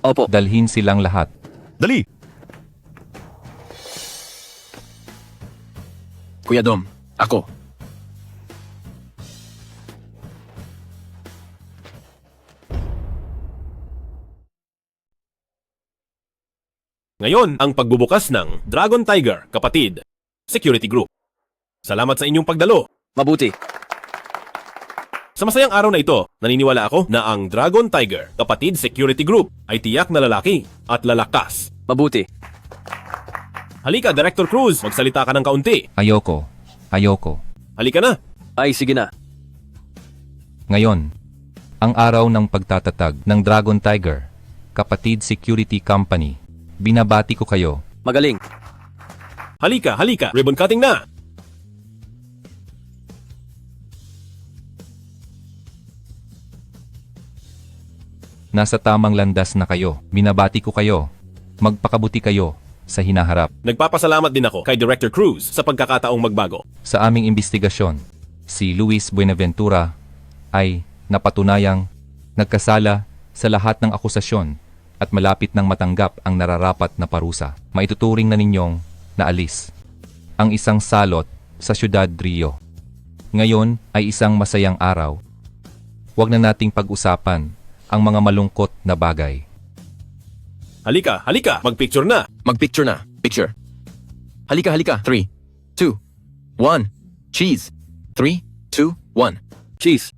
Opo. Dalhin silang lahat. Dali! Kuya Dom, ako. Ngayon, ang pagbubukas ng Dragon Tiger, kapatid, Security Group. Salamat sa inyong pagdalo. Mabuti. Sa masayang araw na ito, naniniwala ako na ang Dragon Tiger, kapatid Security Group, ay tiyak na lalaki at lalakas. Mabuti. Halika, Director Cruz, magsalita ka ng kaunti. Ayoko. Halika na. Ay, sige na. Ngayon, ang araw ng pagtatatag ng Dragon Tiger, kapatid Security Company. Binabati ko kayo. Magaling. Halika, ribbon cutting na. Nasa tamang landas na kayo. Binabati ko kayo. Magpakabuti kayo sa hinaharap. Nagpapasalamat din ako kay Director Cruz sa pagkakataong magbago. Sa aming imbestigasyon, si Luis Buenaventura ay napatunayang nagkasala sa lahat ng akusasyon at malapit nang matanggap ang nararapat na parusa. Maituturing na ninyong naalis ang isang salot sa Ciudad Rio. Ngayon ay isang masayang araw. Huwag na nating pag-usapan ang mga malungkot na bagay. Halika, magpicture na. Magpicture na. Picture. Halika. 3, 2, 1. Cheese. 3, 2, 1. Cheese.